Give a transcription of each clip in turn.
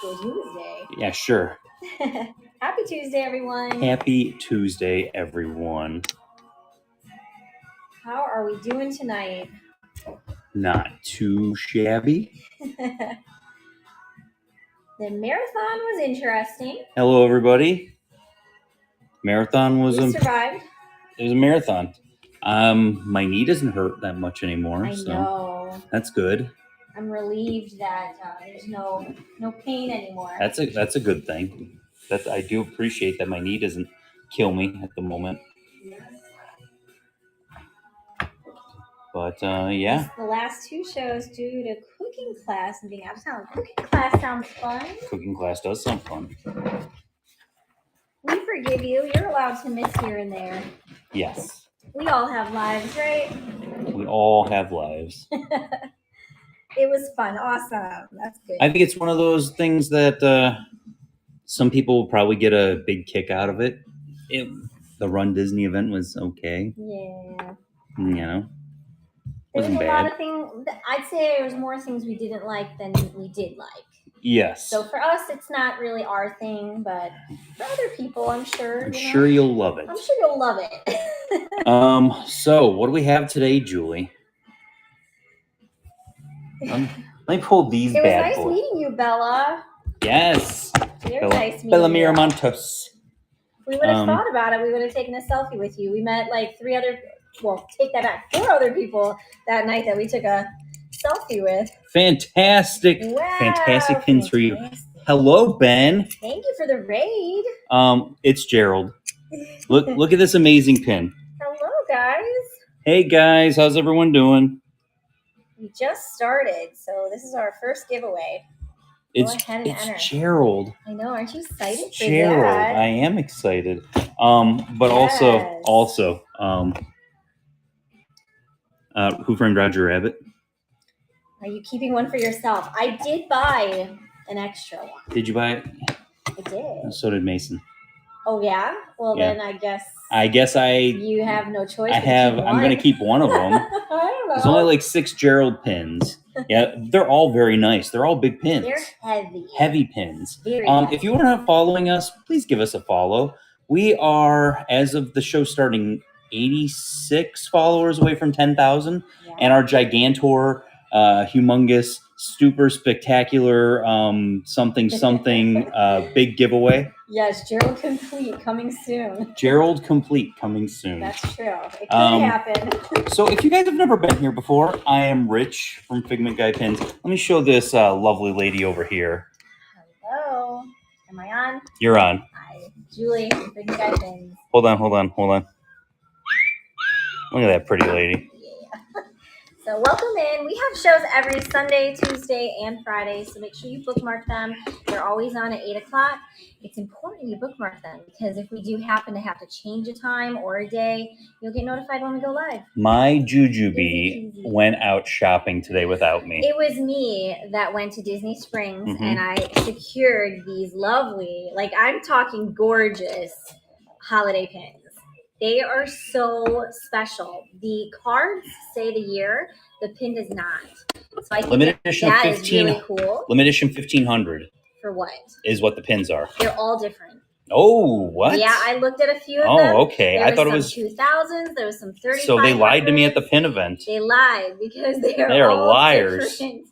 Tuesday. Yeah, sure. Happy Tuesday, everyone. Happy Tuesday, everyone. How are we doing tonight? Not too shabby. The marathon was interesting. Hello, everybody. Marathon was We survived. It was a marathon. My knee doesn't hurt that much anymore. I know. That's good. I'm relieved that there's no pain anymore. That's a good thing. I do appreciate that my knee doesn't kill me at the moment. But yeah. The last two shows due to cooking class and being out of town. Cooking class sounds fun. Cooking class does sound fun. We forgive you. You're allowed to miss here and there. Yes. We all have lives, right? We all have lives. It was fun. Awesome. That's good. I think it's one of those things that some people will probably get a big kick out of it. The Run Disney event was okay. Yeah. You know, wasn't bad. A lot of things. I'd say there was more things we didn't like than we did like. Yes. So for us, it's not really our thing, but for other people, I'm sure. I'm sure you'll love it. I'm sure you'll love it. So what do we have today, Julie? Let me pull these bad boys. It was nice meeting you, Bella. Yes. Very nice meeting Bella you. Miramontes. If we would have thought about it, we would have taken a selfie with you. We met like four other people that night that we took a selfie with. Fantastic. Wow, fantastic pins for you. Hello, Ben. Thank you for the raid. It's Gerald. Look at this amazing pin. Hello, guys. Hey, guys. How's everyone doing? We just started, so this is our first giveaway. It's Gerald. I know. Aren't you excited for Gerald. that? I am excited. But yes. also, Who Framed Roger Rabbit? Are you keeping one for yourself? I did buy an extra one. Did you buy it? I did. So did Mason. Oh yeah? Well yeah. Then I guess you have no choice. I'm going to keep one of them. I don't know. There's only like 6 Gerald pins. Yeah, they're all very nice. They're all big pins. They're heavy. Heavy pins. Very heavy. If you are not following us, please give us a follow. We are, as of the show starting, 86 followers away from 10,000. Yeah. And our Gigantor, humongous, super spectacular, something, big giveaway. Yes, Gerald Complete coming soon. Gerald Complete coming soon. That's true. It could happen. So if you guys have never been here before, I am Rich from Figment Guy Pins. Let me show this lovely lady over here. Hello. Am I on? You're on. Hi, Julie from Figment Guy Pins. Hold on. Look at that pretty lady. So welcome in. We have shows every Sunday, Tuesday, and Friday, so make sure you bookmark them. They're always on at 8 o'clock. It's important you bookmark them because if we do happen to have to change a time or a day, you'll get notified when we go live. My Jujubee went out shopping today without me. It was me that went to Disney Springs, and I secured these lovely, like I'm talking gorgeous, holiday pins. They are so special. The cards say the year, the pin does not. So I think limited edition that is really cool. Limited edition 1500. For what? Is what the pins are. They're all different. Oh, what? Yeah, I looked at a few of them. Oh, okay. I thought it was 2000s. There was some 3500s. So they lied to me at the pin event. They lied because they are all liars. Different.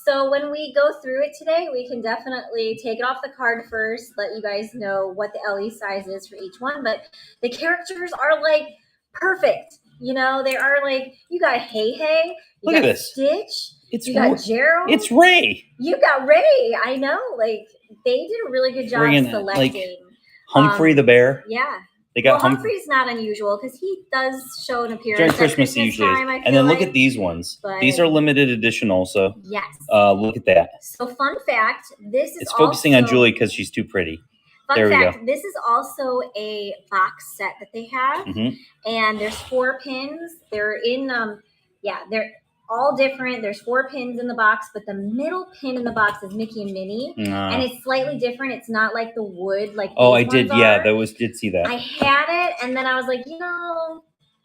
So when we go through it today, we can definitely take it off the card first, let you guys know what the LE size is for each one. But the characters are like perfect. You know, they are like, you got Hey, look at this. Stitch. You got Gerald. It's Ray. You got Ray. I know. Like, they did a really good job selecting. Like Humphrey the bear. Yeah. They got Humphrey's not unusual because he does show an appearance during Christmas usually. And then look at these ones. These are limited edition also. Yes. Look at that. So fun fact, it's focusing on Julie because she's too pretty. Fun fact, this is also a box set that they have. And there's 4 pins. They're in, they're all different. There's 4 pins in the box, but the middle pin in the box is Mickey and Minnie. And it's slightly different. It's not like the wood like I did. Yeah, did see that. I had it, and then I was like,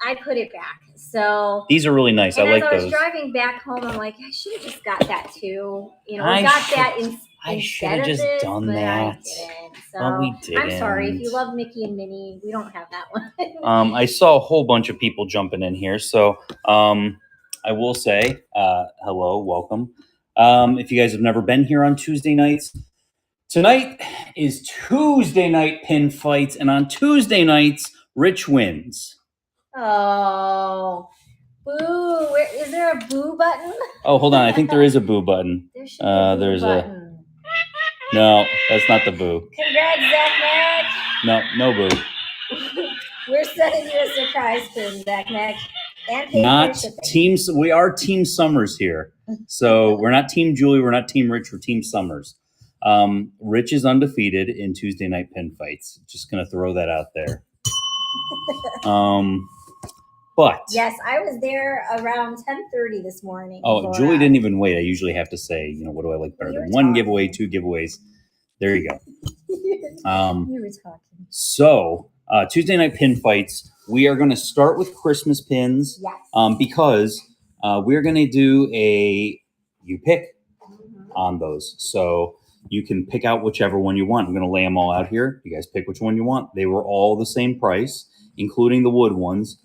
I put it back. So these are really nice. I like those. As I was driving back home, I'm like, I should have just got that too. We got that in I should instead have of just this, done but I that. didn't. So Well, we didn't. I'm sorry if you love Mickey and Minnie. We don't have that one. I saw a whole bunch of people jumping in here, so I will say hello, welcome. If you guys have never been here on Tuesday nights, tonight is Tuesday night pin fights, and on Tuesday nights, Rich wins. Oh, boo! Is there a boo button? Oh, hold on. I think there is a boo button. There should be a boo there's button. No, that's not the boo. Congrats, Zach Mack. No boo. We're sending you a surprise pin, Zach Mack. And Not teams. We are Team Summers here. So we're not Team Julie. We're not Team Rich. We're Team Summers. Rich is undefeated in Tuesday night pin fights. Just going to throw that out there. But yes, I was there around 10:30 this morning. Oh, Julie didn't even wait. I usually have to say, what do I like better than one giveaway, 2 giveaways? There you go. You were talking. So Tuesday night pin fights. We are going to start with Christmas pins. Yes. Because we're going to do you pick on those. So you can pick out whichever one you want. I'm going to lay them all out here. You guys pick which one you want. They were all the same price, including the wood ones.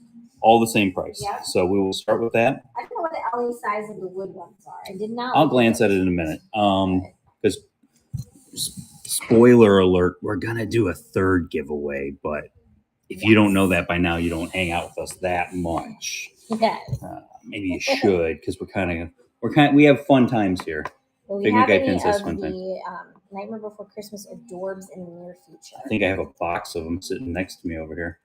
All the same price. Yep. So we will start with that. I don't know what the LA size of the wood ones are. I did not. I'll glance at it in a minute. Because spoiler alert, we're gonna do a third giveaway. But if you don't know that by now, you don't hang out with us that much. Yes. Maybe you should, because we have fun times here. Well, we have any of the Nightmare Before Christmas adorbs in the near future. I think I have a box of them sitting next to me over here.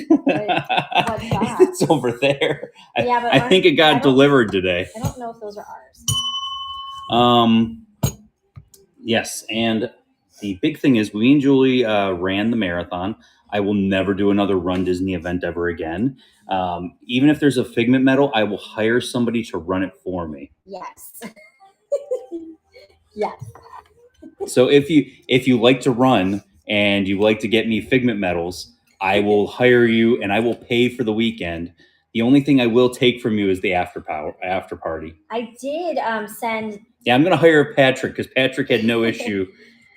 What's that? It's over there. Yeah, but I think it got delivered today. I don't know if those are ours. Yes, and the big thing is we and Julie ran the marathon. I will never do another Run Disney event ever again. Even if there's a Figment medal, I will hire somebody to run it for me. Yes. Yes. So if you like to run and you like to get me Figment medals, I will hire you and I will pay for the weekend. The only thing I will take from you is the after party. I did send. Yeah, I'm going to hire Patrick because Patrick had no issue.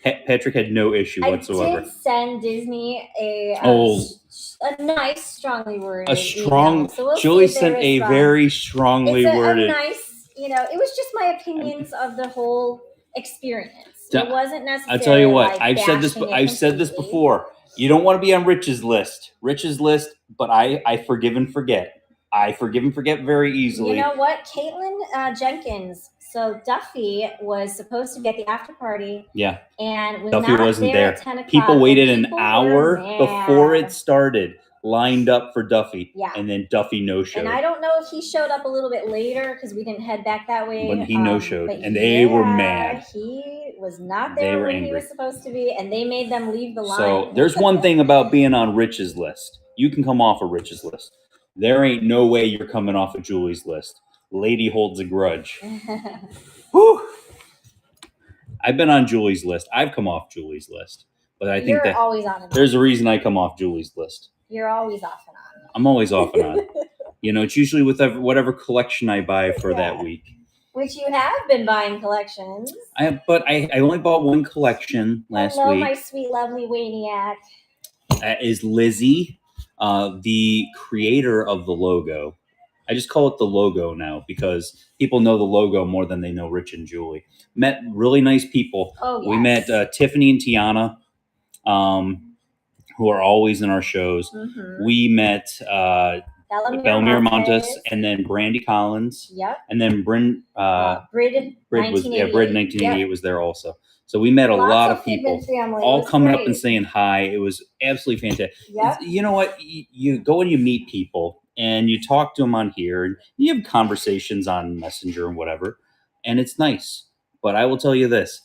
Patrick had no issue whatsoever. I did send Disney a nice, strongly worded. Email. So Julie sent a very strongly worded. A nice, it was just my opinions of the whole experience. It wasn't necessarily. I'll tell you what. Like I've said this before. You don't want to be on Rich's list. But I forgive and forget. I forgive and forget very easily. You know what? Caitlin Jenkins. So Duffy was supposed to be at the after party. Yeah. And Duffy wasn't there. At 10 o'clock. People waited an hour before it started, lined up for Duffy. Yeah. And then Duffy no-showed. And I don't know if he showed up a little bit later because we didn't head back that way. But he no-showed. And they were mad. He was not there when angry. He was supposed to be. And they made them leave the line. So there's one thing about being on Rich's list. You can come off of Rich's list. There ain't no way you're coming off of Julie's list. Lady holds a grudge. Whew. I've been on Julie's list. I've come off Julie's list. But I think that always on there's a reason I come off Julie's list. You're always off and on. I'm always off and on. It's usually with whatever collection I buy for that week. Which you have been buying collections. But I only bought one collection last week. My sweet, lovely Waniac. That is Lizzie, the creator of the logo. I just call it the logo now because people know the logo more than they know Rich and Julie. Met really nice people. Oh, yes. We met Tiffany and Tiana, who are always in our shows. Mm-hmm. We met Belmir Montes and then Brandy Collins. Yep. And then Brid 1988 was there also. So we met a lot of people all coming up and saying hi. It was absolutely fantastic. Yep. You know what? You go and you meet people and you talk to them on here and you have conversations on Messenger and whatever. And it's nice. But I will tell you this.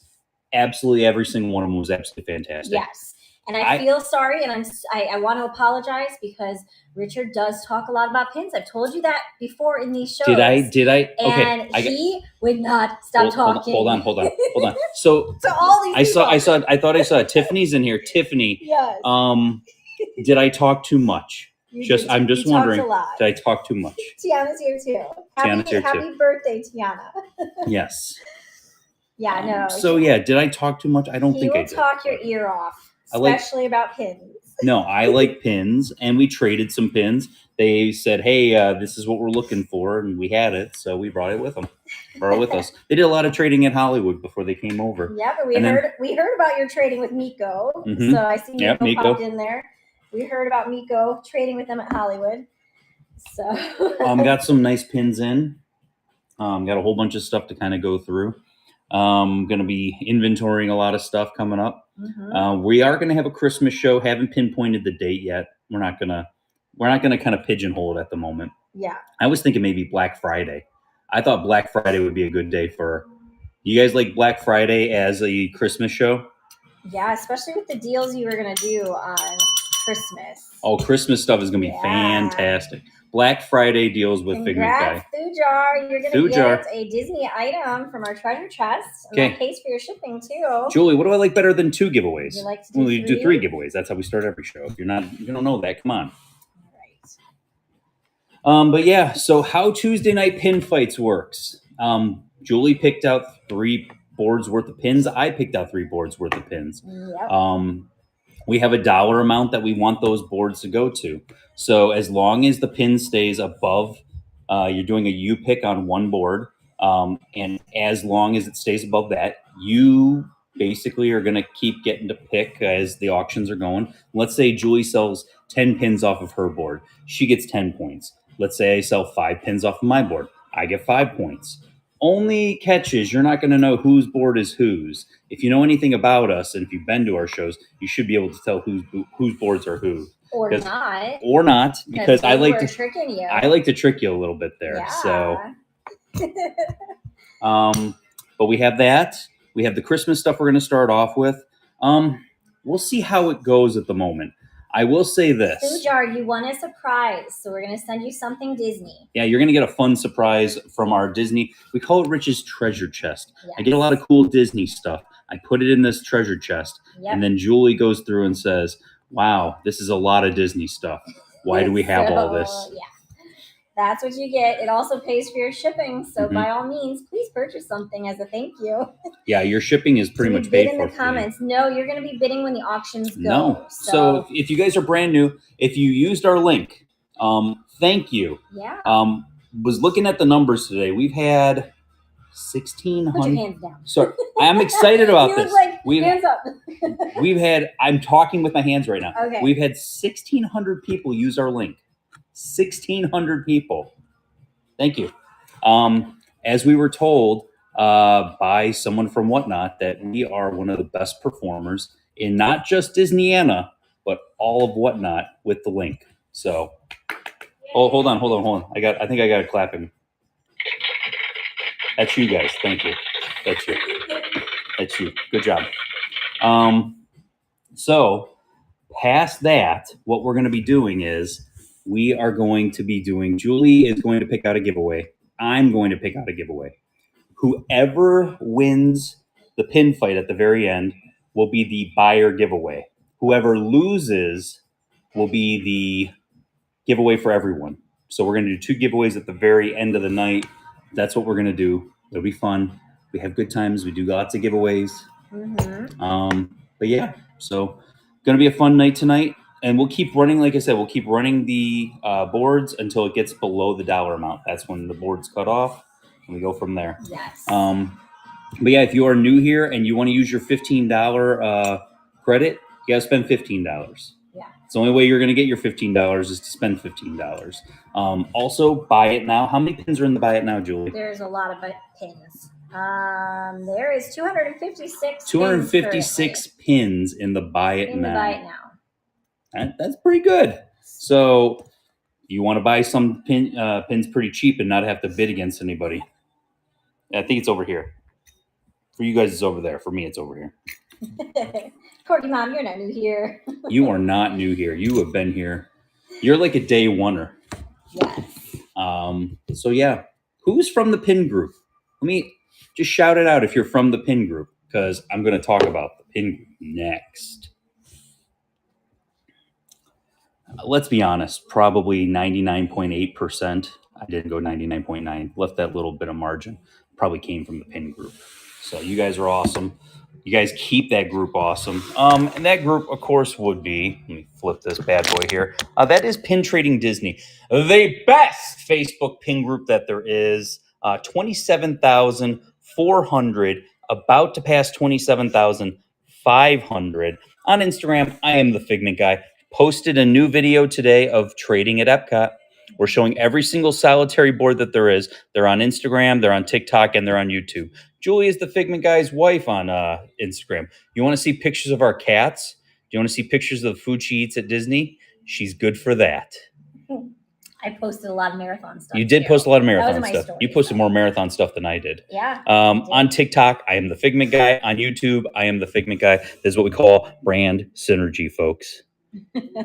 Absolutely every single one of them was absolutely fantastic. Yes. And I feel sorry, and I want to apologize because Richard does talk a lot about pins. I've told you that before in these shows. Did I? Okay. And he would not stop talking. Hold on. So to all these I thought I saw Tiffany's in here. Tiffany. Yes. Did I talk too much? I'm just wondering. Did I talk too much? Tiana's here too. Happy birthday, Tiana. Yes. Yeah, no. So yeah, did I talk too much? I don't think I did. He will talk your ear off, I especially about pins. No, I like pins, and we traded some pins. They said, "Hey, this is what we're looking for," and we had it, so we brought it with them. Brought it with us. They did a lot of trading at Hollywood before they came over. Yeah, but we heard about your trading with Miko. Mhm. So I see Miko popped in there. We heard about Miko trading with them at Hollywood. So got some nice pins in. Got a whole bunch of stuff to kind of go through. Going to be inventorying a lot of stuff coming up. Mhm. We are going to have a Christmas show. Haven't pinpointed the date yet. We're not gonna kind of pigeonhole it at the moment. Yeah. I was thinking maybe Black Friday. I thought Black Friday would be a good day for. You guys like Black Friday as a Christmas show? Yeah, especially with the deals you were gonna do on Christmas. Oh, Christmas stuff is gonna be fantastic. Black Friday deals with Figment Guy. Thujar, you're gonna get a Disney item from our treasure chest. And that pays for your shipping too. Julie, what do I like better than 2 giveaways? You like to do three? Do 3 giveaways. That's how we start every show. If you don't know that, come on. But yeah, so how Tuesday night pin fights works. Julie picked out 3 boards worth of pins. I picked out 3 boards worth of pins. Yep. We have a dollar amount that we want those boards to go to. So as long as the pin stays above, you're doing a U pick on one board. And as long as it stays above that, you basically are going to keep getting to pick as the auctions are going. Let's say Julie sells 10 pins off of her board. She gets 10 points. Let's say I sell 5 pins off of my board. I get 5 points. Only catch is you're not going to know whose board is whose. If you know anything about us, and if you've been to our shows, you should be able to tell whose boards are who. Or not. Or not, because I like to tricking you. I like to trick you a little bit there. Yeah. So, but we have that. We have the Christmas stuff we're going to start off with. We'll see how it goes at the moment. I will say this. Thujar, you won a surprise, so we're going to send you something Disney. Yeah, you're going to get a fun surprise from our Disney. We call it Rich's treasure chest. Yes. I get a lot of cool Disney stuff. I put it in this treasure chest, and then Julie goes through and says, wow, this is a lot of Disney stuff. Why do we have all this? Yeah. That's what you get. It also pays for your shipping. So by all means, please purchase something as a thank you. Yeah, your shipping is pretty much paid for. In the comments. No, you're going to be bidding when the auctions go. No. So if you guys are brand new, if you used our link, thank you. Yeah. Was looking at the numbers today. We've had 1,600. Put your hands down. Sorry, I'm excited about this. Hands up. We've had. I'm talking with my hands right now. Okay. We've had 1,600 people use our link. 1,600 people. Thank you. As we were told by someone from Whatnot that we are one of the best performers in not just Disneyana, but all of Whatnot with the link. So, hold on. I think I got it clapping. That's you guys. Thank you. That's you. Good job. So, past that, what we're going to be doing is we are going to be doing, Julie is going to pick out a giveaway. I'm going to pick out a giveaway. Whoever wins the pin fight at the very end will be the buyer giveaway. Whoever loses will be the giveaway for everyone. So we're going to do 2 giveaways at the very end of the night. That's what we're going to do. It'll be fun. We have good times. We do lots of giveaways. Mm-hmm. But yeah, so going to be a fun night tonight. And we'll keep running, like I said, we'll keep running the boards until it gets below the dollar amount. That's when the board's cut off, and we go from there. Yes. But yeah, if you are new here and you want to use your $15 credit, you got to spend $15. Yeah. It's the only way you're going to get your $15 is to spend $15. Also, buy it now. How many pins are in the buy it now, Julie? There's a lot of pins. There is 256. 256 pins in the buy it now. Buy it now. That's pretty good. So you want to buy some pins pretty cheap and not have to bid against anybody. I think it's over here. For you guys, it's over there. For me, it's over here. Corky Mom, you're not new here. You are not new here. You have been here. You're like a day oneer. Yes. So yeah, who's from the pin group? Let me just shout it out if you're from the pin group, because I'm going to talk about the pin group next. Let's be honest, probably 99.8%. I didn't go 99.9, left that little bit of margin. Probably came from the pin group. So you guys are awesome. You guys keep that group awesome. And that group, of course, would be, let me flip this bad boy here. That is Pin Trading Disney, the best Facebook pin group that there is. 27,400, about to pass 27,500. On Instagram, I am the Figment Guy. Posted a new video today of trading at Epcot. We're showing every single solitary board that there is. They're on Instagram, they're on TikTok, and they're on YouTube. Julie is the Figment Guy's wife on Instagram. You want to see pictures of our cats? Do you want to see pictures of the food she eats at Disney? She's good for that. I posted a lot of marathon stuff. You did post a lot of marathon stuff. Story, you posted more marathon stuff than I did. Yeah. On TikTok, I am the Figment Guy. On YouTube, I am the Figment Guy. This is what we call brand synergy, folks.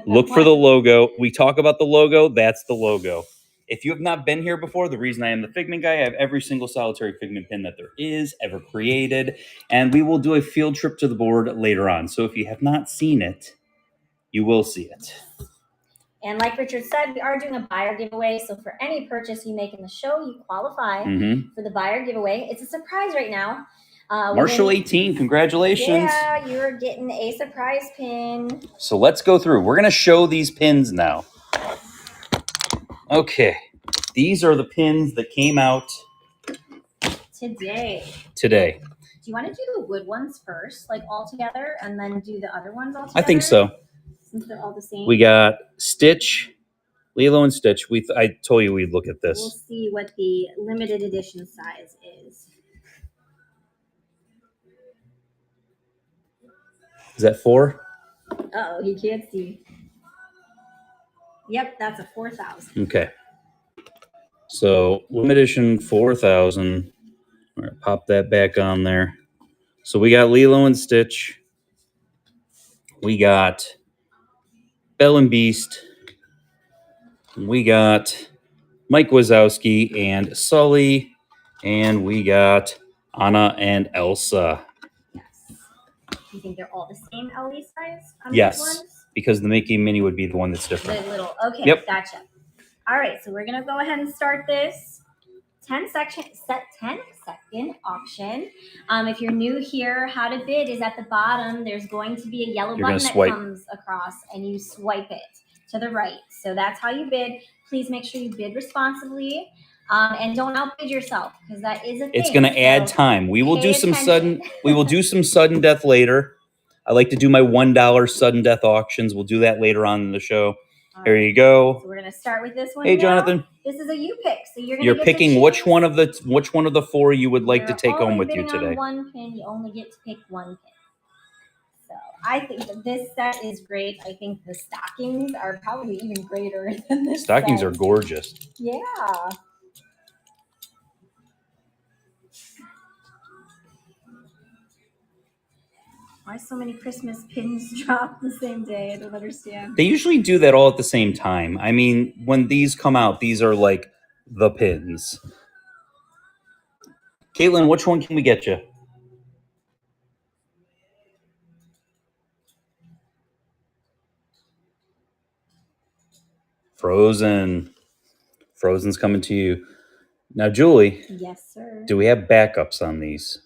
Look for the logo. We talk about the logo. That's the logo. If you have not been here before, the reason I am the Figment Guy, I have every single solitary Figment pin that there is ever created. And we will do a field trip to the board later on. So if you have not seen it, you will see it. And like Richard said, we are doing a buyer giveaway. So for any purchase you make in the show, you qualify for the buyer giveaway. It's a surprise right now. Marshall 18, congratulations. Yeah, you're getting a surprise pin. So let's go through. We're going to show these pins now. Okay, these are the pins that came out today. Do you want to do the wood ones first, like all together, and then do the other ones all together? I think so. Since they're all the same. We got Stitch, Lilo and Stitch. I told you we'd look at this. We'll see what the limited edition size is. Is that 4? Uh-oh, you can't see. Yep, that's a 4,000. Okay. So, limited edition 4,000. All right, pop that back on there. So, we got Lilo and Stitch. We got Belle and Beast. We got Mike Wazowski and Sully. And we got Anna and Elsa. You think they're all the same LE size on yes, these ones? Because the Mickey Mini would be the one that's different. The little, okay, yep. Gotcha. All right, so we're gonna go ahead and start this 10-second auction. If you're new here, how to bid is at the bottom. There's going to be a yellow button that comes across, and you swipe it to the right. So that's how you bid. Please make sure you bid responsibly. And don't outbid yourself, because that is a thing. It's going to add time. We will do some sudden. We will do some sudden death later. I like to do my $1 sudden death auctions. We'll do that later on in the show. Here you go. So we're going to start with this one. Hey, Jonathan. This is a you pick. So you're picking which one of the 4 you would like to take home with you today. On one pin, you only get to pick one pin. So I think that this set is great. I think the stockings are probably even greater than this. Stockings are gorgeous. Yeah. Why so many Christmas pins drop the same day? I don't understand. They usually do that all at the same time. I mean, when these come out, these are like the pins. Caitlin, which one can we get you? Frozen. Frozen's coming to you. Now, Julie. Yes, sir. Do we have backups on these?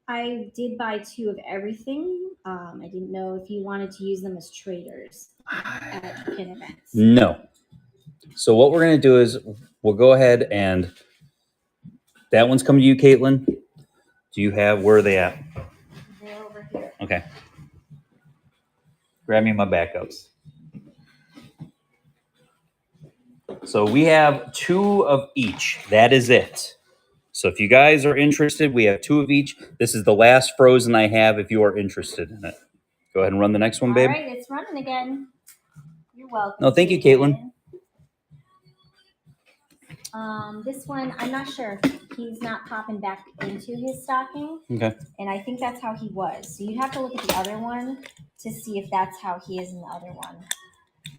I did buy 2 of everything. I didn't know if you wanted to use them as traders at pin events. No. So what we're going to do is we'll go ahead and that one's coming to you, Caitlin. Do you have, where are they at? They're over here. Okay. Grab me my backups. So we have 2 of each. That is it. So if you guys are interested, we have 2 of each. This is the last Frozen I have if you are interested in it. Go ahead and run the next one, babe. All right, it's running again. You're welcome. No, thank you, Caitlin. This one, I'm not sure. He's not popping back into his stocking. Okay. And I think that's how he was. So you'd have to look at the other one to see if that's how he is in the other one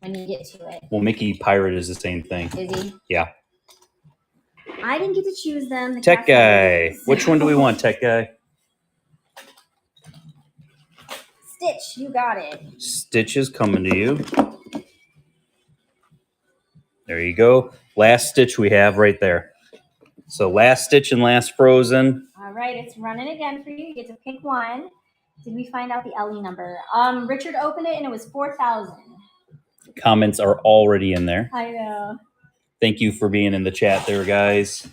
when you get to it. Well, Mickey Pirate is the same thing. Is he? Yeah. I didn't get to choose them. Tech Guy. Which one do we want, Tech Guy? Stitch, you got it. Stitch is coming to you. There you go. Last Stitch we have right there. So last Stitch and last Frozen. All right, it's running again for you. You get to pick one. Did we find out the LE number? Richard opened it and it was 4,000. Comments are already in there. I know. Thank you for being in the chat there, guys.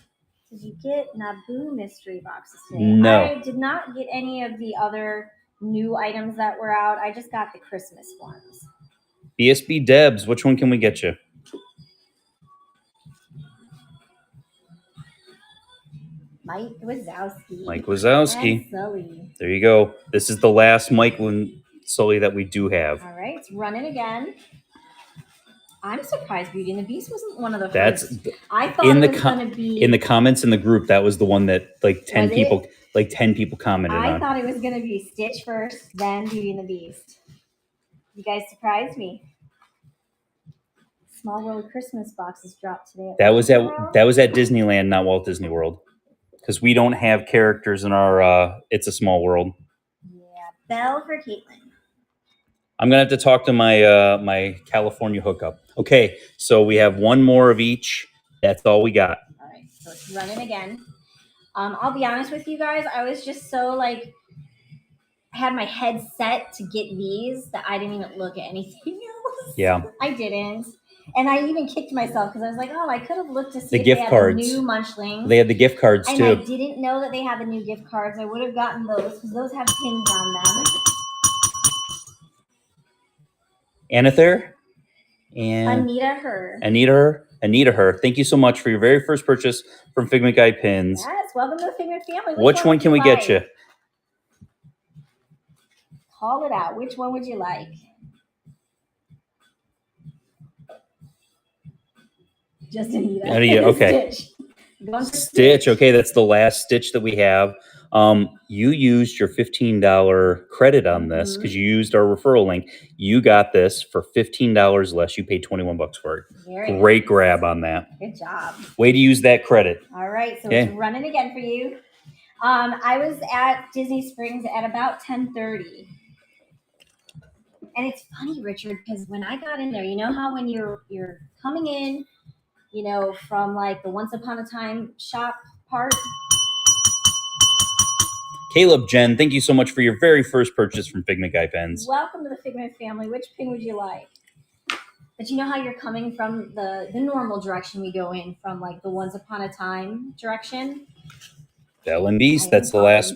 Did you get Naboo mystery boxes today? No. I did not get any of the other new items that were out. I just got the Christmas ones. BSB Debs, which one can we get you? Mike Wazowski. Mike Wazowski. And Sully. There you go. This is the last Mike Sully that we do have. All right, it's running again. I'm surprised Beauty and the Beast wasn't one of the That's first. I thought in it the was going to be in the comments in the group. That was the one that like 10 Was people like 10 people commented I on. thought it was going to be Stitch first, then Beauty and the Beast. You guys surprised me. Small World Christmas boxes dropped today. That was at Disneyland, not Walt Disney World, because we don't have characters in our It's a Small World. Yeah, Bell for Caitlin. I'm gonna have to talk to my my California hookup. Okay, so we have one more of each. That's all we got. All right, so it's running again. I'll be honest with you guys. I was just so like, I had my head set to get these that I didn't even look at anything else. Yeah, I didn't. And I even kicked myself because I was like, oh, I could have looked to see the if gift they had cards. the new Munchlings. They had the gift cards and too. I didn't know that they had the new gift cards. I would have gotten those because those have pins on them. Anither and Anita Her. Thank you so much for your very first purchase from Figment Guy Pins. Yes, welcome to the Figment family. Which one can we get you? Call it out. Which one would you like? Just Anita. Anita, okay. Stitch. Okay, that's the last Stitch that we have. You used your $15 credit on this because you used our referral link. You got this for $15 less. You paid $21 for it. Great grab on that. Good job. Way to use that credit. All right, so it's running again for you. I was at Disney Springs at about 10:30. And it's funny, Richard, because when I got in there, you know how when you're coming in, you know, from like the Once Upon a Time shop part. Caleb Jen, thank you so much for your very first purchase from Figment Guy Pens. Welcome to the Figment family. Which pin would you like? But you know how you're coming from the normal direction we go in from like the Once Upon a Time direction? Belle and Beast, that's the last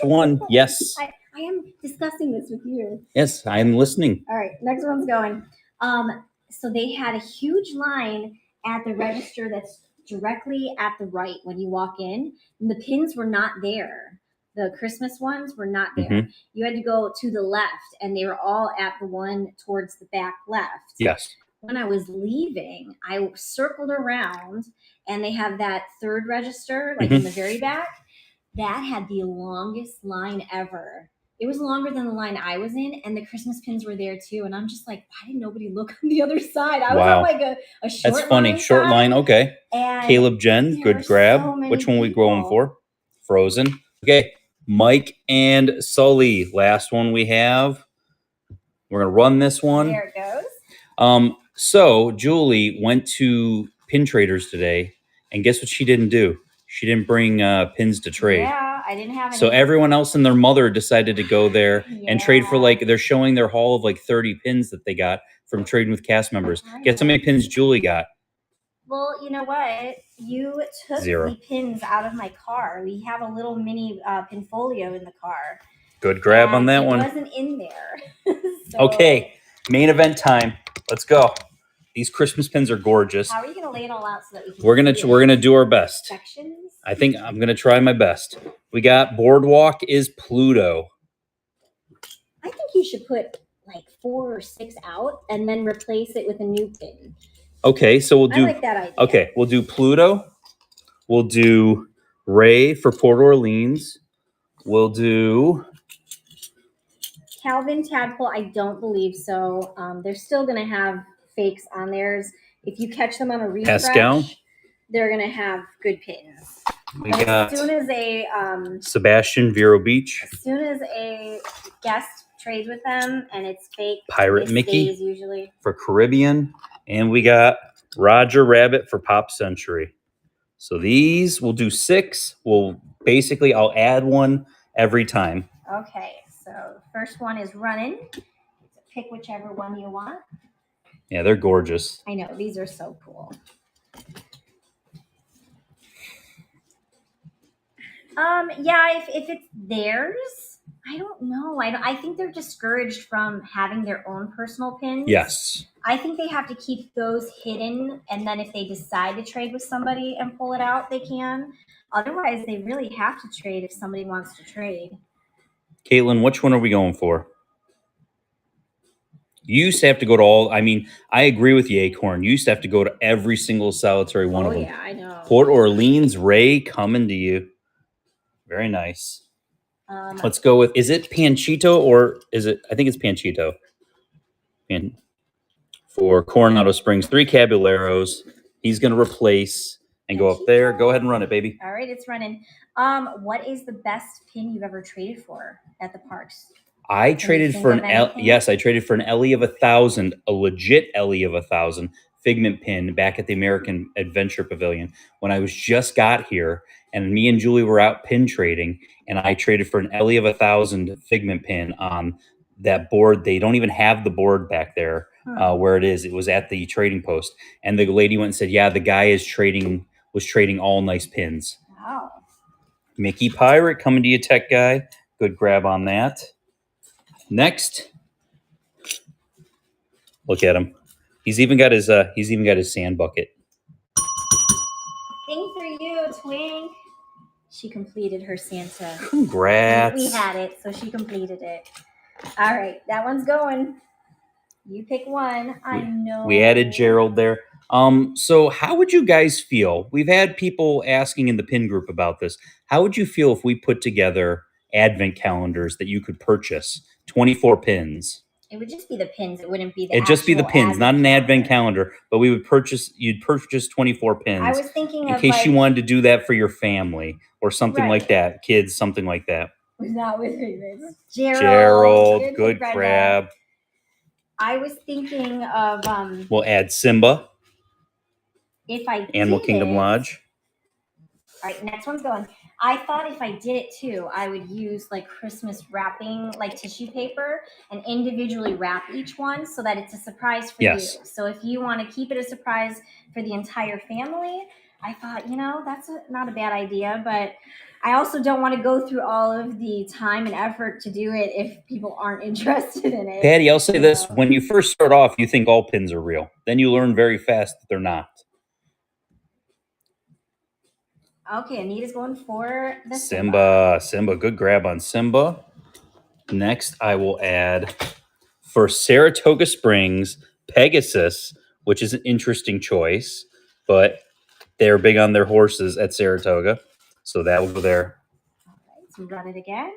one. Yes. I am discussing this with you. Yes, I am listening. All right, next one's going. So they had a huge line at the register that's directly at the right when you walk in. And the pins were not there. The Christmas ones were not there. Mm-hmm. You had to go to the left, and they were all at the one towards the back left. Yes. When I was leaving, I circled around, and they have that third register, like in the very back. That had the longest line ever. It was longer than the line I was in, and the Christmas pins were there too. And I'm just like, why didn't nobody look on the other side? I was on like a short That's funny. line Short line, okay. And Caleb Jen, good grab. So which one are we people. going for? Frozen. Okay. Mike and Sully, last one we have. We're going to run this one. There it goes. So Julie went to Pin Traders today, and guess what she didn't do? She didn't bring pins to trade. Yeah, I didn't have any. So everyone else and their mother decided to go there and trade for they're showing their haul of 30 pins that they got from trading with cast members. Guess how many pins Julie got? Well, you know what? You took 0. the pins out of my car. We have a little mini pinfolio in the car. Good grab on that one. It wasn't in there. So, okay, main event time. Let's go. These Christmas pins are gorgeous. How are you going to lay it all out so that we can We're gonna do our best. sections? I think I'm gonna try my best. We got Boardwalk is Pluto. I think you should put 4 or 6 out and then replace it with a new pin. Okay, so we'll do. I like that idea. Okay, we'll do Pluto. We'll do Ray for Port Orleans. We'll do Calvin Tadpole. I don't believe so. They're still going to have fakes on theirs. If you catch them on a refresh, Pascal. They're going to have good pins. We got as soon as a Sebastian Vero Beach. As soon as a guest trades with them and it's fake, Pirate it Mickey stays usually for Caribbean. And we got Roger Rabbit for Pop Century. So these we'll do 6. We'll basically I'll add one every time. Okay, so the first one is running. Pick whichever one you want. Yeah, they're gorgeous. I know, these are so cool. Yeah, if it's theirs, I don't know. I think they're discouraged from having their own personal pins. Yes. I think they have to keep those hidden, and then if they decide to trade with somebody and pull it out, they can. Otherwise, they really have to trade if somebody wants to trade. Caitlin, which one are we going for? You used to have to go to all. I mean, I agree with you, Acorn. You used to have to go to every single solitary one of them. Oh, yeah, I know. Port Orleans Ray coming to you. Very nice. Let's go with, is it Panchito or is it, I think it's Panchito. For Coronado Springs, 3 Caballeros. He's going to replace and go up there. Go ahead and run it, baby. All right, it's running. What is the best pin you've ever traded for at the parks? I traded for I traded for an Ellie of 1,000, a legit Ellie of 1,000 Figment pin back at the American Adventure Pavilion when I was just got here, and me and Julie were out pin trading, and I traded for an Ellie of 1,000 Figment pin on that board. They don't even have the board back there where it is. It was at the trading post, and the lady went and said, "Yeah, the guy was trading all nice pins." Wow. Mickey Pirate coming to you, tech guy. Good grab on that. Next, look at him. He's even got his sand bucket. Thing for you, Twink. She completed her Santa. Congrats. We had it, so she completed it. All right, that one's going. You pick one. I know. We added Gerald there. So how would you guys feel? We've had people asking in the pin group about this. How would you feel if we put together advent calendars that you could purchase? 24 pins. It would just be the pins. It wouldn't be the It'd just be the pins, not an advent calendar, but you'd purchase 24 pins. I was thinking in case you wanted to do that for your family or something like that. Kids, something like that. Not with me. Gerald, good grab. I was thinking of we'll add Simba. If I Animal Kingdom Lodge. All right, next one's going. I thought if I did it too, I would use like Christmas wrapping, like tissue paper, and individually wrap each one so that it's a surprise for you. So if you want to keep it a surprise for the entire family, I thought, that's not a bad idea. But I also don't want to go through all of the time and effort to do it if people aren't interested in it. Patty, I'll say this. When you first start off, you think all pins are real. Then you learn very fast that they're not. Okay, Anita's going for the Simba. Simba, good grab on Simba. Next, I will add for Saratoga Springs, Pegasus, which is an interesting choice, but they're big on their horses at Saratoga. So that will go there. All right, so run it again.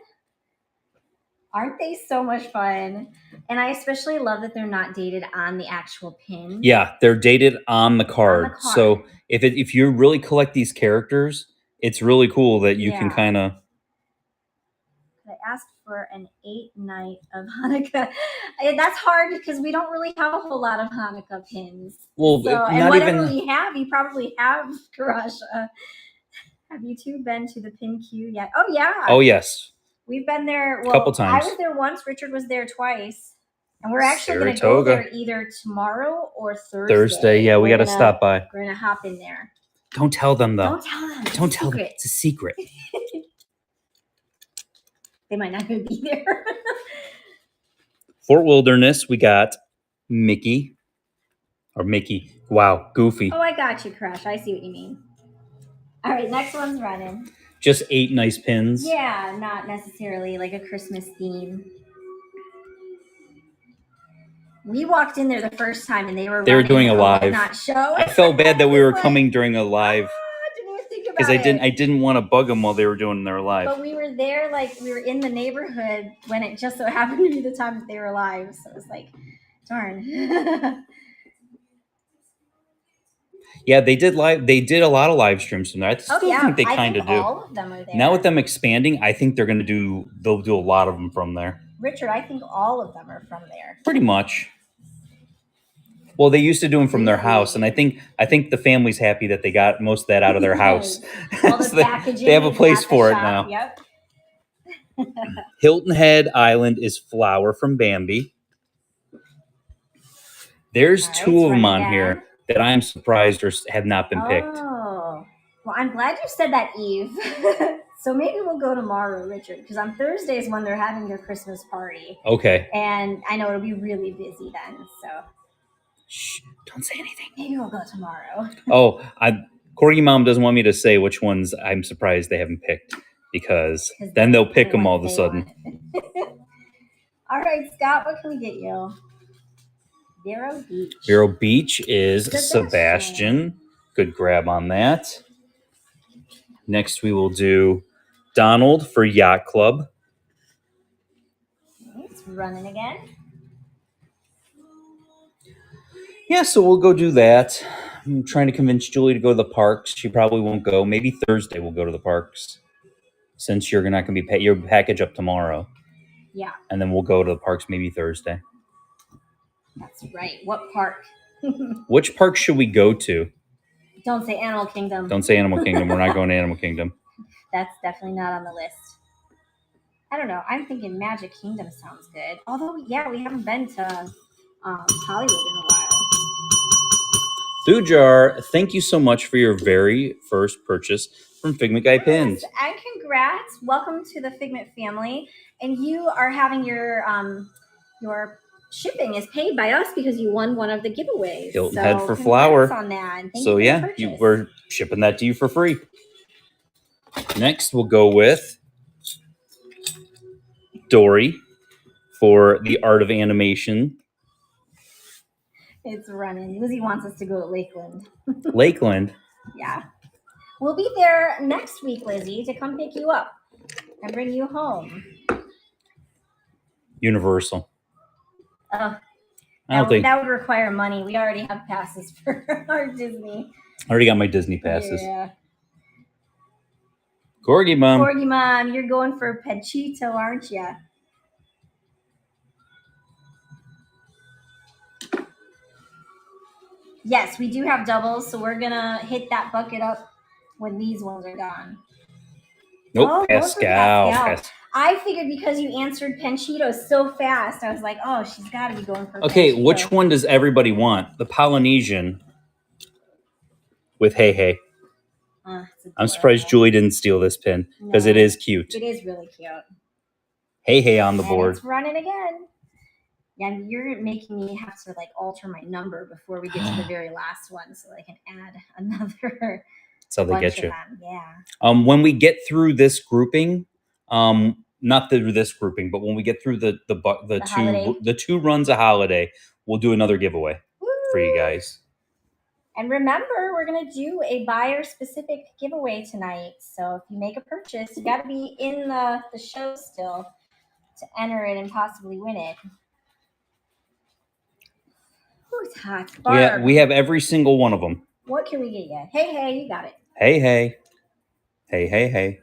Aren't they so much fun? And I especially love that they're not dated on the actual pin. Yeah, they're dated on the card. So if you really collect these characters, it's really cool that you can kind of. I asked for an 8-night of Hanukkah. That's hard because we don't really have a whole lot of Hanukkah pins. Well, and whatever we have, you probably have, Karasha. Have you two been to the Pin Queue yet? Oh, yeah. Oh, yes. We've been there a couple times. I was there once. Richard was there twice. And we're actually going to go there either tomorrow or Thursday. Thursday, yeah. We got to stop by. We're going to hop in there. Don't tell them, though. Don't tell them. Don't tell them. It's a secret. They might not even be there. Fort Wilderness, we got Mickey. Or Mickey. Wow, Goofy. Oh, I got you, Crush. I see what you mean. All right, next one's running. Just 8 nice pins. Yeah, not necessarily like a Christmas theme. We walked in there the first time and they were doing a live. Not show. I felt bad that we were coming during a live. Didn't even think about because I didn't want to bug them while they were doing their live. But we were there, we were in the neighborhood when it just so happened to be the time that they were live. So it was like, darn. Yeah, they did live. They did a lot of live streams from there. I still think they kind of do. All of them are there. Now with them expanding, I think they'll do a lot of them from there. Richard, I think all of them are from there. Pretty much. Well, they used to do them from their house, and I think the family's happy that they got most of that out of their house. All the So they packaging have a is place at the for it shop. now. Yep. Hilton Head Island is Flower from Bambi. There's All right, two of them run on it here down. that I am surprised have not been picked. Oh, well, I'm glad you said that, Eve. So maybe we'll go tomorrow, Richard, because on Thursdays when they're having their Christmas party. Okay. And I know it'll be really busy then, so. Shh, don't say anything. Maybe we'll go tomorrow. Oh, Corgi Mom doesn't want me to say which ones I'm surprised they haven't picked, because then they'll pick them all of a sudden. All right, Scott, what can we get you? Vero Beach. Vero Beach is Sebastian. Good grab on that. Next, we will do Donald for Yacht Club. It's running again. Yeah, so we'll go do that. I'm trying to convince Julie to go to the parks. She probably won't go. Maybe Thursday we'll go to the parks, since you're not going to be your package up tomorrow. Yeah. And then we'll go to the parks maybe Thursday. That's right. What park? Which park should we go to? Don't say Animal Kingdom. Don't say Animal Kingdom. We're not going to Animal Kingdom. That's definitely not on the list. I don't know. I'm thinking Magic Kingdom sounds good. Although, yeah, we haven't been to Hollywood in a while. Thujar, thank you so much for your very first purchase from Figment Guy Pins. And congrats. Welcome to the Figment family. And you are having your shipping is paid by us because you won one of the giveaways. Hilton Head for Flower. On that. And so yeah, we're shipping that to you for free. Next, we'll go with Dory for the Art of Animation. It's running. Lizzie wants us to go to Lakeland. Lakeland? Yeah. We'll be there next week, Lizzie, to come pick you up and bring you home. Universal. I don't think that would require money. We already have passes for our Disney. I already got my Disney passes. Yeah. Corgi Mom. Corgi Mom, you're going for Pechito, aren't you? Yes, we do have doubles, so we're gonna hit that bucket up when these ones are gone. Nope, Pascal. I figured because you answered Panchito so fast, I was like, oh, she's got to be going for Okay, Panchito. which one does everybody want? The Polynesian with Hey Hey. I'm surprised Julie didn't steal this pin because it is cute. It is really cute. Hey Hey on the board. It's running again. Yeah, you're making me have to alter my number before we get to the very last one so I can add another. That's how they get you. Yeah. When we get through this grouping, not through this grouping, but when we get through the two runs of holiday, we'll do another giveaway for you guys. And remember, we're gonna do a buyer specific giveaway tonight. So if you make a purchase, you got to be in the show still to enter it and possibly win it. Who's hot? Yeah, we have every single one of them. What can we get you? Hey, hey, you got it. Hey, hey. Hey, hey, hey.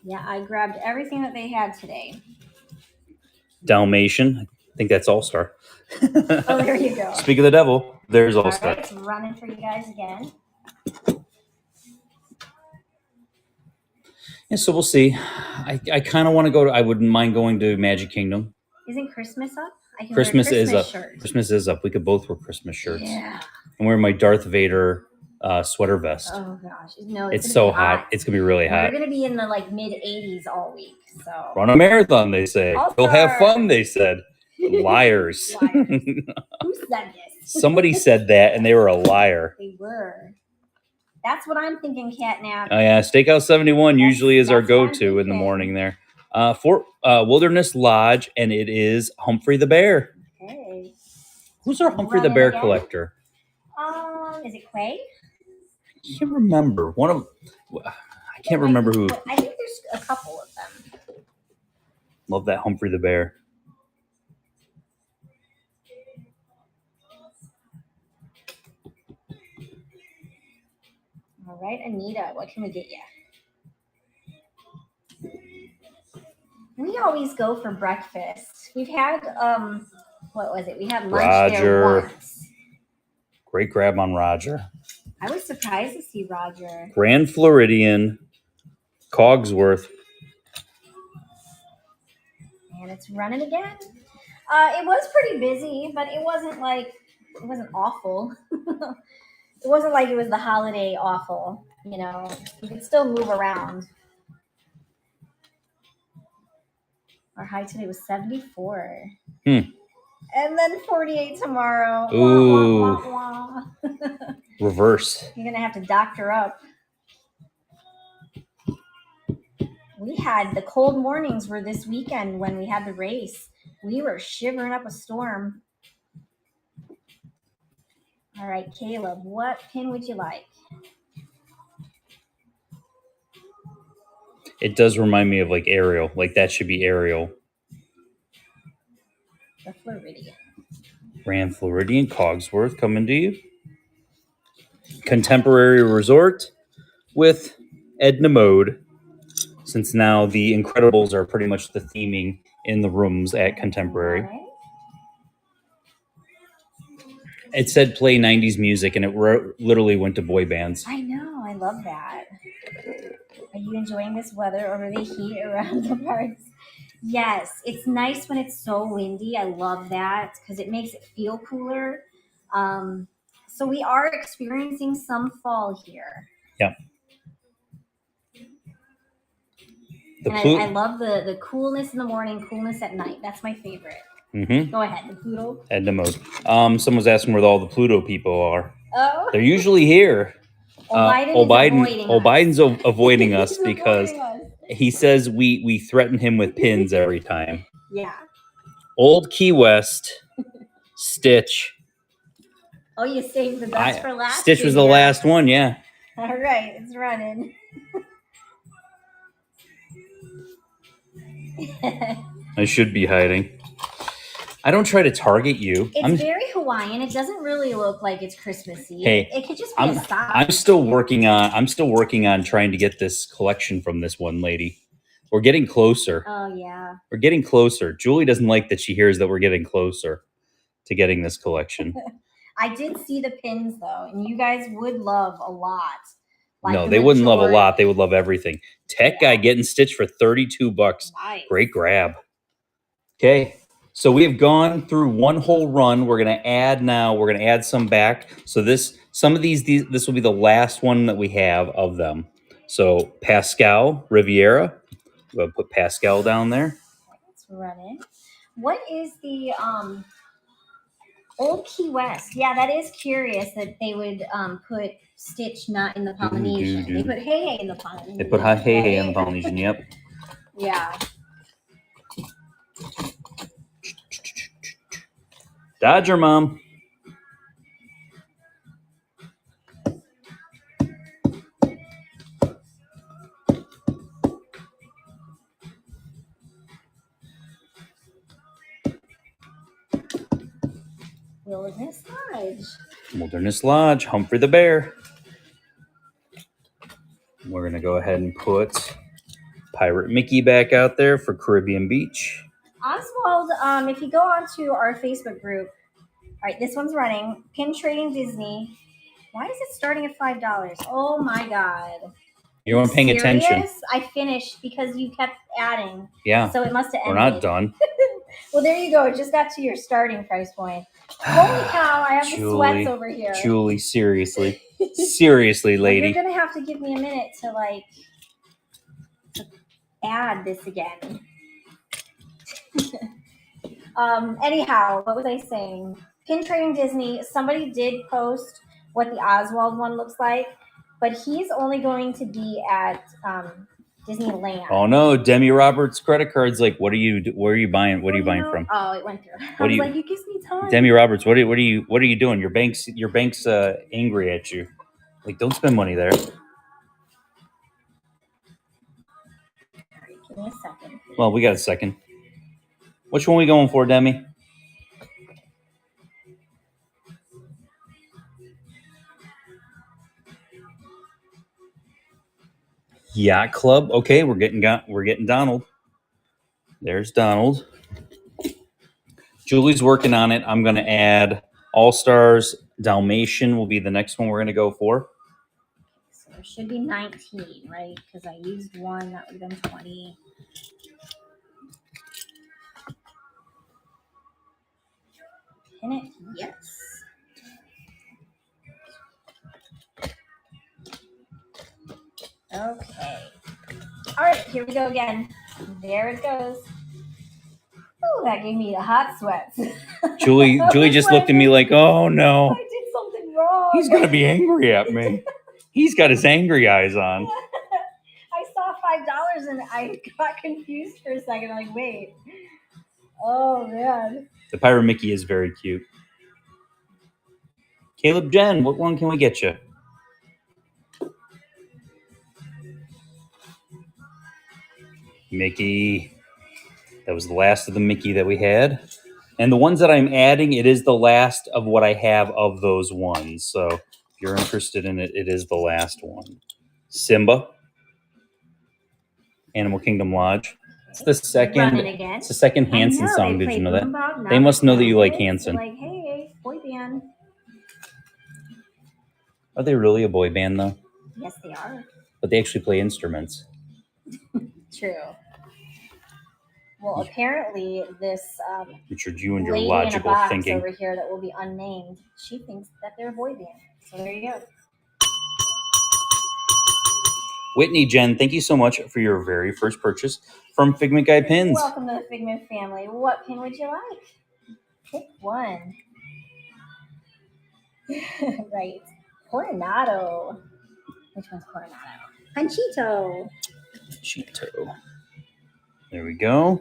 Yeah, I grabbed everything that they had today. Dalmatian. I think that's All-Star. Oh, there you go. Speak of the devil, there's All-Star. All right, it's running for you guys again. Yeah, so we'll see. I kind of want to go to, I wouldn't mind going to Magic Kingdom. Isn't Christmas up? I can Christmas wear a is up. Shirt. Christmas is up. We could both wear Christmas shirts. Yeah. I'm wearing my Darth Vader sweater vest. Oh gosh, no! It's so hot. It's gonna be really hot. We're gonna be in the mid 80s all week. So run a marathon, they say. You'll have fun, they said. Liars. Liars. Who said this? Somebody said that, and they were a liar. They were. That's what I'm thinking, Catnap. Oh yeah, Steakhouse 71 usually is our go-to in the morning there. For Wilderness Lodge, and it is Humphrey the Bear. Okay. Who's our Humphrey the Bear collector? Is it Quay? I can't remember. I can't remember who. I think there's a couple of them. Love that Humphrey the Bear. All right, Anita, what can we get you? We always go for breakfast. We've had what was it? We had lunch there once. Great grab on Roger. I was surprised to see Roger. Grand Floridian, Cogsworth. And it's running again. It was pretty busy, but it wasn't awful. It wasn't like it was the holiday awful. You know, you could still move around. Our high today was 74. And then 48 tomorrow. Ooh. Wah, wah, wah, wah. Reverse. You're going to have to doctor up. We had the cold mornings were this weekend when we had the race. We were shivering up a storm. All right, Caleb, what pin would you like? It does remind me of like Ariel. Like that should be Ariel. The Floridian. Grand Floridian, Cogsworth coming to you. Contemporary Resort with Edna Mode. Since now the Incredibles are pretty much the theming in the rooms at Contemporary. Right. It said play 90s music and it literally went to boy bands. I know. I love that. Are you enjoying this weather over the heat around the parks? Yes. It's nice when it's so windy. I love that because it makes it feel cooler. So we are experiencing some fall here. Yeah. I love the coolness in the morning, coolness at night. That's my favorite. Mm-hmm. Go ahead, the Pluto. Edna Mode. Someone's asking where all the Pluto people are. Oh. They're usually here. Biden's avoiding us because he says we threaten him with pins every time. Yeah. Old Key West, Stitch. Oh, you saved the best for last. Stitch was the last one, yeah. All right, it's running. I should be hiding. I don't try to target you. It's very Hawaiian. It doesn't really look like it's Christmassy. Hey, it could just be a sock. I'm still working on trying to get this collection from this one lady. We're getting closer. Oh yeah. We're getting closer. Julie doesn't like that she hears that we're getting closer to getting this collection. I did see the pins though, and you guys would love a lot. No, they wouldn't love a lot. They would love everything. Tech guy getting stitched for $32. Nice. Great grab. Okay. So we have gone through one whole run. We're going to add now. We're going to add some back. So this will be the last one that we have of them. So Pascal Riviera. We'll put Pascal down there. Let's run it. What is the Old Key West? Yeah, that is curious that they would put Stitch not in the Polynesian. They put Hey Hey in the Polynesian. They put Hey Hey in the Polynesian, yep. Yeah. Dodger Mom. Wilderness Lodge. Wilderness Lodge, Humphrey the Bear. We're going to go ahead and put Pirate Mickey back out there for Caribbean Beach. Oswald, if you go onto our Facebook group, all right, this one's running. Pin Trading Disney. Why is it starting at $5? Oh my God. You weren't paying attention. I finished because you kept adding. Yeah. So it must have ended. We're not done. Well, there you go. It just got to your starting price point. Holy cow, I have the sweats over here. Julie, seriously. Seriously, lady. You're going to have to give me a minute to add this again. Anyhow, what was I saying? Pin Trading Disney, somebody did post what the Oswald one looks like, but he's only going to be at Disneyland. Oh no, Demi Roberts credit cards. Like, where are you buying? What are you buying from? Oh, it went through. I was like, it gives me time. Demi Roberts, what are you doing? Your bank's angry at you. Like, don't spend money there. Give me a second. Well, we got a second. Which one are we going for, Demi? Yacht Club. Okay, we're getting Donald. There's Donald. Julie's working on it. I'm going to add All Stars Dalmatian will be the next one we're going to go for. So there should be 19, right? Because I used one, that would have been 20. Pin it? Yes. Okay. All right, here we go again. There it goes. Oh, that gave me the hot sweats. Julie just looked at me like, oh no. I did something wrong. He's going to be angry at me. He's got his angry eyes on. I saw $5 and I got confused for a second. I'm like, wait. Oh, man. The Pyro Mickey is very cute. Caleb Jen, what one can we get you? Mickey. That was the last of the Mickey that we had. And the ones that I'm adding, it is the last of what I have of those ones. So if you're interested in it, it is the last one. Simba. Animal Kingdom Lodge. It's the second. It's the second Hanson song. Did you know that? They must know that you like Hanson. Like, hey, boy band. Are they really a boy band though? Yes, they are. But they actually play instruments. True. Well, apparently this Richard, you and your lady logical in a box thinking over here that will be unnamed, she thinks that they're a boy band. So there you go. Whitney Jen, thank you so much for your very first purchase from Figment Guy Pins. Welcome to the Figment family. What pin would you like? Pick one. Right. Coronado. Which one's Coronado? Panchito. Cheeto. There we go.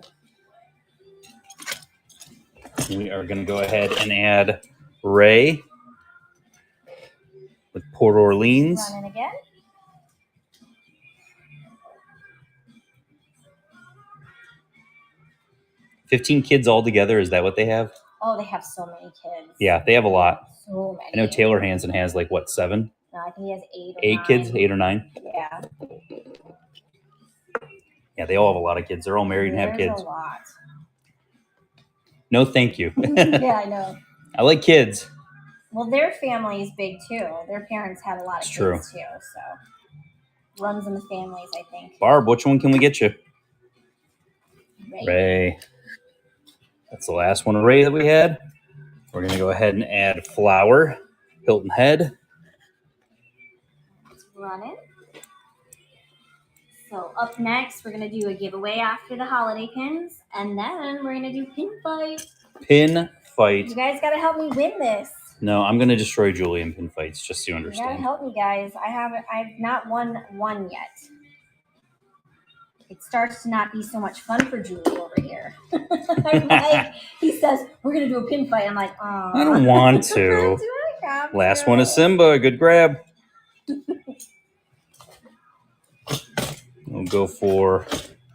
We are going to go ahead and add Ray with Port Orleans. Running again. $15 kids all together. Is that what they have? Oh, they have so many kids. Yeah, they have a lot. So many. I know Taylor Hanson has like, what, 7? No, I think he has 8 or 8 9. kids? 8 or 9? Yeah. Yeah, they all have a lot of kids. They're all married and have There's kids. a lot. No, thank you. Yeah, I know. I like kids. Well, their family is big too. Their parents had a lot of kids too, so runs in the families, I think. Barb, which one can we get you? Ray. That's the last one of Ray that we had. We're going to go ahead and add Flower, Hilton Head. It's running. So up next, we're going to do a giveaway after the holiday pins, and then we're going to do pin fight. Pin fight. You guys got to help me win this. No, I'm going to destroy Julie in pin fights, just so you You understand. got to help me, guys. I've not won one yet. It starts to not be so much fun for Julie over here. I'm like, he says, we're going to do a pin fight. I'm like, oh. I don't want to. Last one is Simba. Good grab. We'll go for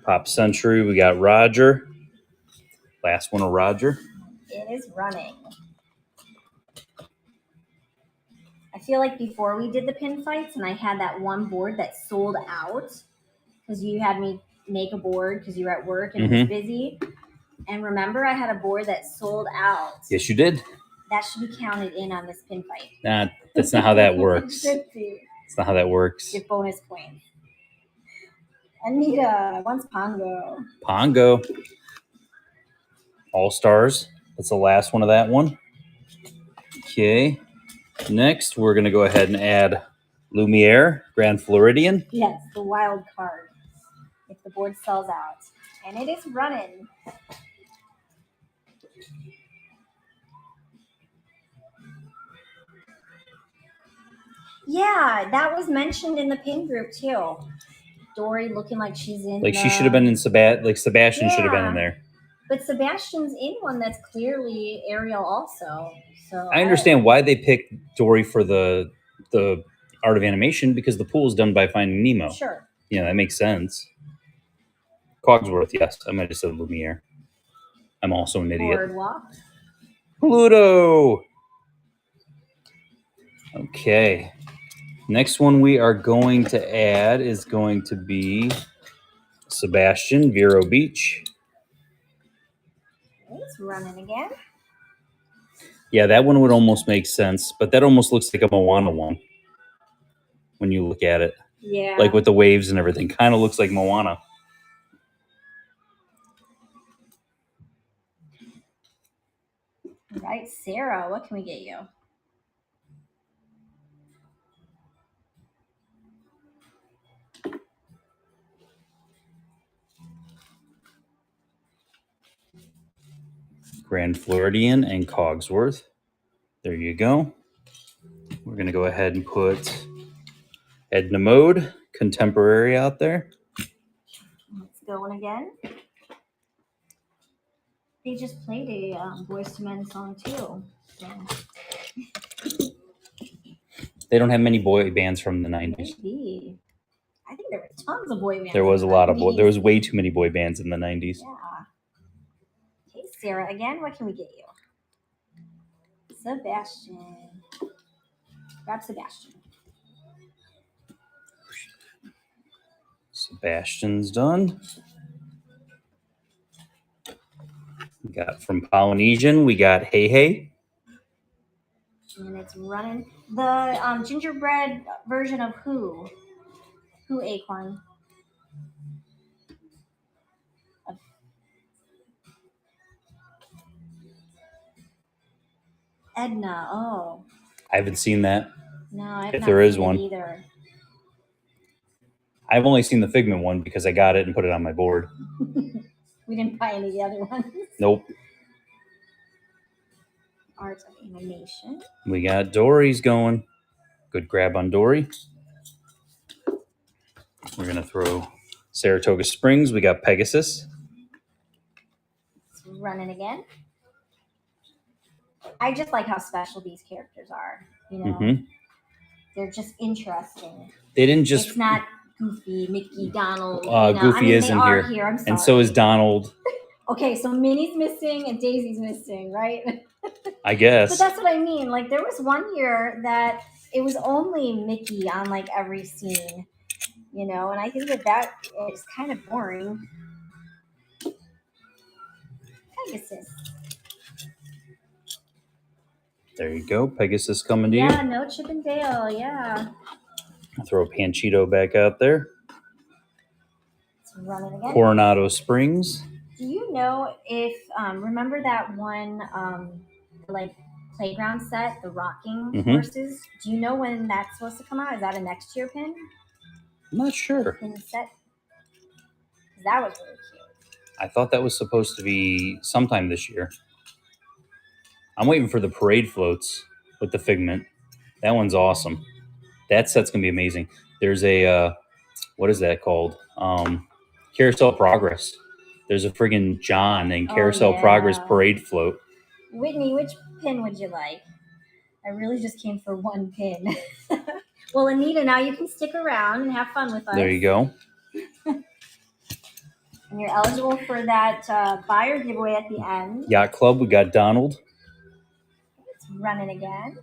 Pop Century. We got Roger. Last one of Roger. It is running. I feel like before we did the pin fights and I had that one board that sold out because you had me make a board because you were at work and it was busy. And remember, I had a board that sold out. Yes, you did. That should be counted in on this pin fight. Nah, that's not how that works. It should be. That's not how that works. Get bonus points. Anita wants Pongo. Pongo. All Stars. That's the last one of that one. Okay. Next, we're going to go ahead and add Lumiere, Grand Floridian. Yes, the wild card. If the board sells out. And it is running. Yeah, that was mentioned in the pin group too. Dory looking like she's in. Like she should have been in Sebastian should have been in there. But Sebastian's in one that's clearly Ariel also. So I understand why they picked Dory for the Art of Animation because the pool is done by Finding Nemo. Sure. Yeah, that makes sense. Cogsworth, yes. I might have said Lumiere. I'm also an idiot. Boardwalk. Pluto. Okay. Next one we are going to add is going to be Sebastian, Vero Beach. It's running again. Yeah, that one would almost make sense, but that almost looks like a Moana one when you look at it. Yeah. Like with the waves and everything. Kind of looks like Moana. All right, Sarah, what can we get you? Grand Floridian and Cogsworth. There you go. We're going to go ahead and put Edna Mode, Contemporary out there. Let's go in again. They just played a Boyz II Men song too. So. They don't have many boy bands from the 90s. Maybe. I think there were tons of boy bands. There was a lot of there was way too many boy bands in the 90s. Yeah. Okay, Sarah, again, what can we get you? Sebastian. Grab Sebastian. Sebastian's done. We got from Polynesian, we got Hey Hey. And it's running. The gingerbread version of who? Who Acorn? Edna. Oh. I haven't seen that. No, I've if not there is seen one it either. I've only seen the Figment one because I got it and put it on my board. We didn't buy any of the other ones. Nope. Art of Animation. We got Dory's going. Good grab on Dory. We're going to throw Saratoga Springs. We got Pegasus. It's running again. I just like how special these characters are. You know, Mm-hmm. They're just interesting. They didn't just. It's not Goofy, Mickey, Donald. Goofy is in here. I'm sorry. And so is Donald. Okay, so Minnie's missing and Daisy's missing, right? I guess. But that's what I mean. Like, there was one year that it was only Mickey on like every scene, you know, and I think that is kind of boring. Pegasus. There you go. Pegasus coming to you. Yeah, no Chip and Dale. Yeah. I'll throw Panchito back out there. It's running again. Coronado Springs. Do you know if remember that one like playground set, the rocking horses? Do you know when that's supposed to come out? Is that a next year pin? I'm not sure. Pin set? That was really cute. I thought that was supposed to be sometime this year. I'm waiting for the parade floats with the Figment. That one's awesome. That set's gonna be amazing. There's a what is that called? Carousel Progress. There's a friggin' John and Carousel Progress parade float. Whitney, which pin would you like? I really just came for one pin. Well, Anita, now you can stick around and have fun with us. There you go. And you're eligible for that buyer giveaway at the end. Yacht Club, we got Donald. It's running again.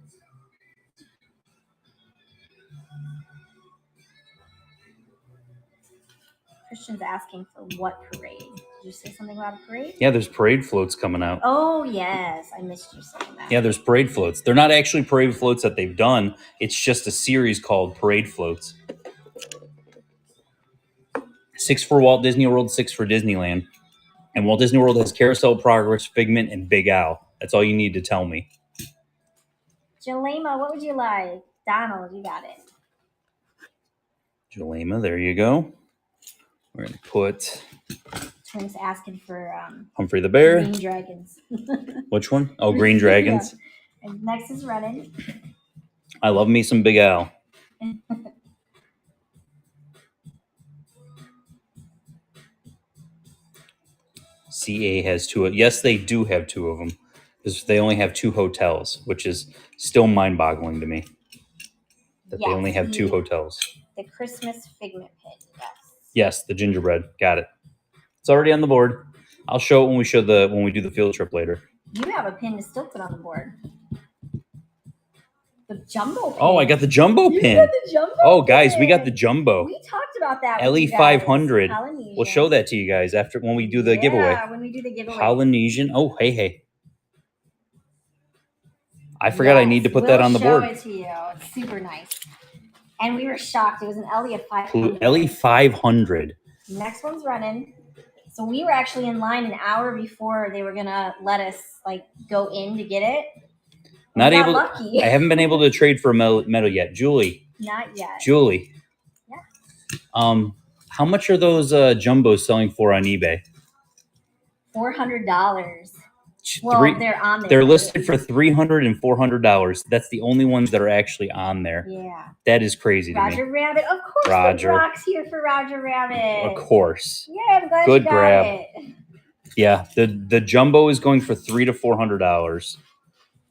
Christian's asking for what parade? Did you say something about a parade? Yeah, there's parade floats coming out. Oh, yes. I missed you saying that. Yeah, there's parade floats. They're not actually parade floats that they've done. It's just a series called Parade Floats. 6 for Walt Disney World, 6 for Disneyland. And Walt Disney World has Carousel Progress, Figment, and Big Al. That's all you need to tell me. Jalema, what would you like? Donald, you got it. Jalema, there you go. We're going to put... Twins asking for... Humphrey the Bear. Green Dragons. Which one? Oh, Green Dragons. Yeah. And next is running. I love me some Big Al. CA has 2. Yes, they do have 2 of them. Because they only have 2 hotels, which is still mind-boggling to me. That they only have 2 hotels. The Christmas Figment pin, yes. Yes, the gingerbread. Got it. It's already on the board. I'll show it when we do the field trip later. You have a pin to still put on the board. The jumbo pin. Oh, I got the jumbo pin. Got the jumbo oh, guys, pin. we got the jumbo. We talked about that. LE 500. We'll show that to you guys after when we do the giveaway. Yeah, when we do the giveaway. Polynesian. Oh, hey. I forgot I need to put that on the board. We'll show it to you. It's super nice. And we were shocked. It was an Elliott 500. Ellie 500. Next one's running. So we were actually in line an hour before they were going to let us like go in to get it. Not able. Lucky. I haven't been able to trade for a medal yet. Julie. Not yet. Julie. Yeah. How much are those jumbos selling for on eBay? $400. Well, they're on there. They're listed for $300 and $400. That's the only ones that are actually on there. Yeah. That is crazy to me. Roger Rabbit. Of course. Roger. Brock's here for Roger Rabbit. Of course. Yeah, I'm glad Good you got grab. it. Yeah, the jumbo is going for $300 to $400.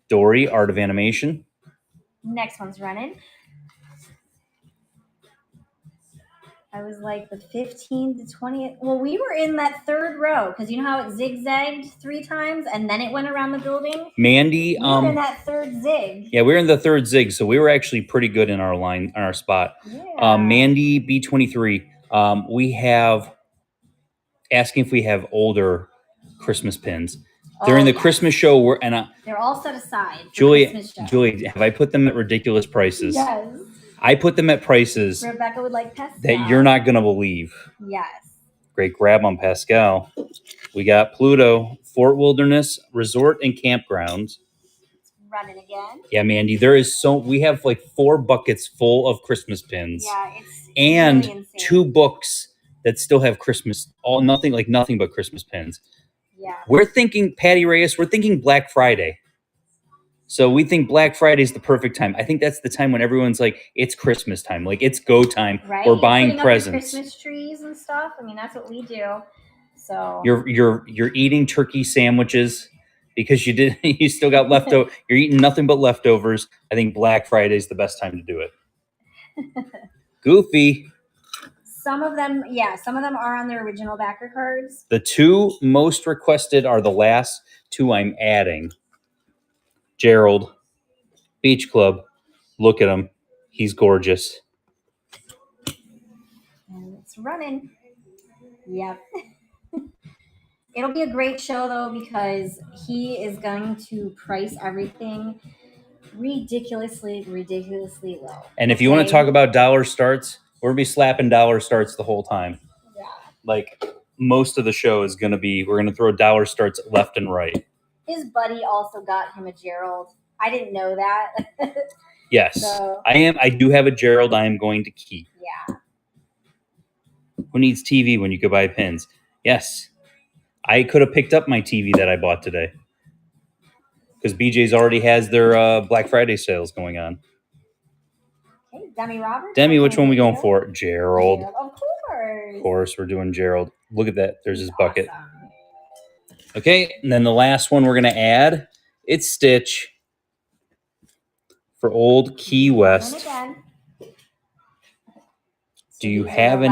Dory, Art of Animation. Next one's running. I was like the 15th to 20th. Well, we were in that third row because you know how it zigzagged 3 times and then it went around the building? Mandy. We were in that third zig. Yeah, we were in the third zig, so we were actually pretty good in our line, on our spot. Yeah. Mandy B23. We have asking if we have older Christmas pins. During the Christmas show, they're all set aside. Julie, have I put them at ridiculous prices? Yes. I put them at prices Rebecca would like Pascal. that you're not going to believe. Yes. Great grab on Pascal. We got Pluto, Fort Wilderness Resort and Campgrounds. Running again. Yeah, Mandy, we have like 4 buckets full of Christmas pins. Yeah, it's and really insane. 2 books that still have Christmas, nothing but Christmas pins. Yeah. We're thinking, Patty Reyes, we're thinking Black Friday. So we think Black Friday is the perfect time. I think that's the time when everyone's like, it's Christmas time. Like, it's go time. Right? We're buying presents. Christmas trees and stuff. I mean, that's what we do. So you're eating turkey sandwiches because you still got leftover. You're eating nothing but leftovers. I think Black Friday is the best time to do it. Goofy. Some of them are on their original backer cards. The 2 most requested are the last 2 I'm adding. Gerald, Beach Club. Look at him. He's gorgeous. And it's running. Yep. It'll be a great show, though, because he is going to price everything ridiculously low. And if you want to talk about dollar starts, we're going to be slapping dollar starts the whole time. Yeah. Like, most of the show is going to be, we're going to throw dollar starts left and right. His buddy also got him a Gerald. I didn't know that. Yes. So, I do have a Gerald I am going to keep. Yeah. Who needs TV when you could buy pins? Yes. I could have picked up my TV that I bought today. Because BJ's already has their Black Friday sales going on. Okay, Demi Roberts. Demi, which one are we going for? Gerald. Of course. Of course, we're doing Gerald. Look at that. There's his bucket. Awesome. Okay, and then the last one we're going to add, it's Stitch for Old Key West. Do you have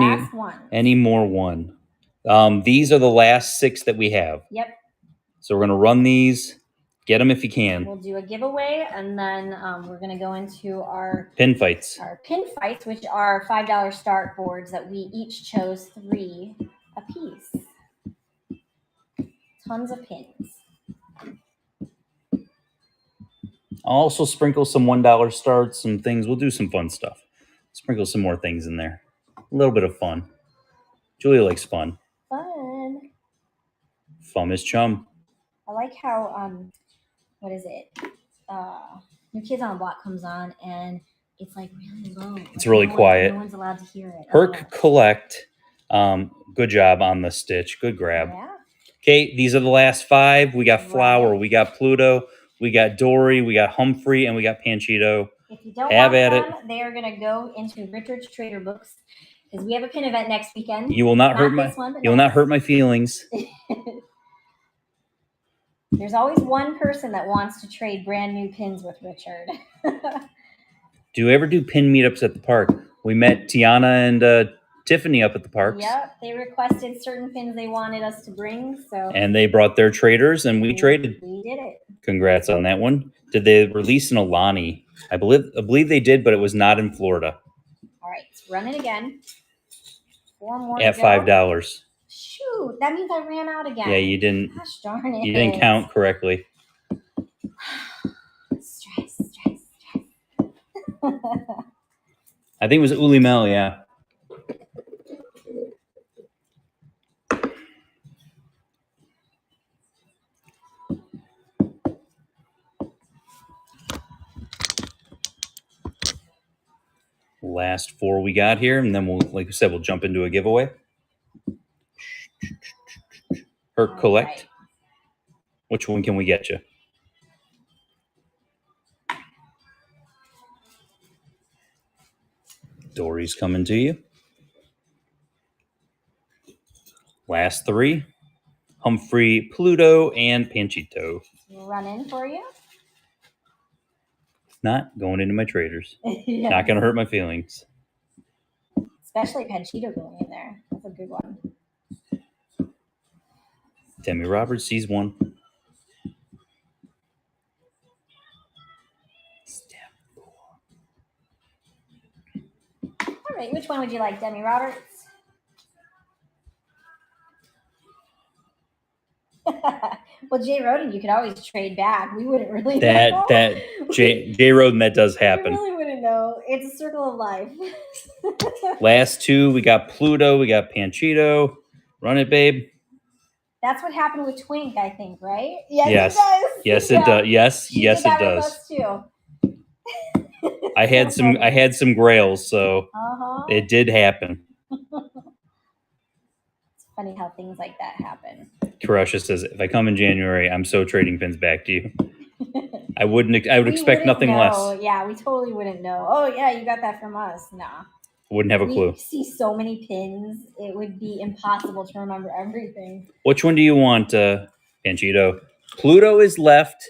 any more one? These are the last 6 that we have. Yep. So we're going to run these. Get them if you can. We'll do a giveaway, and then we're going to go into our pin fights. Our pin fights, which are $5 start boards that we each chose 3 apiece. Tons of pins. I'll also sprinkle some $1 starts, some things. We'll do some fun stuff. Sprinkle some more things in there. A little bit of fun. Julia likes fun. Fun. Fun is chum. I like how, what is it? New Kids on the Block comes on, and it's like really low. It's really quiet. No one's allowed to hear it. Herc Collect. Good job on the Stitch. Good grab. Yeah. Okay, these are the last 5. We got Flower, we got Pluto, we got Dory, we got Humphrey, and we got Panchito. If you don't want them, they are going to go into Richard's Trader Books because we have a pin event next weekend. You will not hurt my feelings. There's always one person that wants to trade brand new pins with Richard. Do you ever do pin meetups at the park? We met Tiana and Tiffany up at the parks. Yep, they requested certain pins they wanted us to bring. And they brought their traders, and we traded. We did it. Congrats on that one. Did they release an Alani? I believe they did, but it was not in Florida. All right, it's running again. 4 more at $5. Shoot, that means I ran out again. Yeah, you didn't. Gosh darn it. You didn't count correctly. It's I think it was Uli Mel, yeah. Last 4 we got here, and then we'll, like I said, we'll jump into a giveaway. Her collect. Right. Which one can we get you? Dory's coming to you. Last 3. Humphrey, Pluto, and Panchito. Run in for you. Not going into my traders. Yeah. Not going to hurt my feelings. Especially Panchito going in there. That's a good one. Demi Roberts sees 1. All right, which one would you like, Demi Roberts? Well, Jay Roden, you could always trade back. We wouldn't really know. Jay Roden, that does happen. We really wouldn't know. It's a circle of life. Last 2, we got Pluto, we got Panchito. Run it, babe. That's what happened with Twink, I think, right? Yes, Yes. it does. Yes, Yeah. it does. Yes, She yes, did it that with does. us too. I had some grails, so it did happen. It's funny how things like that happen. Karusha says, if I come in January, I'm so trading pins back to you. I would expect nothing less. Yeah, we totally wouldn't know. Oh, yeah, you got that from us. Nah. Wouldn't have a clue. We see so many pins, it would be impossible to remember everything. Which one do you want, Panchito? Pluto is left.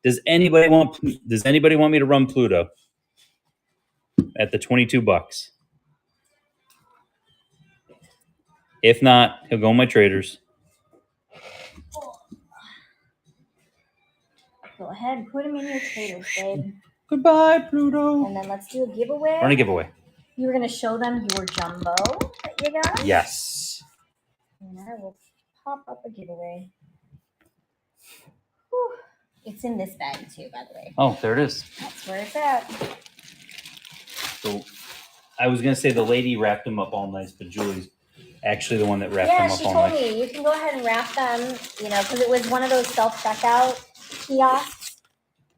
Does anybody want me to run Pluto at the $22? If not, he'll go in my traders. Go ahead, put him in your traders, babe. Goodbye, Pluto. And then let's do a giveaway. Run a giveaway. You were going to show them your jumbo that you got? Yes. And I will pop up a giveaway. Whew. It's in this bag too, by the way. Oh, there it is. That's where it's at. So I was going to say the lady wrapped them up all nice, but Julie's actually the one that wrapped them up all nice. Yeah, she told me you can go ahead and wrap them, because it was one of those self-checkout kiosks.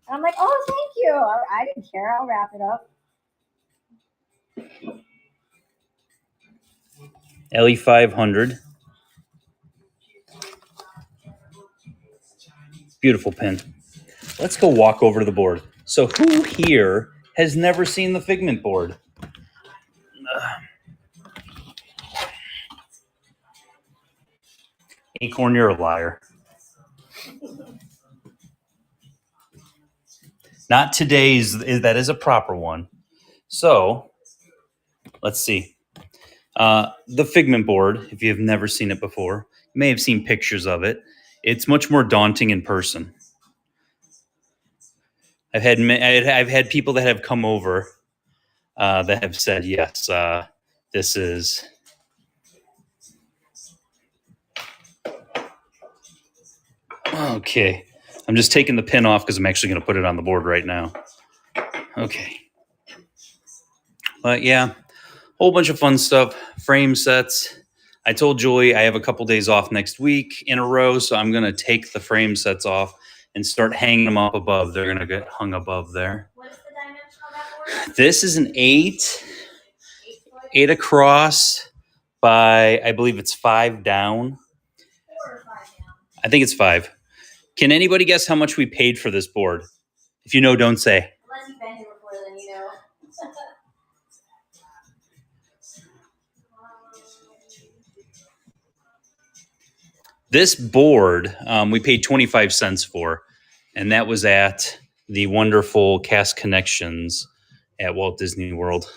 And I'm like, oh, thank you. I didn't care. I'll wrap it up. Ellie 500. Beautiful pin. Let's go walk over to the board. So who here has never seen the Figment board? Acorn, you're a liar. Not today's, that is a proper one. So let's see. The Figment board, if you have never seen it before, you may have seen pictures of it. It's much more daunting in person. I've had people that have come over that have said, yes, this is. Okay. I'm just taking the pin off because I'm actually going to put it on the board right now. Okay. But yeah, whole bunch of fun stuff. Frame sets. I told Julie I have a couple days off next week in a row, so I'm going to take the frame sets off and start hanging them up above. They're going to get hung above there. What is the dimension of that board? This is an 8 across by, I believe it's 5 down. 4 or 5 down. I think it's 5. Can anybody guess how much we paid for this board? If you know, don't say. Unless you've been here before, then you know. This board, we paid 25 cents for, and that was at the wonderful Cast Connections at Walt Disney World.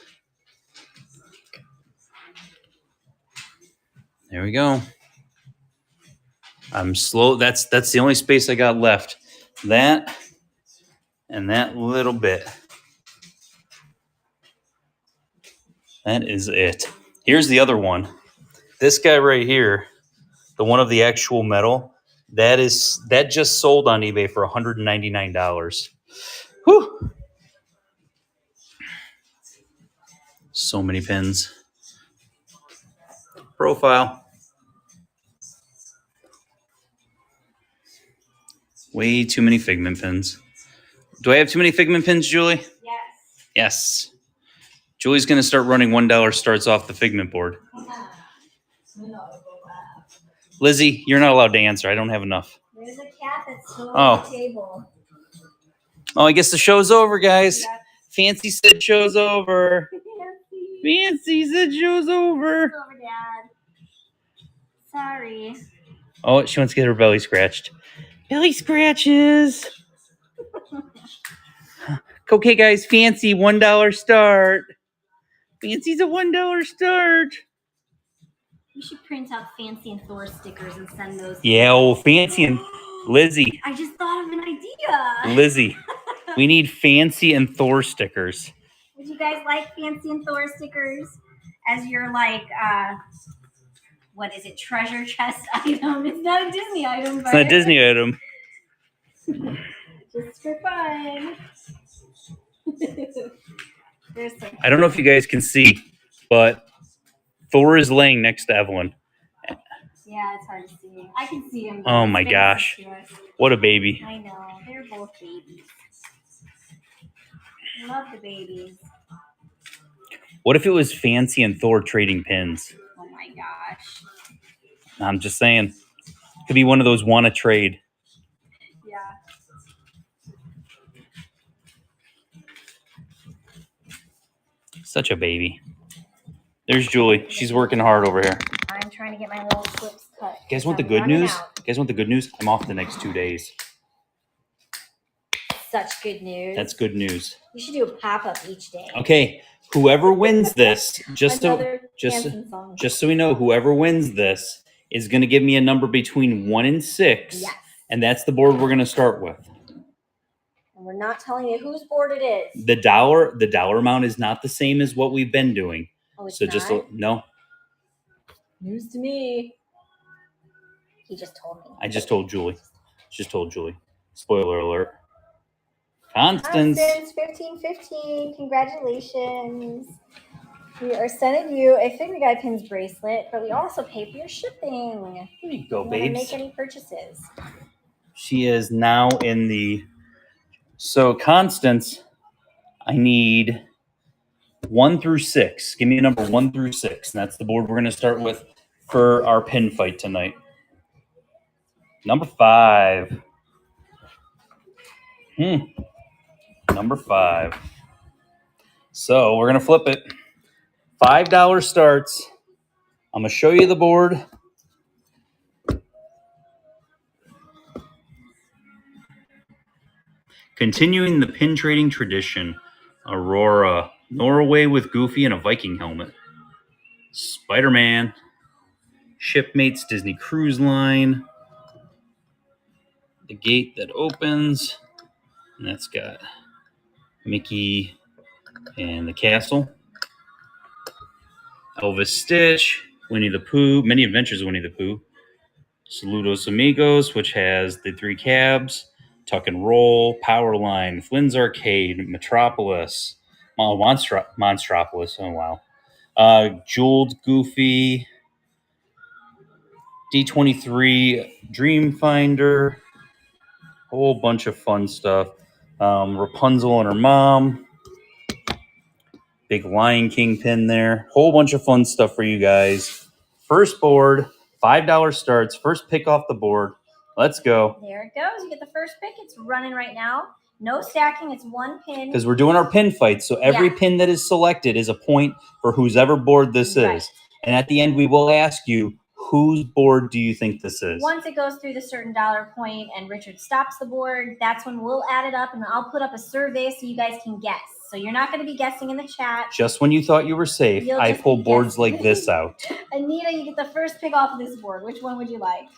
There we go. I'm slow. That's the only space I got left. That and that little bit. That is it. Here's the other one. This guy right here, the one of the actual metal, that just sold on eBay for $199. Whew. So many pins. Profile. Way too many Figment pins. Do I have too many Figment pins, Julie? Yes. Yes. Julie's going to start running $1 starts off the Figment board. Lizzie, you're not allowed to answer. I don't have enough. There's a cat that's still on the table. Oh, I guess the show's over, guys. Fancy said show's over. Fancy said show's over. It's over, Dad. Sorry. Oh, she wants to get her belly scratched. Belly scratches. Okay, guys. Fancy $1 start. Fancy's a $1 start. You should print out Fancy and Thor stickers and send those. Yeah, oh, Fancy and Lizzie. I just thought of an idea. Lizzie, we need Fancy and Thor stickers. Would you guys like Fancy and Thor stickers as your what is it, treasure chest item? It's not a Disney item, but It's not a Disney item. just for fun. I don't know if you guys can see, but Thor is laying next to Evelyn. Yeah, it's hard to see. I can see him. Oh my gosh. What a baby. I know. They're both babies. Love the babies. What if it was Fancy and Thor trading pins? Oh my gosh. I'm just saying. Could be one of those wanna trade. Yeah. Such a baby. There's Julie. She's working hard over here. I'm trying to get my little slips cut. You guys want the I'm good running news? out. You guys want the good news? I'm off the next 2 days. Such good news. That's good news. You should do a pop-up each day. Okay, whoever wins this, just Another so Hanson song. we know, whoever wins this is going to give me a number between 1 and 6, Yes. and that's the board we're going to start with. And we're not telling you whose board it is. The dollar amount is not the same as what we've been doing. Oh, it's So not? just no, News to me. He just told me. I just told Julie. Spoiler alert. Constance. 1515. Congratulations. We are sending you a Figure Guy Pins bracelet, but we also pay for your shipping. Here you go, You wanna babes. make any purchases? She is now in the. So Constance, I need 1 through 6. Give me a number 1 through 6, and that's the board we're going to start with for our pin fight tonight. Number 5. Number 5. So we're going to flip it. $5 starts. I'm going to show you the board. Continuing the pin trading tradition, Aurora, Norway with Goofy and a Viking helmet. Spider-Man, Shipmates, Disney Cruise Line, the gate that opens, and that's got Mickey and the castle. Elvis Stitch, Winnie the Pooh, Many Adventures of Winnie the Pooh. Saludos Amigos, which has the 3 cabs. Tuck and Roll, Powerline, Flynn's Arcade, Metropolis, Monstropolis, oh wow. Jeweled Goofy, D23, Dreamfinder, whole bunch of fun stuff. Rapunzel and her mom, big Lion King pin there, whole bunch of fun stuff for you guys. First board, $5 starts, first pick off the board. Let's go. There it goes. You get the first pick. It's running right now. No stacking. It's 1 pin. Because we're doing our pin fight, so every pin that is selected is a point for whoever board this is. And at the end, we will ask you, whose board do you think this is? Once it goes through the certain dollar point and Richard stops the board, that's when we'll add it up and I'll put up a survey so you guys can guess. So you're not going to be guessing in the chat. Just when you thought you were safe, I pull boards like this out. Anita, you get the first pick off of this board. Which one would you like?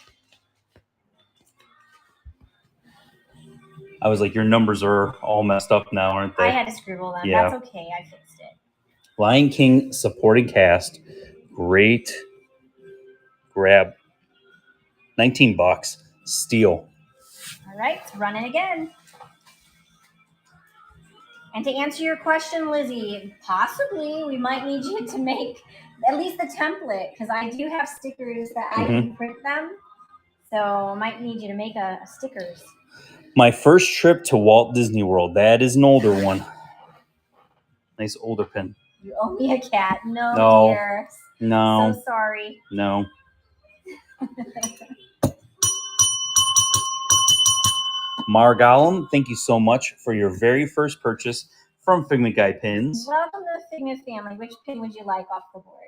I was like, your numbers are all messed up now, aren't they? I had to scribble them. Yeah. That's okay. I fixed it. Lion King supporting cast. Great grab. $19. Steal. All right. It's running again. And to answer your question, Lizzie, possibly we might need you to make at least the template, because I do have stickers that I can print them. So I might need you to make a stickers. My first trip to Walt Disney World. That is an older one. Nice older pin. You owe me a cat. No, dear. No. So sorry. No. Margallum, thank you so much for your very first purchase from Figment Guy Pins. Welcome to the Figment family. Which pin would you like off the board?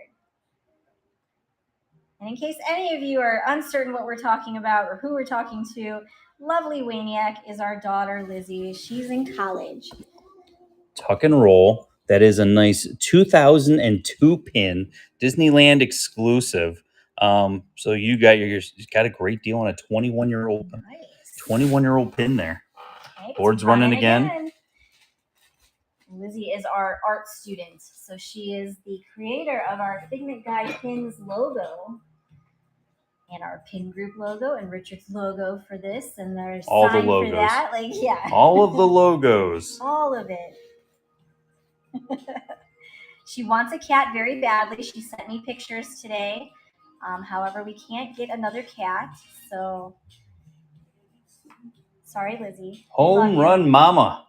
And in case any of you are uncertain what we're talking about or who we're talking to, lovely Waniac is our daughter, Lizzie. She's in college. Tuck and Roll. That is a nice 2002 pin, Disneyland exclusive. So you got a great deal on a 21-year-old, Nice. 21-year-old pin there. Okay, Board's running again. Lizzie is our art student, so she is the creator of our Figment Guy Pins logo and our pin group logo and Richard's logo for this, and there's all sign the logos. For that. Like, yeah, all of the logos, all of it. She wants a cat very badly. She sent me pictures today. However, we can't get another cat, so sorry, Lizzie. Home Run Mama.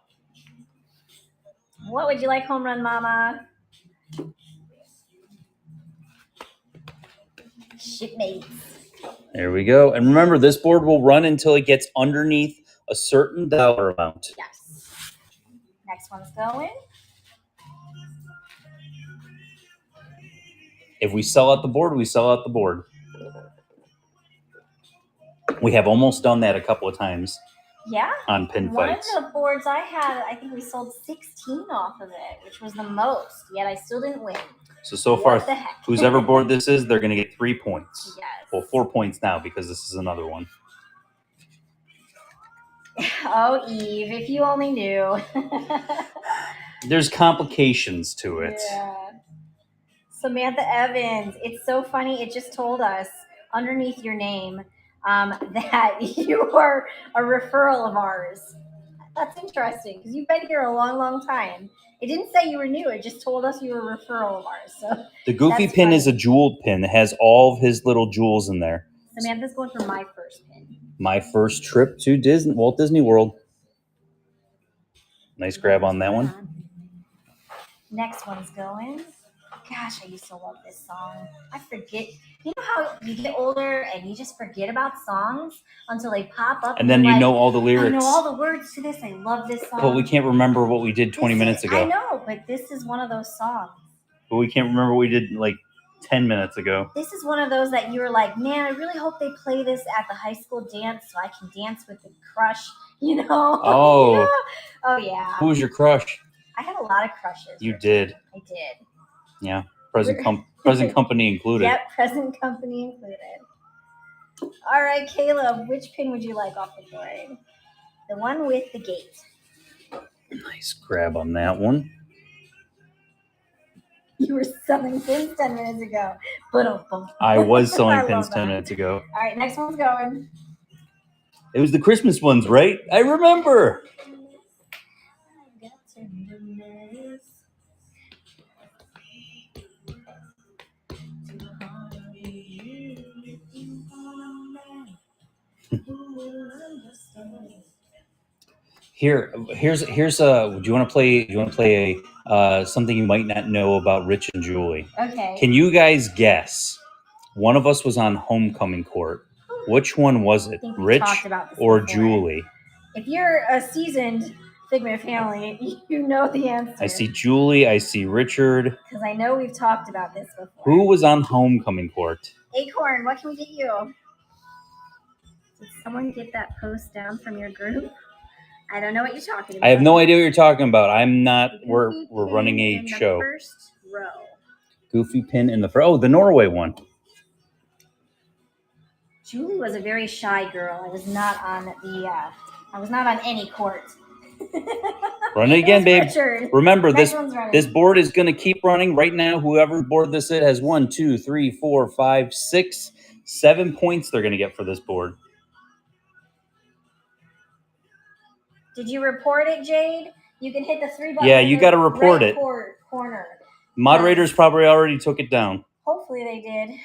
What would you like, Home Run Mama? Shipmates. There we go. And remember, this board will run until it gets underneath a certain dollar amount. Yes. Next one's going. If we sell out the board, we sell out the board. We have almost done that a couple of times. Yeah. On pin fights. One of the boards I had, I think we sold 16 off of it, which was the most, yet I still didn't win. So far, whose ever board this is, they're going to get 3 points. Yes. Well, 4 points now because this is another one. Oh, Eve, if you only knew. There's complications to it. Yeah. Samantha Evans, it's so funny. It just told us underneath your name that you are a referral of ours. That's interesting because you've been here a long, long time. It didn't say you were new. It just told us you were a referral of ours. So the Goofy pin funny. Is a jeweled pin that has all of his little jewels in there. Samantha's going for my first pin. My first trip to Walt Disney World. Nice grab on that one. Next one's going. Gosh, I used to love this song. I forget. You know how you get older and you just forget about songs until they pop up? And then you know all the lyrics. I know all the words to this. I love this song. But we can't remember what we did 20 minutes ago. I know, but this is one of those songs. But we can't remember what we did like 10 minutes ago. This is one of those that you were like, man, I really hope they play this at the high school dance so I can dance with the crush, you know? Oh. Yeah. Oh, yeah. Who was your crush? I had a lot of crushes. You did. I did. Yeah. Present company included. Yep, present company included. All right, Caleb, which pin would you like off the board? The one with the gate. Nice grab on that one. You were selling pins 10 minutes ago. I was selling pins 10 minutes ago. All right, next one's going. It was the Christmas ones, right? I remember. Here's do you want to play a something you might not know about Rich and Julie? Okay. Can you guys guess? One of us was on homecoming court. Which one was it? Rich or Julie? If you're a seasoned Figment family, you know the answer. I see Julie, I see Richard. Because I know we've talked about this before. Who was on homecoming court? Acorn, what can we get you? Did someone get that post down from your group? I don't know what you're talking about. I have no idea what you're talking about. I'm not. We're running a show. First row. Goofy pin in the first. Oh, the Norway one. Julie was a very shy girl. I was not on the. I was not on any court. Run it again, babe. Richard. Remember, this board is going to keep running right now. Whoever board this is has 1, 2, 3, 4, 5, 6, 7 points they're going to get for this board. Did you report it, Jade? You can hit the 3 buttons. Yeah, you got to report right it. Corner. Moderators probably already took it down. Hopefully they did.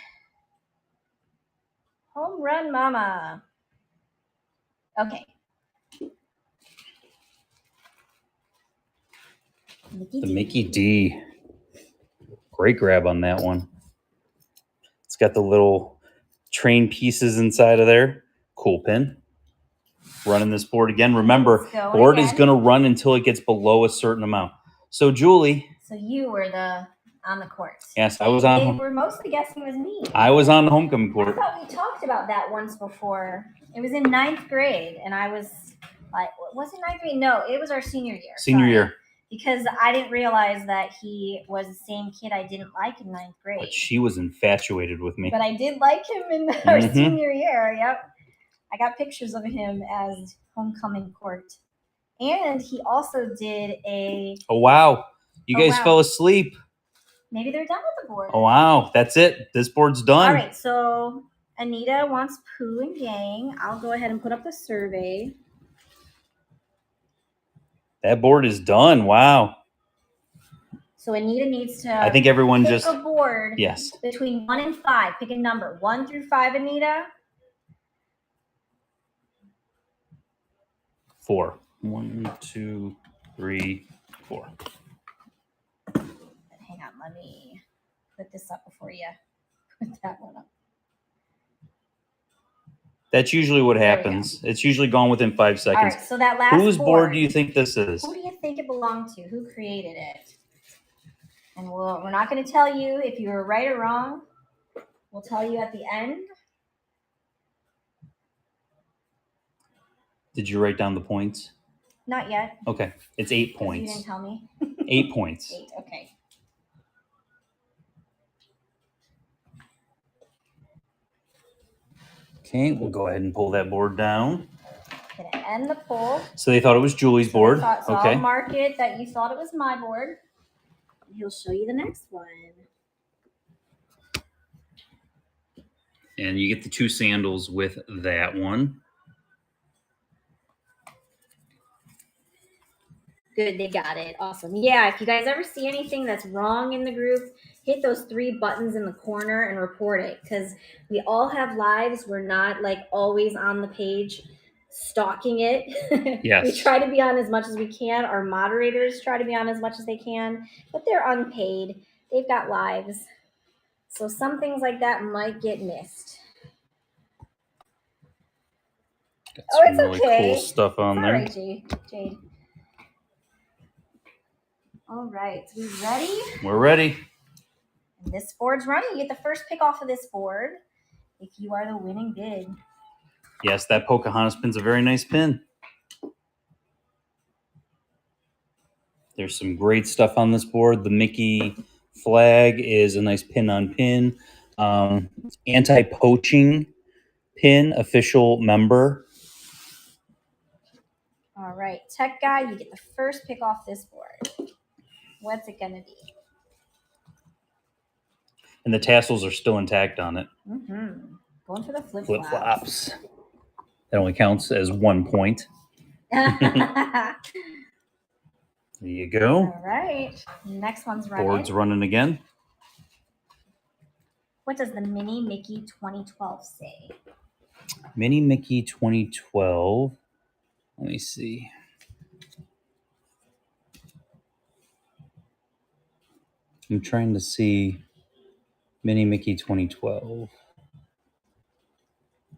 Home run, mama. Okay. Mickey D. Great grab on that one. It's got the little train pieces inside of there. Cool pin. Running this board again. Remember, board is going to run until it gets below a certain amount. So, Julie. So you were on the court. Yes, I was on. They were mostly guessing it was me. I was on the homecoming court. I thought we talked about that once before. It was in 9th grade, and I was like, was it 9th grade? No, it was our senior year. Senior year. Because I didn't realize that he was the same kid I didn't like in 9th grade. But she was infatuated with me. But I did like him in our senior year. Yep. I got pictures of him as homecoming court. And he also did a... Oh, wow. You guys fell asleep. Maybe they're done with the board. Oh, wow. That's it. This board's done. All right. So Anita wants Pooh and Gang. I'll go ahead and put up the survey. That board is done. Wow. So Anita needs to... I think everyone pick just... a board. Yes. Between 1 and 5. Pick a number. 1 through 5, Anita. 4. 1, 2, 3, 4. Hang on. Let me put this up before you put that one up. That's usually what happens. It's usually gone within 5 seconds. All right, so that last Whose board do you think this is? Who do you think it belonged to? Who created it? And we're not going to tell you if you were right or wrong. We'll tell you at the end. Did you write down the points? Not yet. Okay. It's 8 points. You didn't tell me. 8 points. 8, okay. Okay, we'll go ahead and pull that board down. Gonna end the poll. So they thought it was Julie's board. So okay. I'll mark it that you thought it was my board. He'll show you the next one. And you get the 2 sandals with that one. Good, they got it. Awesome. Yeah, if you guys ever see anything that's wrong in the group, hit those 3 buttons in the corner and report it, because we all have lives. We're not like always on the page stalking it. Yes. We try to be on as much as we can. Our moderators try to be on as much as they can, but they're unpaid. They've got lives. So some things like that might get missed. Got some it's okay. Cool stuff on there. All right, Jade. All right, we ready? We're ready. And this board's running. You get the first pick off of this board if you are the winning bid. Yes, that Pocahontas pin's a very nice pin. There's some great stuff on this board. The Mickey flag is a nice pin on pin. Anti-poaching pin, official member. All right, tech guy, you get the first pick off this board. What's it going to be? And the tassels are still intact on it. Mm-hmm. Going for the flip-flops. Flip-flops. That only counts as 1 point. There you go. All right. Next one's running. Board's running again. What does the Mini Mickey 2012 say? Mini Mickey 2012. Let me see. I'm trying to see Mini Mickey 2012. I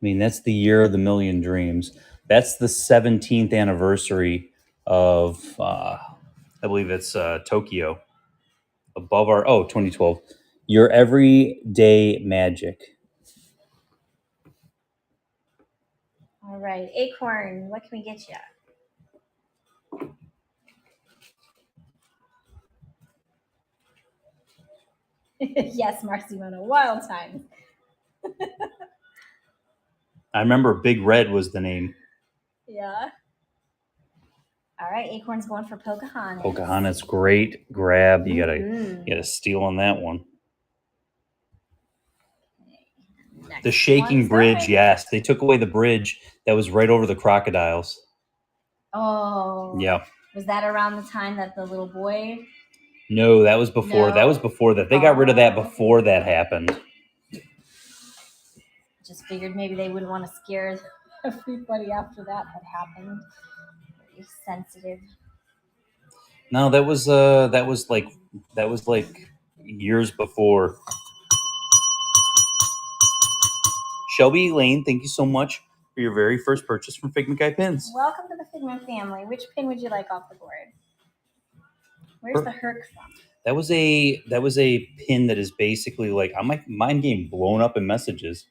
mean, that's the year of the million dreams. That's the 17th anniversary of, I believe it's Tokyo. Above our, 2012. Your Everyday Magic. All right. Acorn, what can we get you? Yes, Marcimono, Wild Times. I remember Big Red was the name. Yeah. All right, Acorn's going for Pocahontas. Pocahontas, great grab. You gotta steal on that one. Next the shaking bridge, done. yes. They took away the bridge that was right over the crocodiles. Oh. Yeah. Was that around the time that the little boy? No, that was before. No. That was before that. They got rid of that before that happened. Just figured maybe they wouldn't want to scare everybody after that had happened. Very sensitive. No, that was like years before. Shelby Lane, thank you so much for your very first purchase from Figment Guy Pins. Welcome to the Figment family. Which pin would you like off the board? Where's the Herc from? That was a pin that is basically like mine getting blown up in messages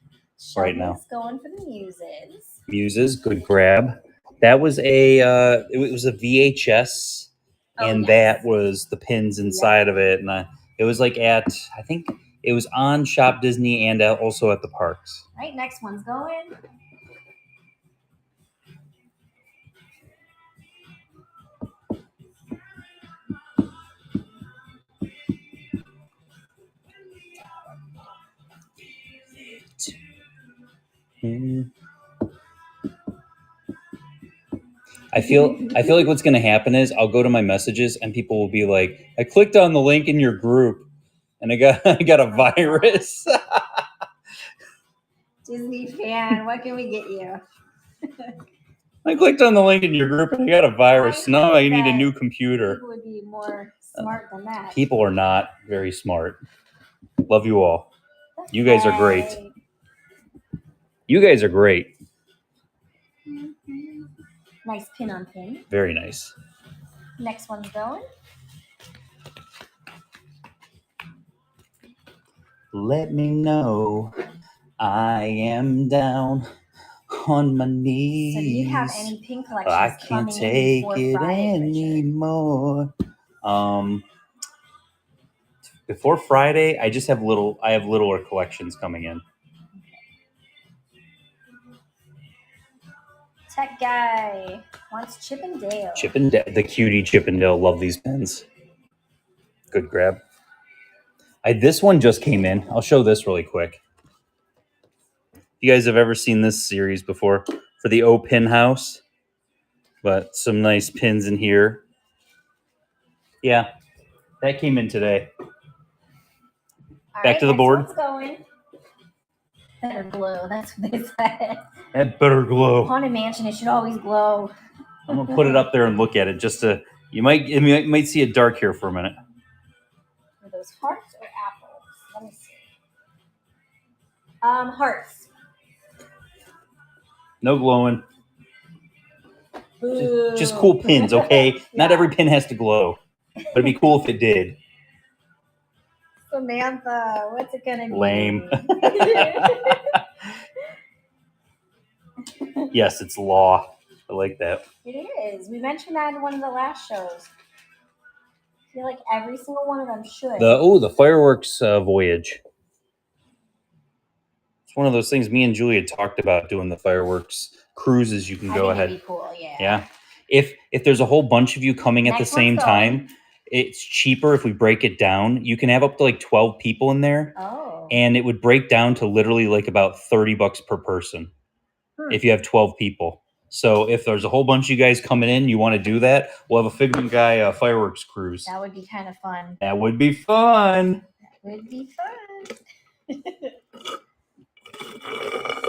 right now. Shelby's going for the muses. Muses, good grab. That was it was a VHS, and that was the pins inside of it, and it was like I think it was on Shop Disney and also at the parks. All right, next one's going. I feel like what's going to happen is I'll go to my messages and people will be like, I clicked on the link in your group and I got a virus. Disney fan, what can we get you? I clicked on the link in your group and I got a virus. Now I need a new computer. People would be more smart than that. People are not very smart. Love you all. You guys are great. You guys are great. Nice pin on pin. Very nice. Next one's going. Let me know. I am down on my knees. So do you have any pin collections I can't take it anymore. Before Friday, I just have littler collections coming in. Tech guy wants Chippendale. The cutie Chippendale. Love these pins. Good grab. This one just came in. I'll show this really quick. You guys have ever seen this series before for the O Pin House? But some nice pins in here. Yeah, that came in today. Back to the board. Going. Better glow. That's what they said. That better glow. Haunted Mansion. It should always glow. I'm gonna put it up there and look at it just to. You might see it dark here for a minute. Are those hearts or apples? Let me see. Hearts. No glowing. Boo. Just cool pins, okay? Yeah. Not every pin has to glow, but it'd be cool if it did. Samantha, what's it gonna be? Lame. Yes, it's Law. I like that. It is. We mentioned that in one of the last shows. I feel like every single one of them should. The fireworks voyage. It's one of those things me and Julia talked about doing the fireworks cruises. You can go ahead. That'd be cool, yeah. Yeah. If there's a whole bunch of you coming at the same time, it's cheaper if we break it down. You can have up to like 12 people in there. Oh. And it would break down to literally like about $30 per person if you have 12 people. So if there's a whole bunch of you guys coming in, you want to do that, we'll have a Figment Guy fireworks cruise. That would be kind of fun. That would be fun. That would be fun.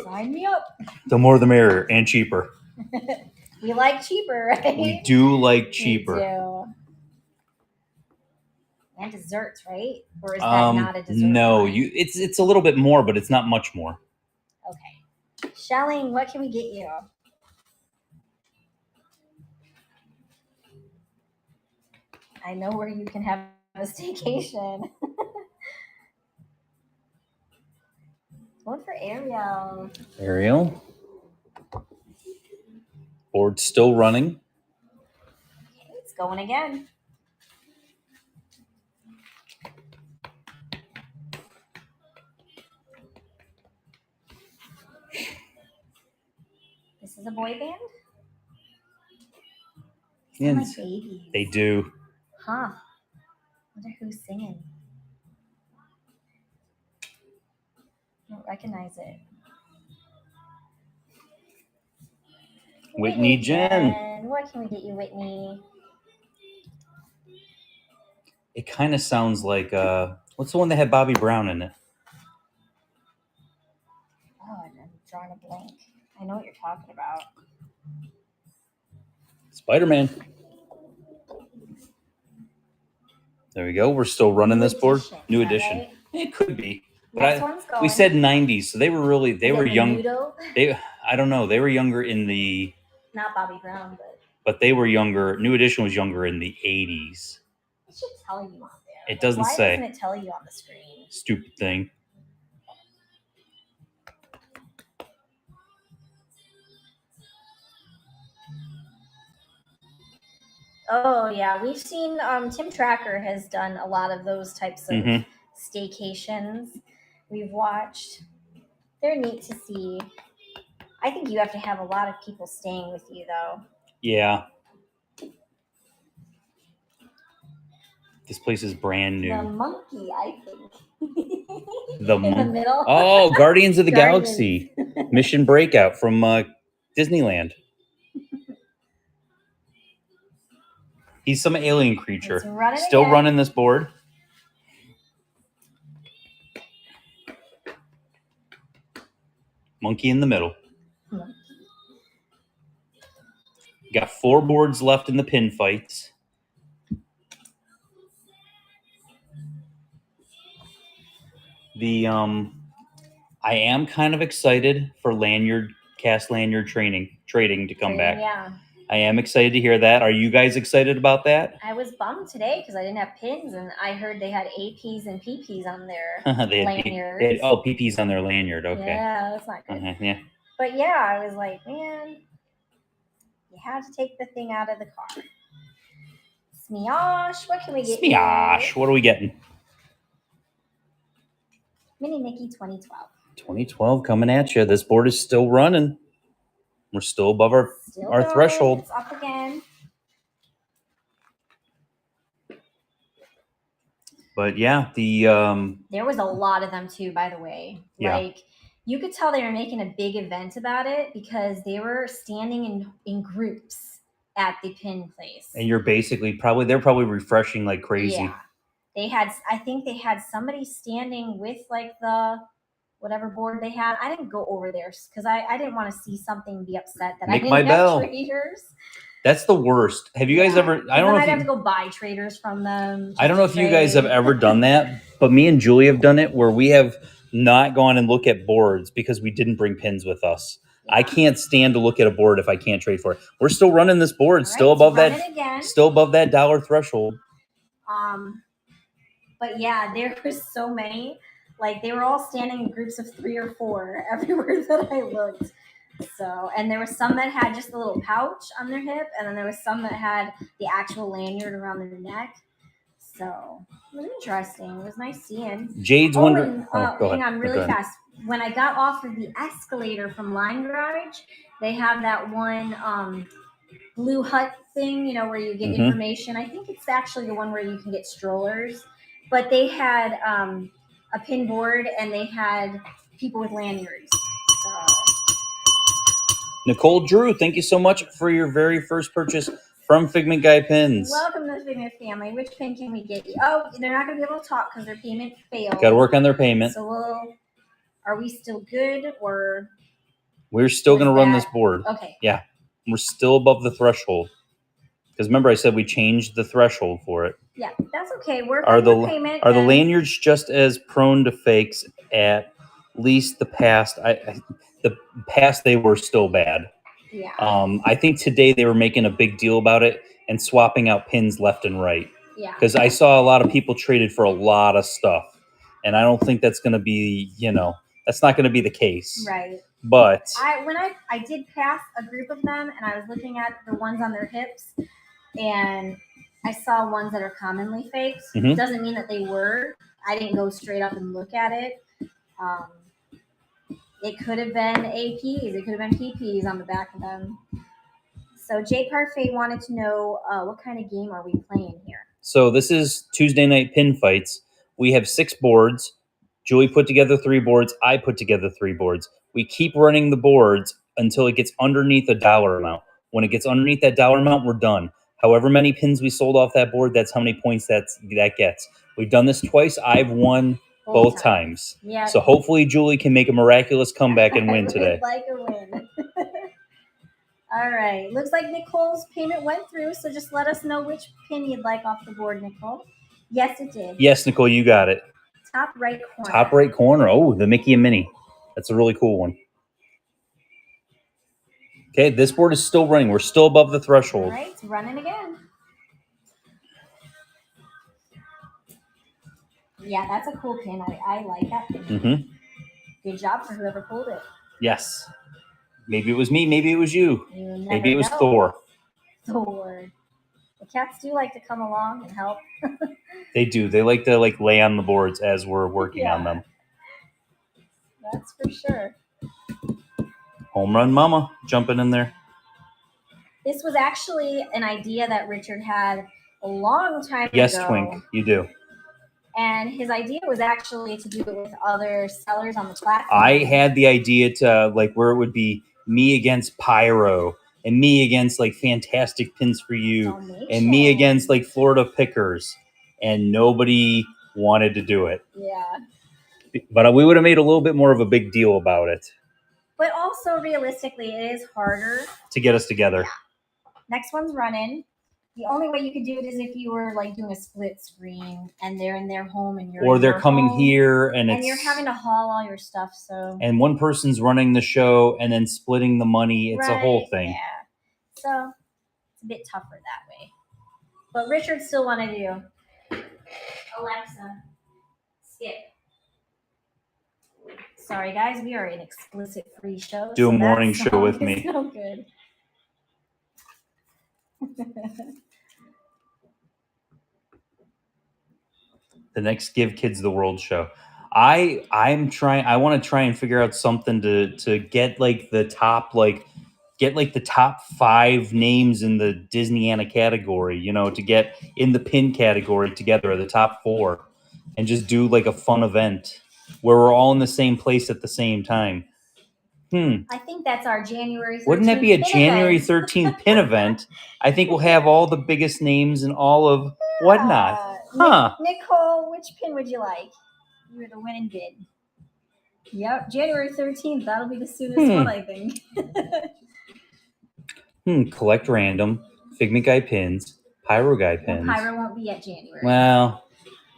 Sign me up. The more the merrier and cheaper. We like cheaper, right? We do like cheaper. We do. And desserts, right? Or is that not a dessert? No, it's a little bit more, but it's not much more. Okay. Shelling, what can we get you? I know where you can have a staycation. Going for Ariel. Ariel. Board's still running. Okay, it's going again. This is a boy band? They sound like babies. They do. Huh. Wonder who's singing. I don't recognize it. Whitney Jen. What can we get you, Whitney? It kind of sounds like what's the one that had Bobby Brown in it? Oh, I'm drawing a blank. I know what you're talking about. Spider-Man. There we go. We're still running this board. New edition. Right? It could be. Next one's going. We said 90s, so they were young. Noodle? I don't know. They were younger in the. Not Bobby Brown, but they were younger. New edition was younger in the 80s. It should tell you on there. It doesn't say. Why doesn't it tell you on the screen? Stupid thing. Oh yeah, we've seen Tim Tracker has done a lot of those types of staycations. We've watched. They're neat to see. I think you have to have a lot of people staying with you though. Yeah. This place is brand new. The monkey, I think. In the middle. Oh, Guardians of the Galaxy. Mission Breakout from Disneyland. He's some alien creature. Still running this board. Monkey in the middle. Got 4 boards left in the pin fights. I am kind of excited for cast lanyard trading to come back. Yeah. I am excited to hear that. Are you guys excited about that? I was bummed today because I didn't have pins, and I heard they had APs and PPs on their lanyards. PPs on their lanyard. Okay. Yeah, that's not good. Yeah. But yeah, I was like, man, you had to take the thing out of the car. Smeosh, what can we get? Smeosh, what are we getting? Mini Mickey 2012. 2012 coming at you. This board is still running. We're still above our threshold. It's up again. But yeah, there was a lot of them too, by the way. Yeah. Like you could tell they were making a big event about it because they were standing in groups at the pin place. And you're they're probably refreshing like crazy. Yeah. I think they had somebody standing with like the whatever board they had. I didn't go over there because I didn't want to see something be upset that I didn't have traders. That's the worst. Have you guys ever? I don't know. I'd have to go buy traders from them. I don't know if you guys have ever done that, but me and Julie have done it where we have not gone and look at boards because we didn't bring pins with us. Yeah. I can't stand to look at a board if I can't trade for it. We're still running this board, still above that dollar threshold. But yeah, there were so many. Like they were all standing in groups of 3 or 4 everywhere that I looked. So, and there was some that had just a little pouch on their hip, and then there was some that had the actual lanyard around their neck. So it was interesting. It was nice seeing. Jade's wondering. Hang on, really fast. When I got off of the escalator from Line Garage, they have that one blue hut thing, where you get information. I think it's actually the one where you can get strollers. But they had a pin board, and they had people with lanyards. So. Nicole Drew, thank you so much for your very first purchase from Figment Guy Pins. Welcome to the Figment family. Which pin can we get you? Oh, they're not going to be able to talk because their payment failed. Got to work on their payment. So are we still good, or? We're still going to run this board. Okay. Yeah, we're still above the threshold. Because remember, I said we changed the threshold for it. Yeah, that's okay. We're on the payment. Are the lanyards just as prone to fakes? At least the past, they were still bad. Yeah. I think today they were making a big deal about it and swapping out pins left and right. Yeah. Because I saw a lot of people traded for a lot of stuff, and I don't think that's going to be, that's not going to be the case. Right. But when I did pass a group of them, and I was looking at the ones on their hips, and I saw ones that are commonly faked. Mm-hmm. Doesn't mean that they were. I didn't go straight up and look at it. It could have been APs. It could have been PPs on the back of them. So Jay Parfait wanted to know what kind of game are we playing here? So this is Tuesday Night Pin Fights. We have 6 boards. Julie put together 3 boards. I put together 3 boards. We keep running the boards until it gets underneath a dollar amount. When it gets underneath that dollar amount, we're done. However many pins we sold off that board, that's how many points that gets. We've done this twice. I've won both times. Yeah. So hopefully Julie can make a miraculous comeback and win today. Like a win. All right. Looks like Nicole's payment went through, so just let us know which pin you'd like off the board, Nicole. Yes, it did. Yes, Nicole, you got it. Top right corner. Top right corner. Oh, the Mickey and Minnie. That's a really cool one. Okay, this board is still running. We're still above the threshold. All right, it's running again. Yeah, that's a cool pin. I like that pin. Mm-hmm. Good job for whoever pulled it. Yes. Maybe it was me. Maybe it was you. Maybe it was know. Thor. Thor. The cats do like to come along and help. They do. They like to lay on the boards as we're working on them. That's for sure. Home run mama jumping in there. This was actually an idea that Richard had a long time ago. Yes, Twink, you do. And his idea was actually to do it with other sellers on the platform. I had the idea to where it would be me against Pyro and me against Fantastic Pins for You and me against Florida Pickers, and nobody wanted to do it. Yeah. But we would have made a little bit more of a big deal about it. But also, realistically, it is harder to get us together. Yeah. Next one's running. The only way you could do it is if you were doing a split screen and they're in their home and you're or they're coming here and you're having to haul all your stuff. So and one person's running the show and then splitting the money. It's a whole thing. Yeah. So it's a bit tougher that way. But Richard still wanted to do Alexa, skip. Sorry, guys, we are an explicit-free show. Do a morning show with me. No good. The next Give Kids the World show. I want to try and figure out something to get the top the top 5 names in the Disneyana category, to get in the pin category together, the top 4, and just do a fun event where we're all in the same place at the same time. I think that's our January 13th. Wouldn't that be a January 13th pin event? I think we'll have all the biggest names and all of whatnot. Nicole, which pin would you like? You were the winning bid. Yep, January 13th. That'll be the soonest one, I think. Collect random, Figment Guy pins, Pyro Guy pins. Well, Pyro won't be at January. Well,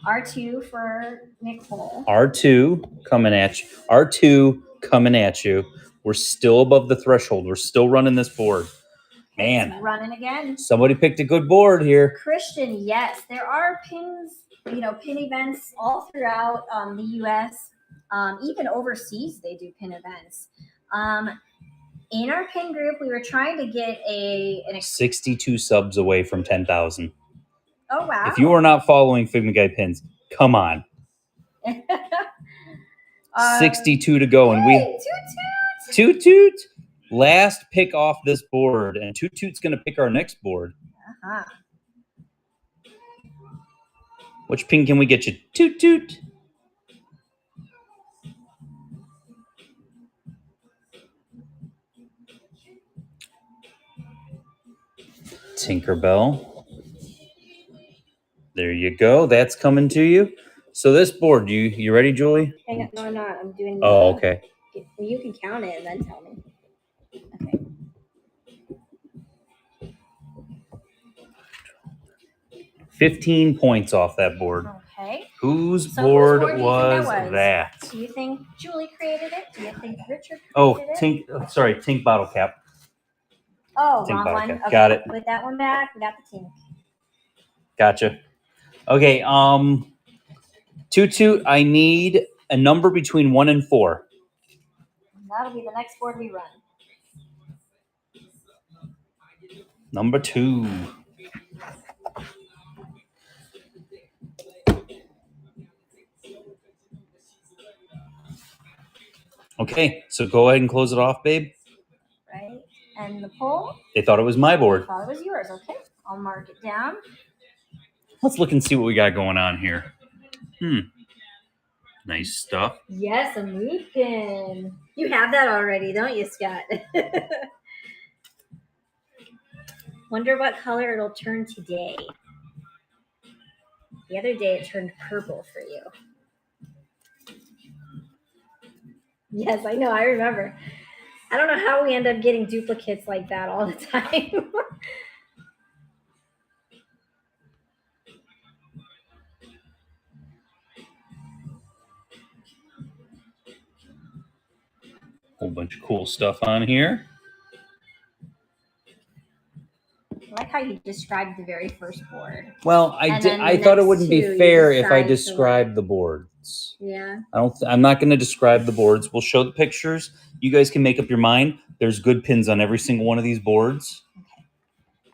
R2 for Nicole. R2 coming at you. R2 coming at you. We're still above the threshold. We're still running this board. Man. It's running again. Somebody picked a good board here. Christian, yes. There are pins, pin events all throughout the U.S. Even overseas, they do pin events. In our pin group, we were trying to get 62 subs away from 10,000. Oh, wow. If you are not following Figment Guy pins, come on. 62 to go. And Toot Toot. Last pick off this board. And Toot Toot's going to pick our next board. Uh-huh. Which pin can we get you? Toot Toot. Tinkerbell. There you go. That's coming to you. So this board, you ready, Julie? Hang on. No, I'm not. I'm doing Oh, okay. You can count it and then tell me. Okay. 15 points off that board. Okay. Whose board was that? that? Do you think Julie created it? Do you think Richard created it? Tink Bottle Cap. Oh, Tink wrong one. Okay. Got it. Put that one back. We got the Tink. Gotcha. Okay, Toot Toot, I need a number between 1 and 4. That'll be the next board we run. Number 2. Okay, so go ahead and close it off, babe. Right. And the poll? They thought it was my board. They thought it was yours. Okay. I'll mark it down. Let's look and see what we got going on here. Nice stuff. Yes, a mood pin. You have that already, don't you, Scott? Wonder what color it'll turn today. The other day it turned purple for you. Yes, I know. I remember. I don't know how we end up getting duplicates like that all the time. Whole bunch of cool stuff on here. I like how you described the very first board. Well, I thought it wouldn't be fair if I described the boards. Yeah. I'm not going to describe the boards. We'll show the pictures. You guys can make up your mind. There's good pins on every single one of these boards. Okay.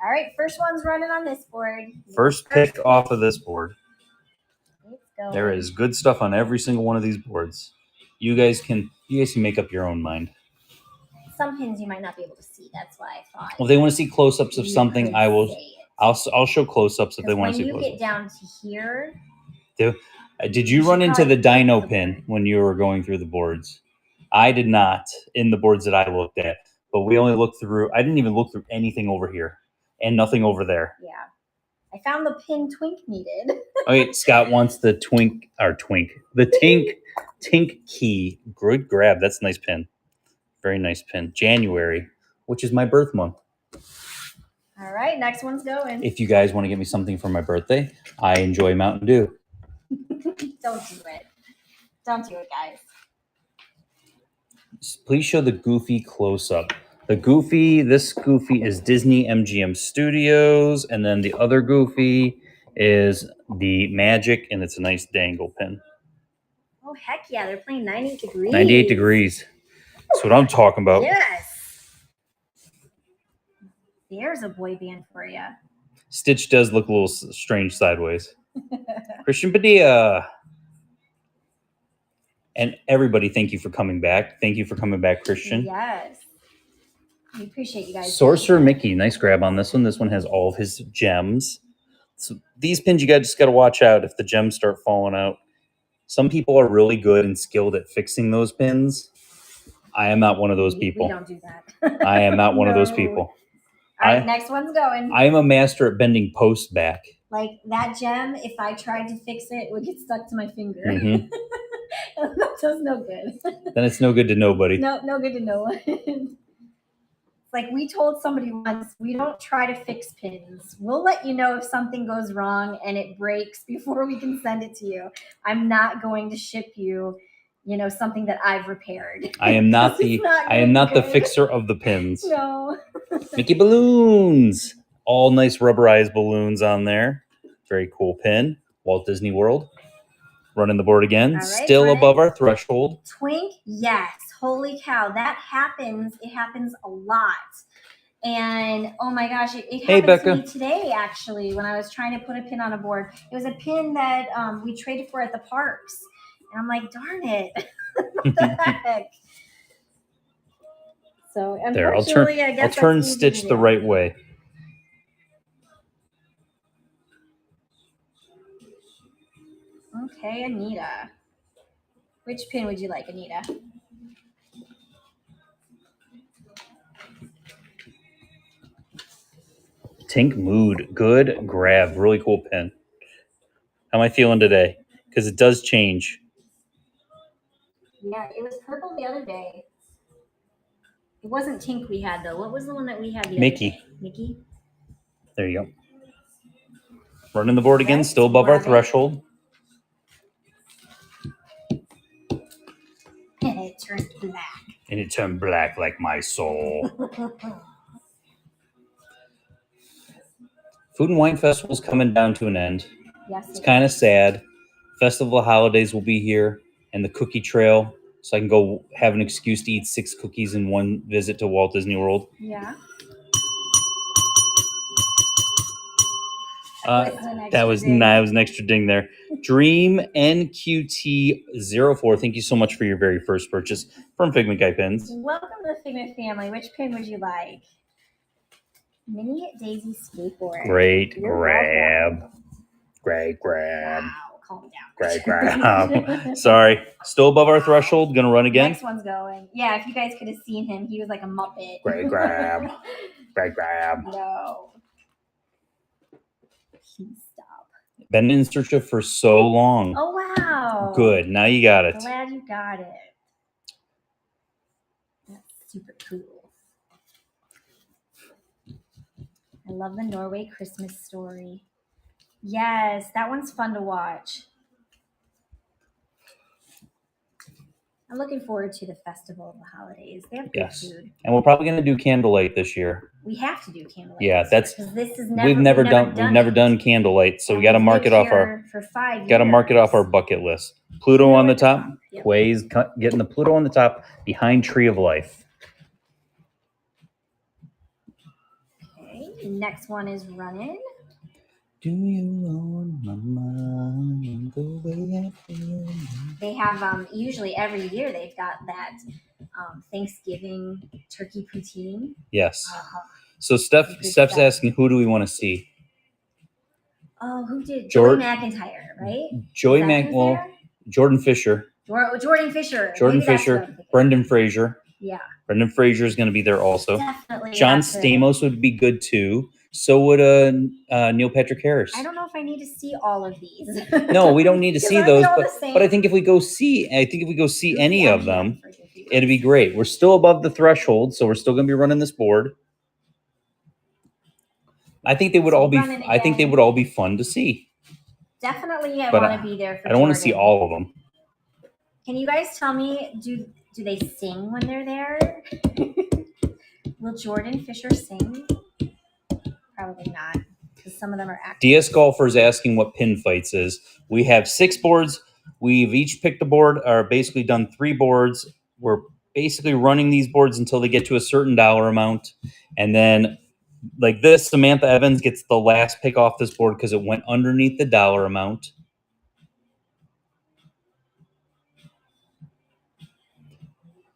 All right, first one's running on this board. First pick off of this board. Let's go. There is good stuff on every single one of these boards. You guys can make up your own mind. Some pins you might not be able to see. That's why I thought. Well, they want to see close-ups of something. I'll show close-ups if they want to see close-ups. When you get down to here. Did you run into the dino pin when you were going through the boards? I did not in the boards that I looked at, but we only looked through. I didn't even look through anything over here and nothing over there. Yeah. I found the pin Twink needed. Okay, Scott wants the Tink key. Good grab. That's a nice pin. Very nice pin. January, which is my birth month. All right, next one's going. If you guys want to get me something for my birthday, I enjoy Mountain Dew. Don't do it. Don't do it, guys. Please show the Goofy close-up. This Goofy is Disney MGM Studios, and then the other Goofy is the Magic, and it's a nice dangle pin. Oh, heck yeah, they're playing 98 degrees. 98 degrees. That's what I'm talking about. Yes. There's a boy band for you. Stitch does look a little strange sideways. Christian Padilla. And everybody, thank you for coming back. Thank you for coming back, Christian. Yes. We appreciate you guys. Sorcerer Mickey, nice grab on this one. This one has all of his gems. So these pins, you just got to watch out if the gems start falling out. Some people are really good and skilled at fixing those pins. I am not one of those people. We don't do that. I am not one of those people. All right, next one's going. I am a master at bending posts back. Like that gem, if I tried to fix it, it would get stuck to my finger. Mm-hmm. That's no good. Then it's no good to nobody. No good to no one. Like we told somebody once, we don't try to fix pins. We'll let you know if something goes wrong and it breaks before we can send it to you. I'm not going to ship you, something that I've repaired. I am not the fixer of the pins. No. Mickey balloons. All nice rubberized balloons on there. Very cool pin. Walt Disney World. Running the board again. Right, still above our threshold. Twink, yes. Holy cow. That happens. It happens a lot. And oh my gosh, it happened to me today, actually, when I was trying to put a pin on a board. It was a pin that we traded for at the parks. And I'm like, darn it. What the heck? So unfortunately, I'll turn Stitch the right way. Okay, Anita. Which pin would you like, Anita? Tink Mood. Good grab. Really cool pin. How am I feeling today? Because it does change. Yeah, it was purple the other day. It wasn't Tink we had, though. What was the one that we had the Mickey. other day? Mickey? There you go. Running the board again. Still above our threshold. And it turned black. And it turned black like my soul. Food and Wine Festival's coming down to an end. Yes, it's kind of sad. Festival of Holidays will be here and the cookie trail. So I can go have an excuse to eat 6 cookies in one visit to Walt Disney World. Yeah. That was an extra ding there. Dream NQT04. Thank you so much for your very first purchase from Figment Guy Pins. Welcome to the Figment family. Which pin would you like? Mini Daisy Skateboard. Great grab. Great grab. Wow, calm down. Great grab. Sorry. Still above our threshold. Gonna run again. Next one's going. Yeah, if you guys could have seen him, he was like a Muppet. Great grab. Great grab. No. Please stop. Been in search of for so long. Oh, wow. Good. Now you got it. Glad you got it. That's super cool. I love the Norway Christmas story. Yes, that one's fun to watch. I'm looking forward to the Festival of the Holidays. They have good food. And we're probably going to do candlelight this year. We have to do candlelight. Yeah, that's this is we've never done candlelight, so we got to mark it off our bucket list. Pluto on the top. Yep. Quay's getting the Pluto on the top behind Tree of Life. Okay, next one is Runnin'. Do you own my mind the way I feel? They have usually every year they've got that Thanksgiving turkey poutine. Yes. So Steph's asking, who do we want to see? Oh, who did? Joey McIntyre, right? Jordan Fisher. Jordan Fisher. Jordan Fisher. Brendan Fraser. Yeah. Brendan Fraser is going to be there also. Definitely. John Stamos would be good too. So would Neil Patrick Harris. I don't know if I need to see all of these. No, we don't need to see those. But I think if we go see any of them, it'd be great. We're still above the threshold, so we're still going to be running this board. I think they would all be. I think they would all be fun to see. Definitely, I want to be there. I don't want to see all of them. Can you guys tell me? Do they sing when they're there? Will Jordan Fisher sing? Probably not, because some of them are active. DS Golfer is asking what pin fights is. We have 6 boards. We've each picked a board, or basically done 3 boards. We're basically running these boards until they get to a certain dollar amount. And then, like this, Samantha Evans gets the last pick off this board because it went underneath the dollar amount.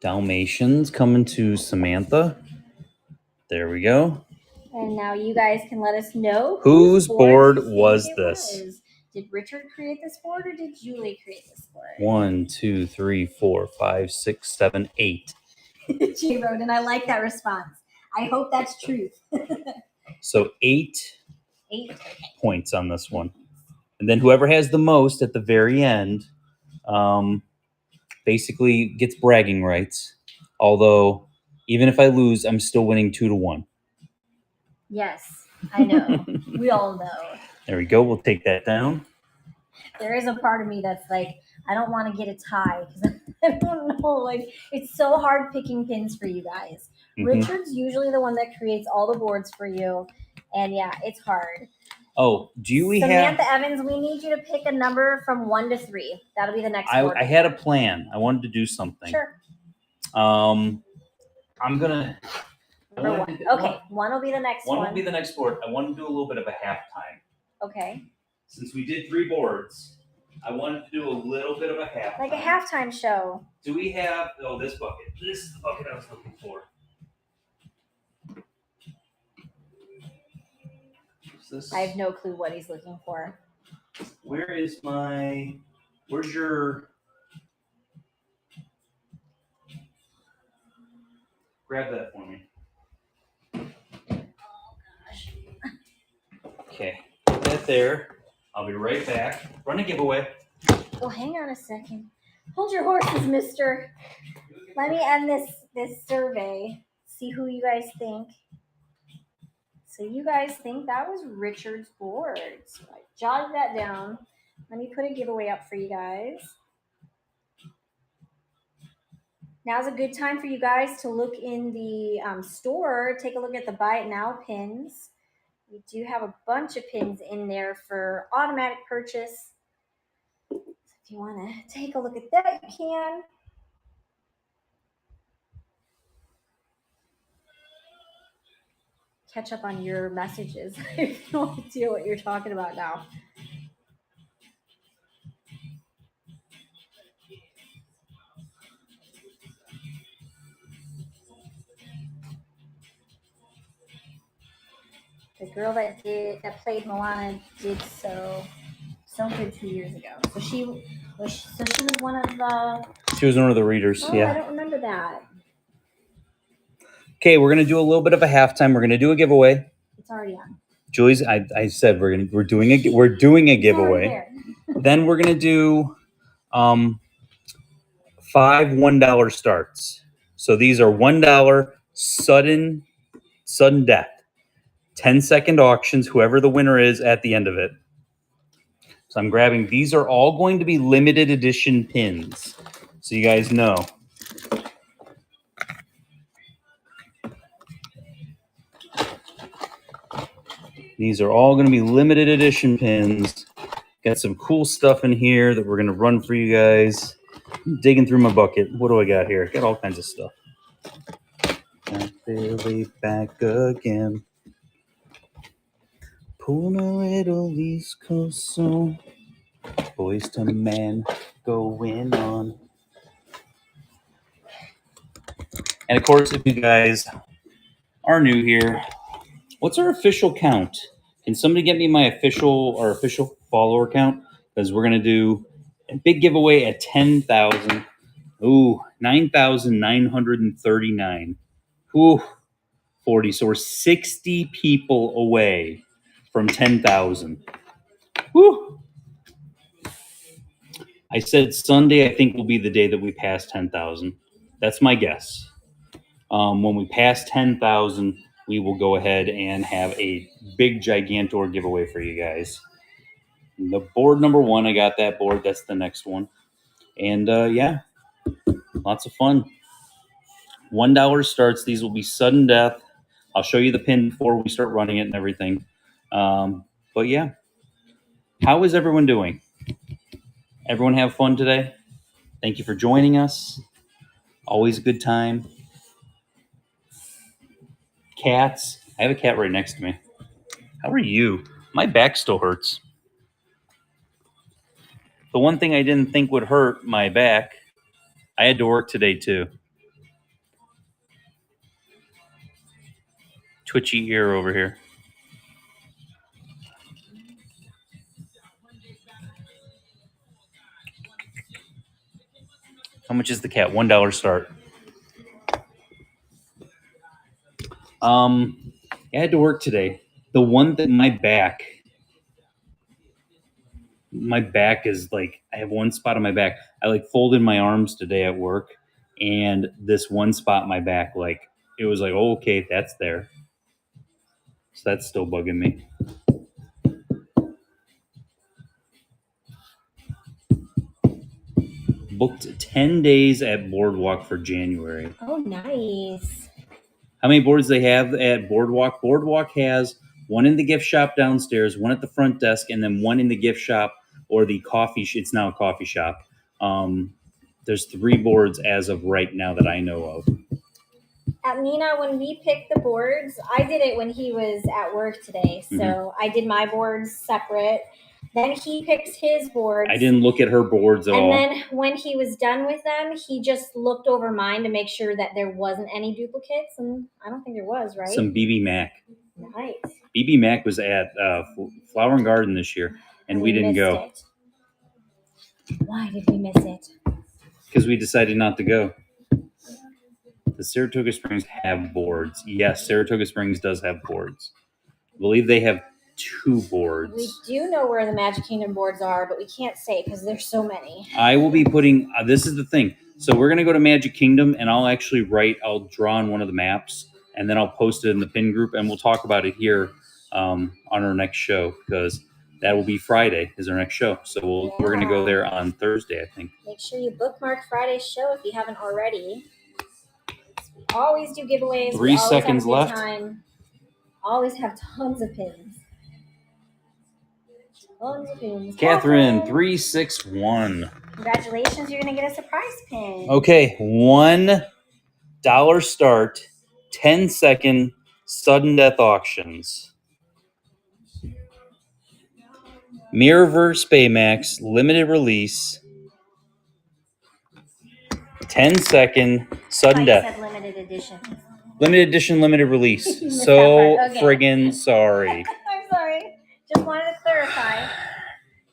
Dalmatians coming to Samantha. There we go. And now you guys can let us know whose board was this. Did Richard create this board or did Julie create this board? 1, 2, 3, 4, 5, 6, 7, 8. J Roden, I like that response. I hope that's truth. So 8 points on this one. And then whoever has the most at the very end basically gets bragging rights. Although, even if I lose, I'm still winning 2-1. Yes, I know. We all know. There we go. We'll take that down. There is a part of me that's like, I don't want to get a tie because I don't know. Like, it's so hard picking pins for you guys. Mm-hmm. Richard's usually the one that creates all the boards for you. And yeah, it's hard. Oh, Samantha Evans, we need you to pick a number from 1 to 3. That'll be the next board. I had a plan. I wanted to do something. Sure. I'm going to... Number 1. Okay, 1 will be the next one. 1 will be the next board. I want to do a little bit of a halftime. Okay. Since we did 3 boards, I wanted to do a little bit of a halftime. Like a halftime show. Do we have... Oh, this bucket. This is the bucket I was looking for. I have no clue what he's looking for. Where's your... Grab that for me. Okay, put that there. I'll be right back. Run a giveaway. Oh, hang on a second. Hold your horses, mister. Let me end this survey. See who you guys think. So you guys think that was Richard's board. So I jotted that down. Let me put a giveaway up for you guys. Now's a good time for you guys to look in the store. Take a look at the Buy It Now pins. We do have a bunch of pins in there for automatic purchase. So if you want to take a look at that, you can. Catch up on your messages. I have no idea what you're talking about now. The girl that played Moana did so good 2 years ago. So she was one of the. She was one of the readers. Oh, yeah. I don't remember that. Okay, we're gonna do a little bit of a halftime. We're gonna do a giveaway. It's already on. Julie's. I said we're doing a giveaway. There. Then we're gonna do 5 $1 starts. So these are $1 sudden death. 10-second auctions. Whoever the winner is at the end of it. So I'm grabbing. These are all going to be limited edition pins. So you guys know. These are all going to be limited edition pins. Got some cool stuff in here that we're going to run for you guys. I'm digging through my bucket. What do I got here? Got all kinds of stuff. Billy back again. Pulling a little East Coast song. Boys to men going on. And of course, if you guys are new here, what's our official count? Can somebody get me my official follower count? Because we're gonna do a big giveaway at 10,000. Ooh, 9,939. Ooh, 40. So we're 60 people away from 10,000. Woo! I said Sunday, I think will be the day that we pass 10,000. That's my guess. When we pass 10,000, we will go ahead and have a big Gigantor giveaway for you guys. The board number 1, I got that board. That's the next one. And yeah, lots of fun. $1 starts. These will be sudden death. I'll show you the pin before we start running it and everything. But yeah, how is everyone doing? Everyone have fun today? Thank you for joining us. Always a good time. Cats. I have a cat right next to me. How are you? My back still hurts. The one thing I didn't think would hurt my back, I had to work today too. Twitchy ear over here. How much is the cat? $1 start. I had to work today. The one that my back is like, I have one spot on my back. I like folded my arms today at work, and this one spot in my back, like it was like, oh, okay, that's there. So that's still bugging me. Booked 10 days at Boardwalk for January. Oh, nice. How many boards they have at Boardwalk? Boardwalk has one in the gift shop downstairs, one at the front desk, and then one in the gift shop or the coffee. It's now a coffee shop. There's 3 boards as of right now that I know of. At Nina, when we picked the boards, I did it when he was at work today. So I did my boards separate. Then he picked his boards. I didn't look at her boards at all. And then when he was done with them, he just looked over mine to make sure that there wasn't any duplicates. And I don't think there was, right? Some BB Mac. Nice. BB Mac was at Flower and Garden this year, and we didn't go. It. Why did we miss it? Because we decided not to go. The Saratoga Springs have boards. Yes, Saratoga Springs does have boards. I believe they have 2 boards. We do know where the Magic Kingdom boards are, but we can't say because there's so many. I will be putting, this is the thing. So we're going to go to Magic Kingdom, and I'll draw on one of the maps, and then I'll post it in the pin group, and we'll talk about it here on our next show, because that will be Friday is our next show. So we're going to go there on Thursday, I think. Make sure you bookmark Friday's show if you haven't already. We always do giveaways. 3 seconds left. Always have tons of pins. Tons of pins. Catherine, 361. Congratulations, you're going to get a surprise pin. Okay, $1 start, 10-second sudden death auctions. Mirrorverse Baymax, limited release. 10-second sudden death. Said limited edition. Limited edition, limited release. Missed So that part. Okay. friggin' sorry. I'm sorry. Just wanted to clarify.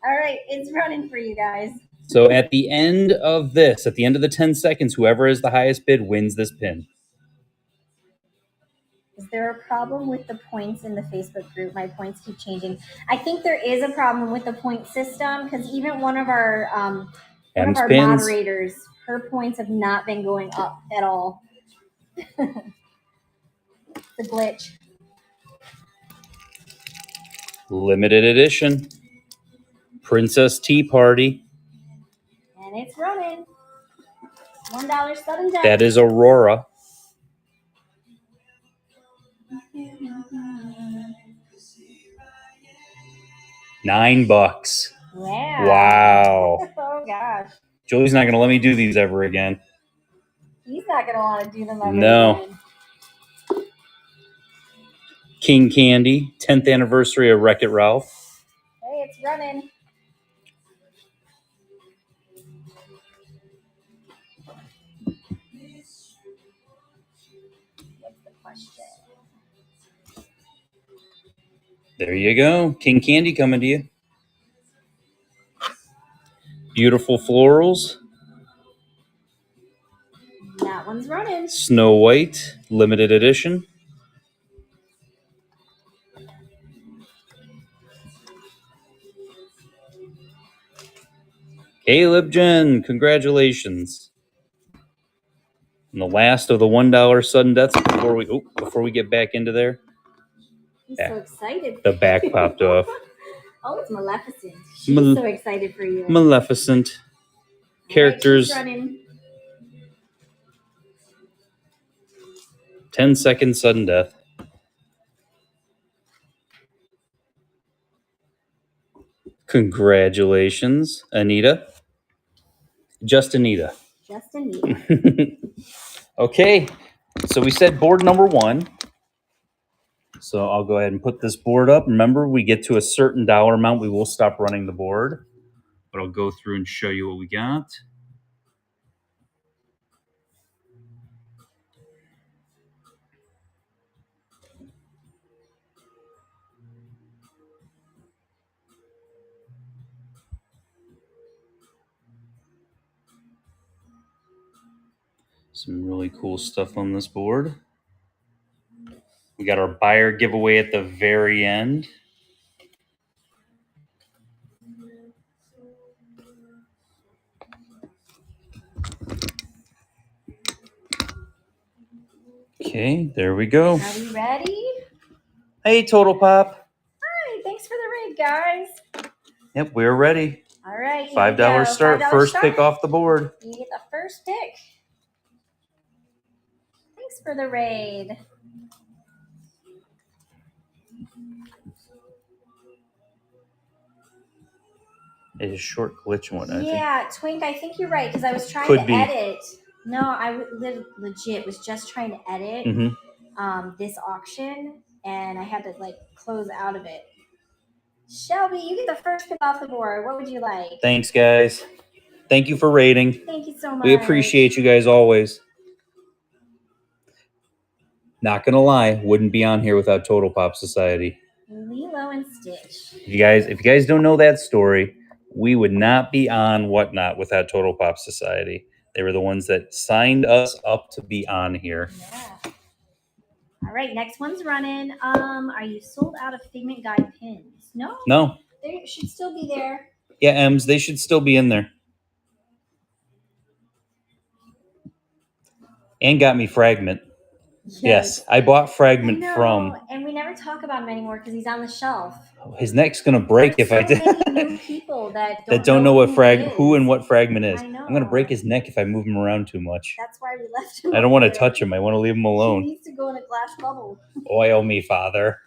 All right, it's running for you guys. So at the end of this, at the end of the 10 seconds, whoever is the highest bid wins this pin. Is there a problem with the points in the Facebook group? My points keep changing. I think there is a problem with the point system because even one of our moderators, her points have not been going up at all. The glitch. Limited edition. Princess Tea Party. And it's running. $1 sudden death. That is Aurora. $9. Wow. Oh gosh. Julie's not gonna let me do these ever again. He's not gonna want to do them ever again. King Candy, 10th anniversary of Wreck-It Ralph. Hey, it's running. What's the question? There you go. King Candy coming to you. Beautiful florals. That one's running. Snow White, limited edition. Caleb Jen, congratulations. And the last of the $1 sudden deaths before we get back into there. He's so excited. The back popped off. Oh, it's Maleficent. She's so excited for you. Maleficent. Characters. Right, 10-second sudden death. Congratulations, Anita. Just Anita. Just Anita. Okay, so we said board number 1. So I'll go ahead and put this board up. Remember, we get to a certain dollar amount, we will stop running the board. But I'll go through and show you what we got. Some really cool stuff on this board. We got our buyer giveaway at the very end. Okay, there we go. Are we ready? Hey, Total Pop. Hi, thanks for the raid, guys. Yep, we're ready. All right. $5 start. First pick off the board. You get the first pick. Thanks for the raid. It's a short glitch one, I think. Yeah, Twink, I think you're right because I was trying to edit. No, I legit was just trying to edit this auction, and I had to close out of it. Shelby, you get the first pick off the board. What would you like? Thanks, guys. Thank you for rating. Thank you so much. We appreciate you guys always. Not gonna lie, wouldn't be on here without Total Pop Society. Lilo and Stitch. If you guys don't know that story, we would not be on Whatnot without Total Pop Society. They were the ones that signed us up to be on here. Yeah. All right, next one's running. Are you sold out of Figment Guide pins? No. No. They should still be there. Yeah, Ems, they should still be in there. And got me Fragment. Yes, I bought Fragment from. And we never talk about him anymore because he's on the shelf. His neck's gonna break if I did. Many new people that don't know what who and what Fragment is. I know. I'm gonna break his neck if I move him around too much. That's why we left him. I don't want to touch him. I want to leave him alone. He needs to go in a glass bubble. Oil me, Father.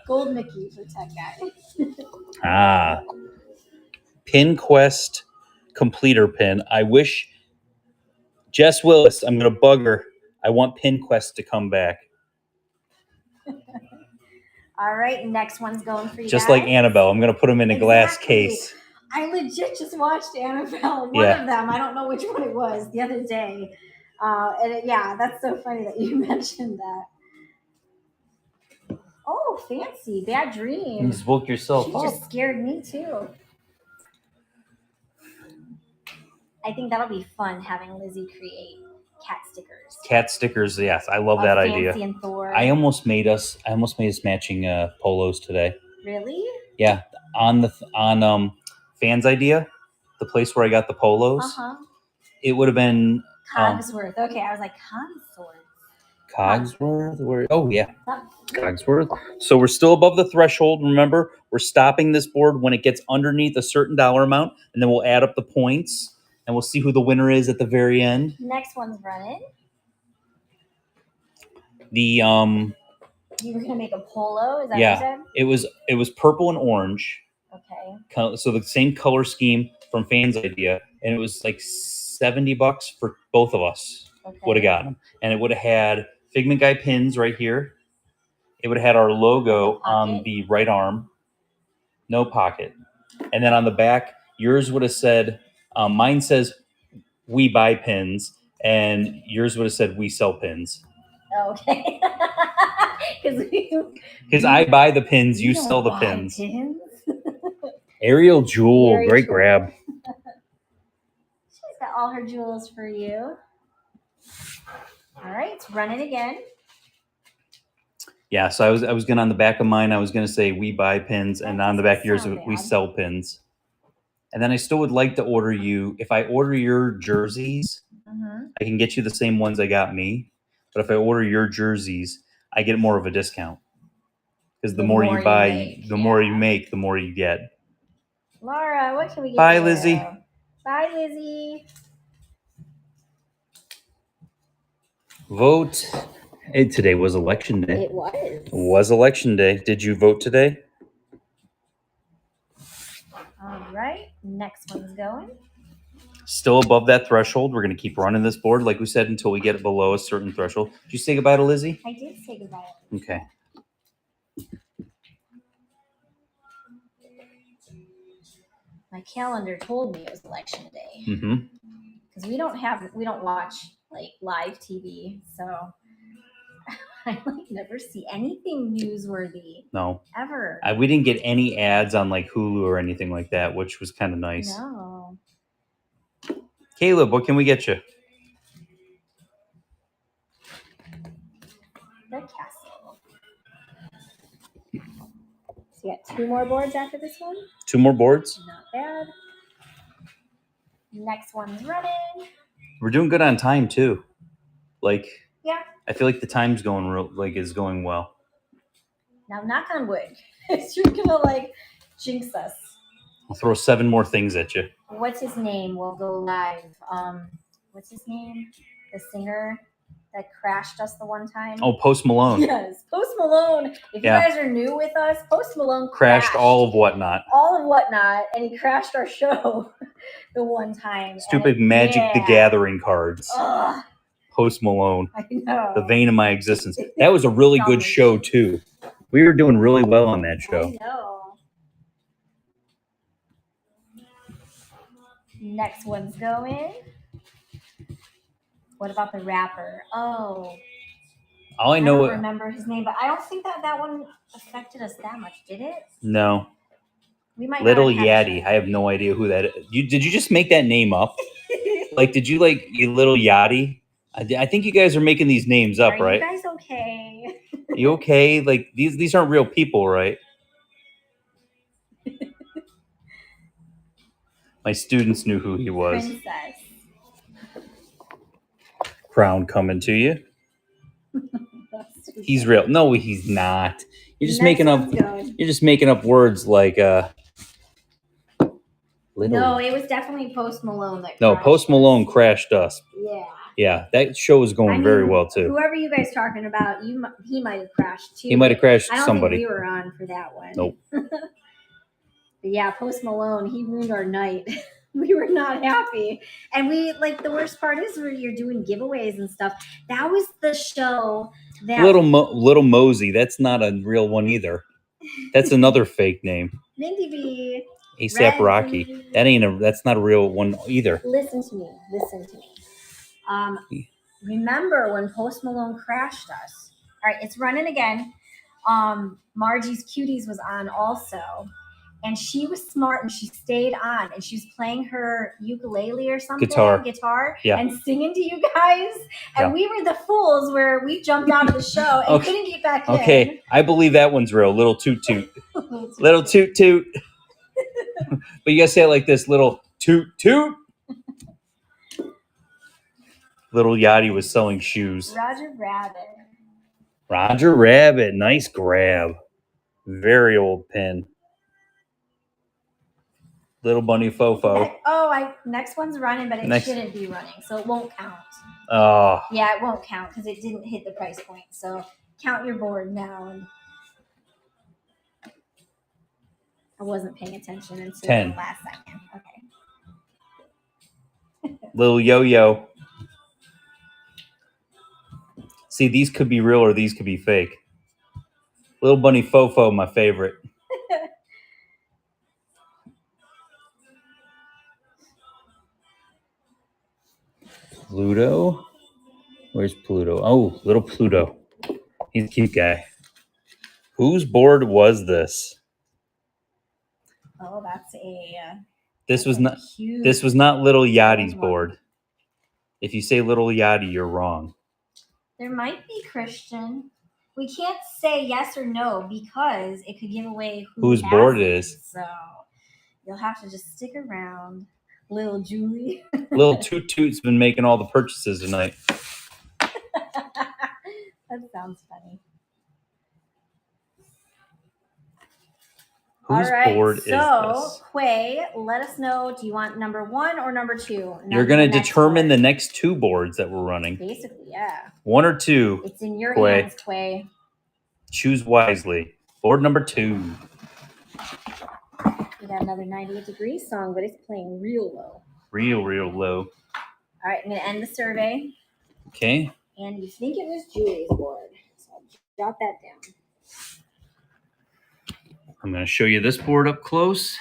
Gold Mickey for Tech Guy. Pin Quest completer pin. I wish Jess Willis, I'm going to bug her. I want Pin Quest to come back. All right, next one's going for you. Just like Annabelle, I'm going to put them in a glass case. I legit just watched Annabelle, one of them. I don't know which one it was, the other day. That's so funny that you mentioned that. Oh, fancy. Bad dream. You just woke yourself up. She just scared me too. I think that'll be fun having Lizzie create cat stickers. Cat stickers, yes, I love that idea. Fancy and Thor. I almost made us matching polos today. Really? Yeah, on Fan's idea, the place where I got the polos. It would have been Cogsworth. Okay, I was like Consort. Cogsworth. Oh yeah, Cogsworth. So we're still above the threshold. Remember, we're stopping this board when it gets underneath a certain dollar amount, and then we'll add up the points, and we'll see who the winner is at the very end. Next one's running. The You were gonna make a polo, is that what you said? It was purple and orange. Okay. So the same color scheme from Fan's idea, and it was like $70 for both of us. Okay. Would have gotten them, and it would have had Figment Guy pins right here. It would have had our logo on the right arm, no pocket, and then on the back, yours would have said, mine says "We buy pins," and yours would have said "We sell pins." Okay. Because I buy the pins, you sell the pins. Ariel Jewel, Very great true. grab. She's got all her jewels for you. All right, it's running again. Yeah, so I was gonna on the back of mine, I was gonna say "We buy pins," and on the back of yours, Sound "We bad. sell pins." And then I still would like to order you. If I order your jerseys, I can get you the same ones I got me. But if I order your jerseys, I get more of a discount. Because the more you buy, the more you make, the more you get. Laura, what can we get? Bye, you? Lizzie. Bye, Lizzie. Vote. Today was election day. It was. It was election day. Did you vote today? All right, next one's going. Still above that threshold. We're going to keep running this board, like we said, until we get it below a certain threshold. Did you say goodbye to Lizzie? I did say goodbye. Okay. My calendar told me it was election day. Mm-hmm. Because we don't watch like live TV, so I like never see anything newsworthy. No. Ever. We didn't get any ads on like Hulu or anything like that, which was kind of nice. No. Caleb, what can we get you? The castle. So you got 2 more boards after this one? 2 more boards? Not bad. Next one's running. We're doing good on time too. Like, Yeah. I feel like the time's going is going well. Now knock on wood. You're gonna like jinx us. I'll throw 7 more things at you. What's his name? We'll go live. What's his name? The singer that crashed us the one time. Oh, Post Malone. Yes, Post Malone. If you guys are new with us, Post Malone crashed all of Whatnot. All of Whatnot, and he crashed our show the one time. Stupid Magic the Gathering cards. Ugh, Post Malone. I know. The vein of my existence. That was a really good show too. We were doing really well on that show. I know. Next one's going. What about the rapper? Oh. All I I know. don't remember his name, but I don't think that one affected us that much, did it? No. We might Little not have Yachty. I have no idea who that is. Did you just make that name up? Like, did you you Little Yachty? I think you guys are making these names up, right? Are you guys okay? You okay? Like these aren't real people, right? My students knew who he was. Princess. Crown coming to you. He's real. No, he's not. You're just making up. You're just making up words like Little. No, it was definitely Post Malone that. No, Post Malone crashed us. Yeah. Yeah, that show was going very well too. Whoever you guys talking about, he might have crashed too. He might have crashed I don't somebody. think we were on for that one. Nope. But yeah, Post Malone, he ruined our night. We were not happy. And we the worst part is where you're doing giveaways and stuff. That was the show that Little Mosey, that's not a real one either. That's another fake name. Mindy B. ASAP Rocky. That's not a real one either. Listen to me. Remember when Post Malone crashed us? All right, it's running again. Margie's Cuties was on also. And she was smart and she stayed on and she was playing her ukulele or something. Guitar. Yeah. And singing to you guys. And we were the fools where we jumped out of the show and couldn't get back in. Okay, I believe that one's real. Little toot toot. Little toot toot. But you gotta say it like this, little toot toot. Little Yachty was selling shoes. Roger Rabbit. Roger Rabbit. Nice grab. Very old pin. Little Bunny Fofo. Next one's running, but it shouldn't be running, so it won't count. Oh. Yeah, it won't count because it didn't hit the price point. So count your board now. And I wasn't paying attention until 10. The last second. Okay. Little Yo-Yo. See, these could be real or these could be fake. Little Bunny Fofo, my favorite. Pluto? Where's Pluto? Oh, little Pluto. He's a cute guy. Whose board was this? Oh, that's a. This was not Little Yachty's board. If you say Little Yachty, you're wrong. There might be Christian. We can't say yes or no because it could give away whose board it is. So you'll have to just stick around. Little Julie. Little Toot Toot's been making all the purchases tonight. That sounds funny. Whose board is this? So, Quay, let us know. Do you want number 1 or number 2? You're going to determine the next 2 boards that we're running. Basically, yeah. 1 or 2. It's in your hands, Quay. Choose wisely. Board number 2. We got another 98 Degrees song, but it's playing real low. Real low. All right, I'm going to end the survey. Okay. And you think it was Julie's board. So I'll jot that down. I'm going to show you this board up close.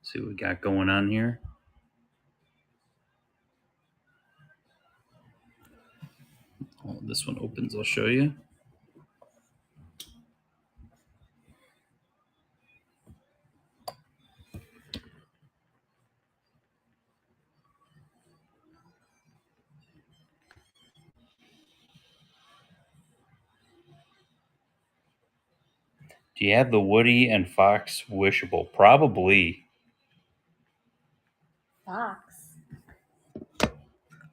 See what we got going on here. Oh, this one opens, I'll show you. Do you have the Woody and Fox wishable? Probably. Fox.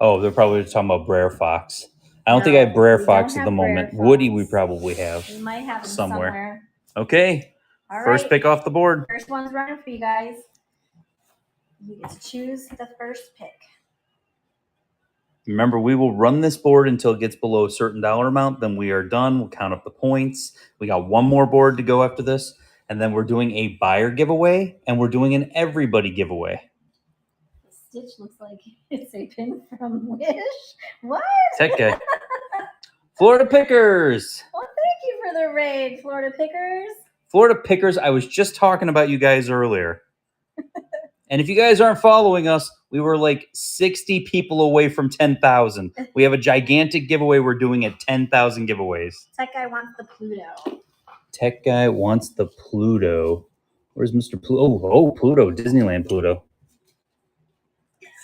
Oh, they're probably talking about Brer Fox. I don't think I have Brer Fox at the moment. Woody we probably have. We might have him somewhere. Okay. All right. First pick off the board. First one's running for you guys. You get to choose the first pick. Remember, we will run this board until it gets below a certain dollar amount. Then we are done. We'll count up the points. We got one more board to go after this. And then we're doing a buyer giveaway. And we're doing an everybody giveaway. The stitch looks like it's a pin from Wish. What? Tech guy. Florida Pickers. Well, thank you for the raid, Florida Pickers. Florida Pickers, I was just talking about you guys earlier. And if you guys aren't following us, we were like 60 people away from 10,000. We have a gigantic giveaway. We're doing at 10,000 giveaways. Tech guy wants the Pluto. Tech guy wants the Pluto. Where's Mr. Pluto? Oh, Pluto, Disneyland Pluto.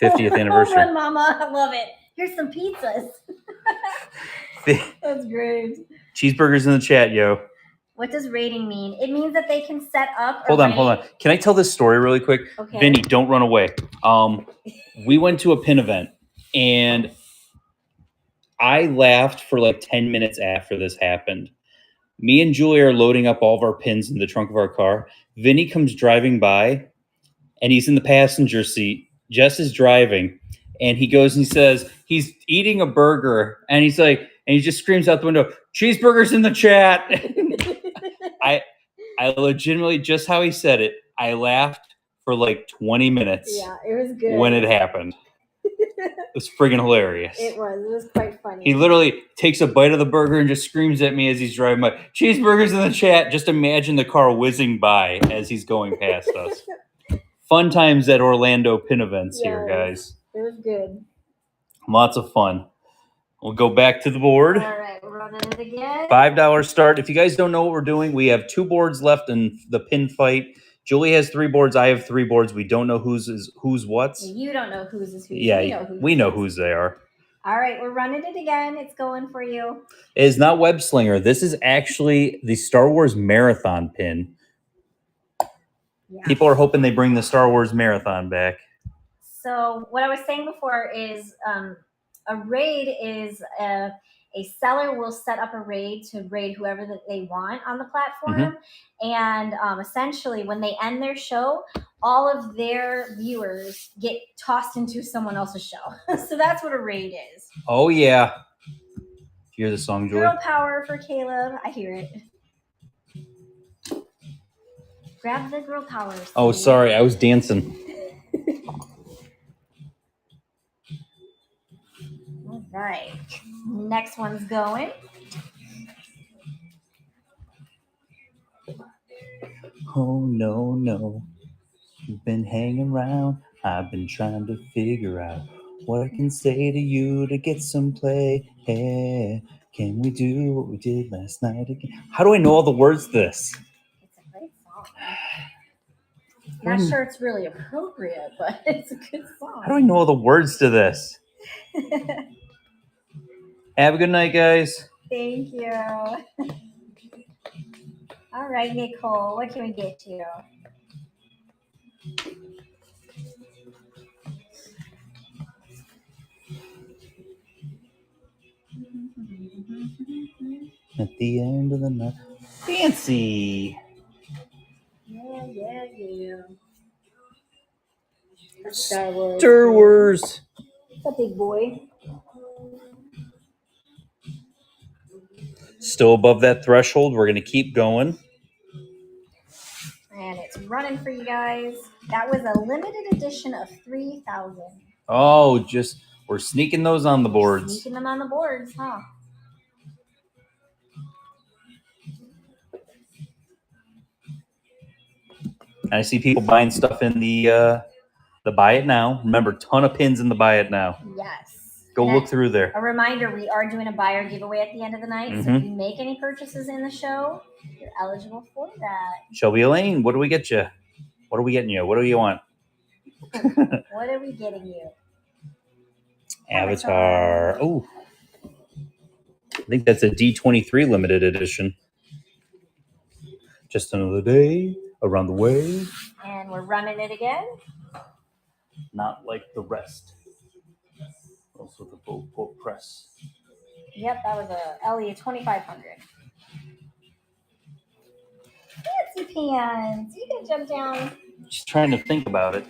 50th anniversary. Well done, Mama. I love it. Here's some pizzas. That's great. Cheeseburgers in the chat, yo. What does rating mean? It means that they can set up. Hold on. Can I tell this story really quick? Okay. Vinny, don't run away. We went to a pin event and I laughed for like 10 minutes after this happened. Me and Julie are loading up all of our pins in the trunk of our car. Vinny comes driving by and he's in the passenger seat. Jess is driving and he goes and he says he's eating a burger and he's like, and he just screams out the window, "Cheeseburgers in the chat." I legitimately, just how he said it, I laughed for like 20 minutes. Yeah, it was good. When it happened. It was friggin' hilarious. It was quite funny. He literally takes a bite of the burger and just screams at me as he's driving by, "Cheeseburgers in the chat." Just imagine the car whizzing by as he's going past us. Fun times at Orlando pin events here, guys. It was good. Lots of fun. We'll go back to the board. All right, we're running it again. $5 start. If you guys don't know what we're doing, we have 2 boards left in the pin fight. Julie has 3 boards. I have 3 boards. We don't know who's what's. You don't know whose is whose. Yeah, we know whose they are. All right, we're running it again. It's going for you. It is not Web Slinger. This is actually the Star Wars Marathon pin. Yeah. People are hoping they bring the Star Wars Marathon back. So what I was saying before is a raid is a seller will set up a raid to raid whoever that they want on the platform. And essentially when they end their show, all of their viewers get tossed into someone else's show. So that's what a raid is. Oh, yeah. Hear the song, Julie? Girl power for Caleb. I hear it. Grab the girl power. Oh, sorry. I was dancing. All right. Next one's going. Oh, no, no. You've been hanging around. I've been trying to figure out what I can say to you to get some play. Hey, can we do what we did last night again? How do I know all the words to this? It's a great song. Not sure it's really appropriate, but it's a good song. How do I know all the words to this? Have a good night, guys. Thank you. All right, Nicole, what can we get you? At the end of the night. Fancy. Yeah. Star Wars. Star Wars. It's a big boy. Still above that threshold. We're going to keep going. And it's running for you guys. That was a limited edition of 3,000. Oh, we're sneaking those on the boards. Sneaking them on the boards, huh? I see people buying stuff in the buy it now. Remember, ton of pins in the buy it now. Yes. Go look through there. A reminder, we are doing a buyer giveaway at the end of the night. So if you make any purchases in the show, you're eligible for that. Shelby Elaine, what do we get you? What are we getting you? What do you want? What are we getting you? Avatar. Oh. I think that's a D23 limited edition. Just another day around the way. And we're running it again. Not like the rest. Also the Beauport Press. Yep, that was a Elliot 2500. Fancy pants. You can jump down. Just trying to think about it.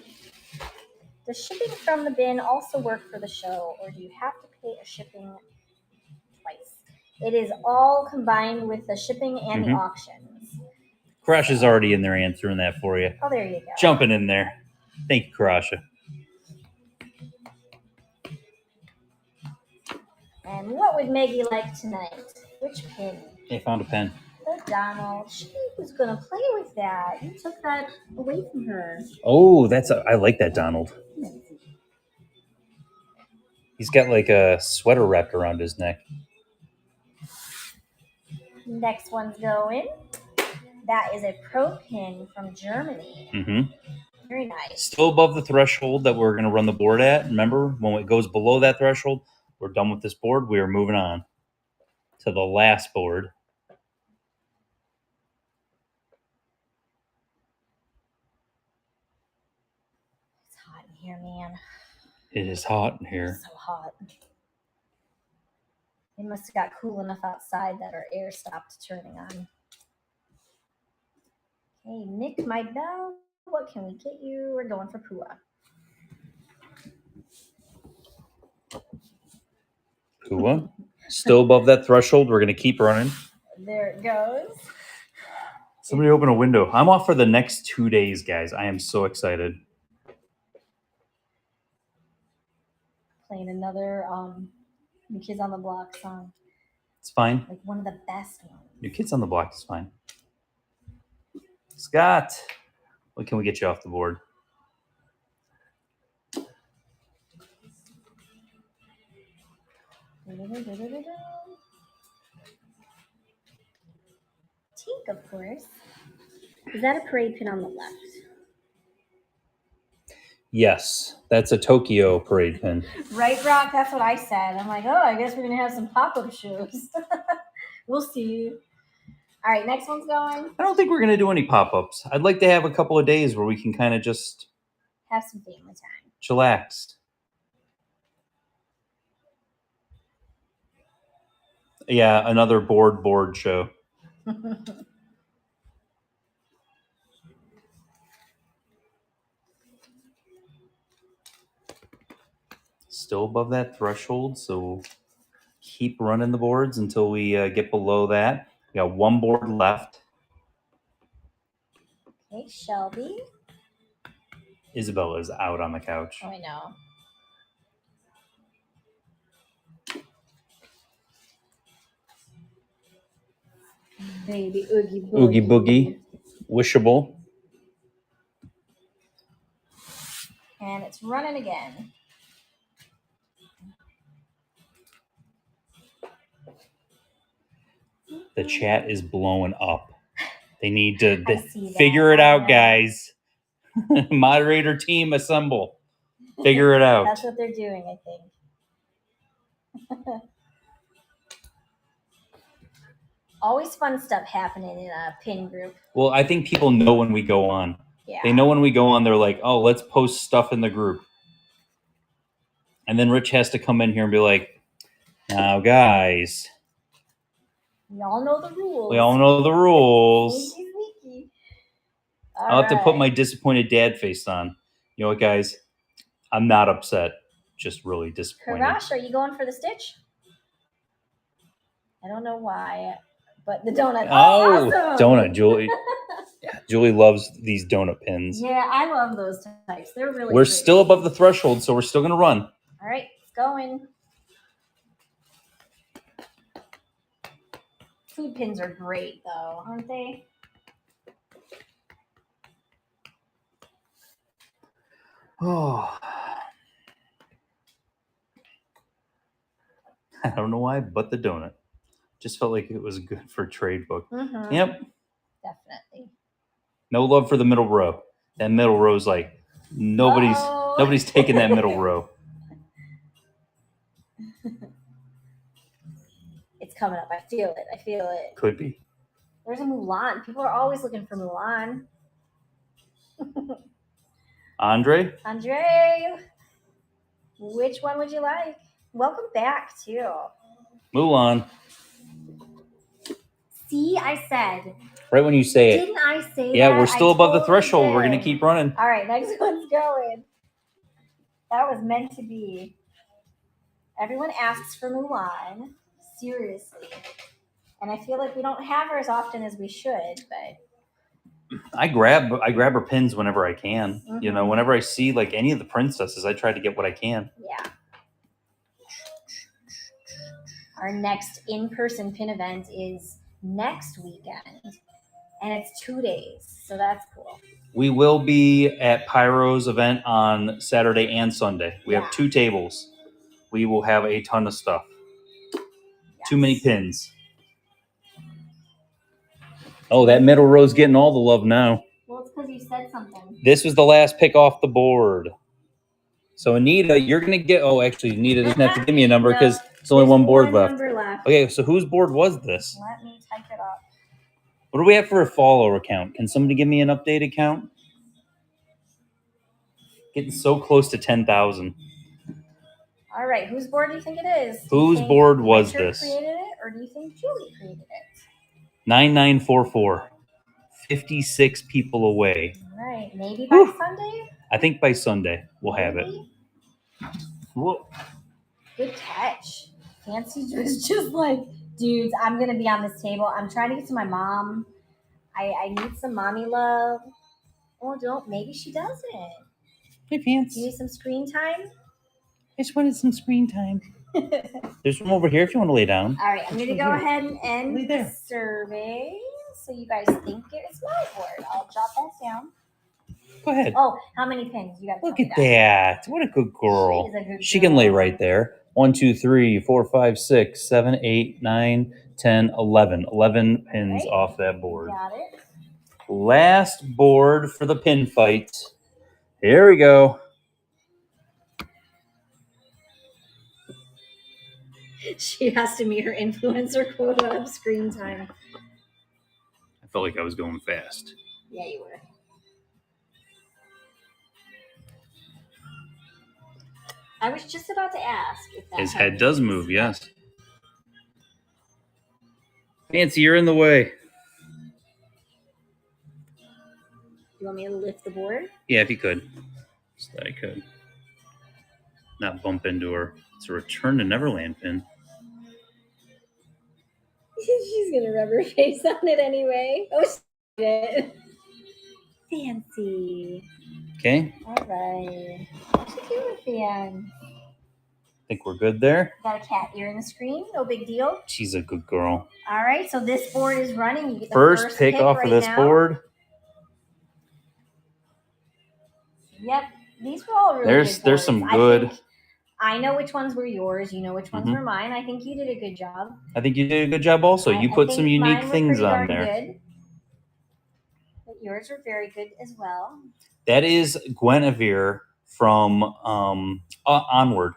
Does shipping from the bin also work for the show, or do you have to pay a shipping twice? It is all combined with the shipping and the auctions. Crush is already in there answering that for you. Oh, there you go. Jumping in there. Thank you, Karasha. And what would Maggie like tonight? Which pin? They found a pen. The Donald. She was going to play with that. You took that away from her. Oh, I like that Donald. He's got like a sweater wrapped around his neck. Next one's going. That is a pro pin from Germany. Very nice. Still above the threshold that we're going to run the board at. Remember, when it goes below that threshold, we're done with this board. We are moving on to the last board. It's hot in here, man. It is hot in here. It's so hot. It must have got cool enough outside that our air stopped turning on. Okay, Nick, my bell. What can we get you? We're going for Pua. Pua. Still above that threshold. We're going to keep running. There it goes. Somebody open a window. I'm off for the next 2 days, guys. I am so excited. Playing another New Kids on the Block song. It's fine. Like one of the best ones. New Kids on the Block is fine. Scott, what can we get you off the board? Tink, of course. Is that a parade pin on the left? Yes, that's a Tokyo parade pin. Right, Brock? That's what I said. I'm like, oh, I guess we're going to have some pop-up shows. We'll see. All right, next one's going. I don't think we're going to do any pop-ups. I'd like to have a couple of days where we can kind of just have some family time. Chillax. Yeah, another board show. Still above that threshold, so keep running the boards until we get below that. We got one board left. Okay, Shelby. Isabella is out on the couch. Oh, I know. Baby Oogie Boogie. Oogie Boogie. Wishable. And it's running again. The chat is blowing up. They need to figure it out, guys. Moderator team, assemble. Figure it out. That's what they're doing, I think. Always fun stuff happening in a pin group. Well, I think people know when we go on. Yeah. They know when we go on, they're like, oh, let's post stuff in the group. And then Rich has to come in here and be like, now, guys. We all know the rules. We all know the rules. Sneaky, sneaky. I'll have to put my disappointed dad face on. You know what, guys? I'm not upset. Just really disappointed. Karash, are you going for the stitch? I don't know why, but the donut. Oh, awesome. Donut, Julie. Yeah, Julie loves these donut pins. Yeah, I love those types. They're really We're great. still above the threshold, so we're still going to run. All right, it's going. Food pins are great, though, aren't they? Oh. I don't know why, but the donut. Just felt like it was good for trade book. Mm-hmm. Yep. Definitely. No love for the middle row. That middle row's like nobody's taking that middle row. It's coming up. I feel it. Could be. There's a Mulan. People are always looking for Mulan. Andre, which one would you like? Welcome back, too. Mulan. See, I said. Right when you say it. Didn't I say yeah, that? we're still above the totally threshold. did. We're going to keep running. All right, next one's going. That was meant to be. Everyone asks for Mulan. Seriously. And I feel like we don't have her as often as we should, but I grab her pins whenever I can. Mm-hmm. You know, whenever I see like any of the princesses, I try to get what I can. Yeah. Our next in-person pin event is next weekend, and it's 2 days, so that's cool. We will be at Pyro's event on Saturday and Sunday. We have 2 tables. We will have a ton of stuff. Yes. Too many pins. Oh, that middle row's getting all the love now. Well, it's because you said something. This was the last pick off the board. So, Anita, you're going to get... Oh, actually, Anita doesn't have to give me a number because there's only one board left. Okay, so whose board was this? Let me type it up. What do we have for a follower count? Can somebody give me an updated count? Getting so close to 10,000. All right, whose board do you think it is? Whose board was this? Created it, or do you think Julie created it? 9944. 56 people away. All right, maybe by Sunday? I think by Sunday we'll have it. Whoa. Good catch. Fancy was just like, dudes, I'm going to be on this table. I'm trying to get to my mom. I need some mommy love. Oh, maybe she doesn't. Hey, Fancy. Do you need some screen time? I just wanted some screen time. There's one over here if you want to lay down. All right, I'm going to go ahead and end the survey. So you guys think it's my board. I'll jot that down. Go ahead. Oh, how many pins? You got to look at that. What a good girl. She can lay right there. 1, 2, 3, 4, 5, 6, 7, 8, 9, 10, 11. 11 pins Right. off that board. Got it. Last board for the pin fight. Here we go. She has to meet her influencer quota of screen time. I felt like I was going fast. Yeah, you were. I was just about to ask if that His head does move, yes. Fancy, you're in the way. You want me to lift the board? Yeah, if you could. So that I could. Not bump into her. It's a Return to Neverland pin. She's gonna rub her face on it anyway. Oh, shit. Fancy. Okay. All right. What you doing, Fan? Think we're good there. Got a cat ear in the screen. No big deal. She's a good girl. All right. So this board is running. You get the First pick off right of this now. board. Yep. These were all really good. There's some good. I know which ones were yours. You know which ones were mine. I think you did a good job. I think you did a good job also. You put some unique things on there. Good. But yours were very good as well. That is Guinevere from Onward.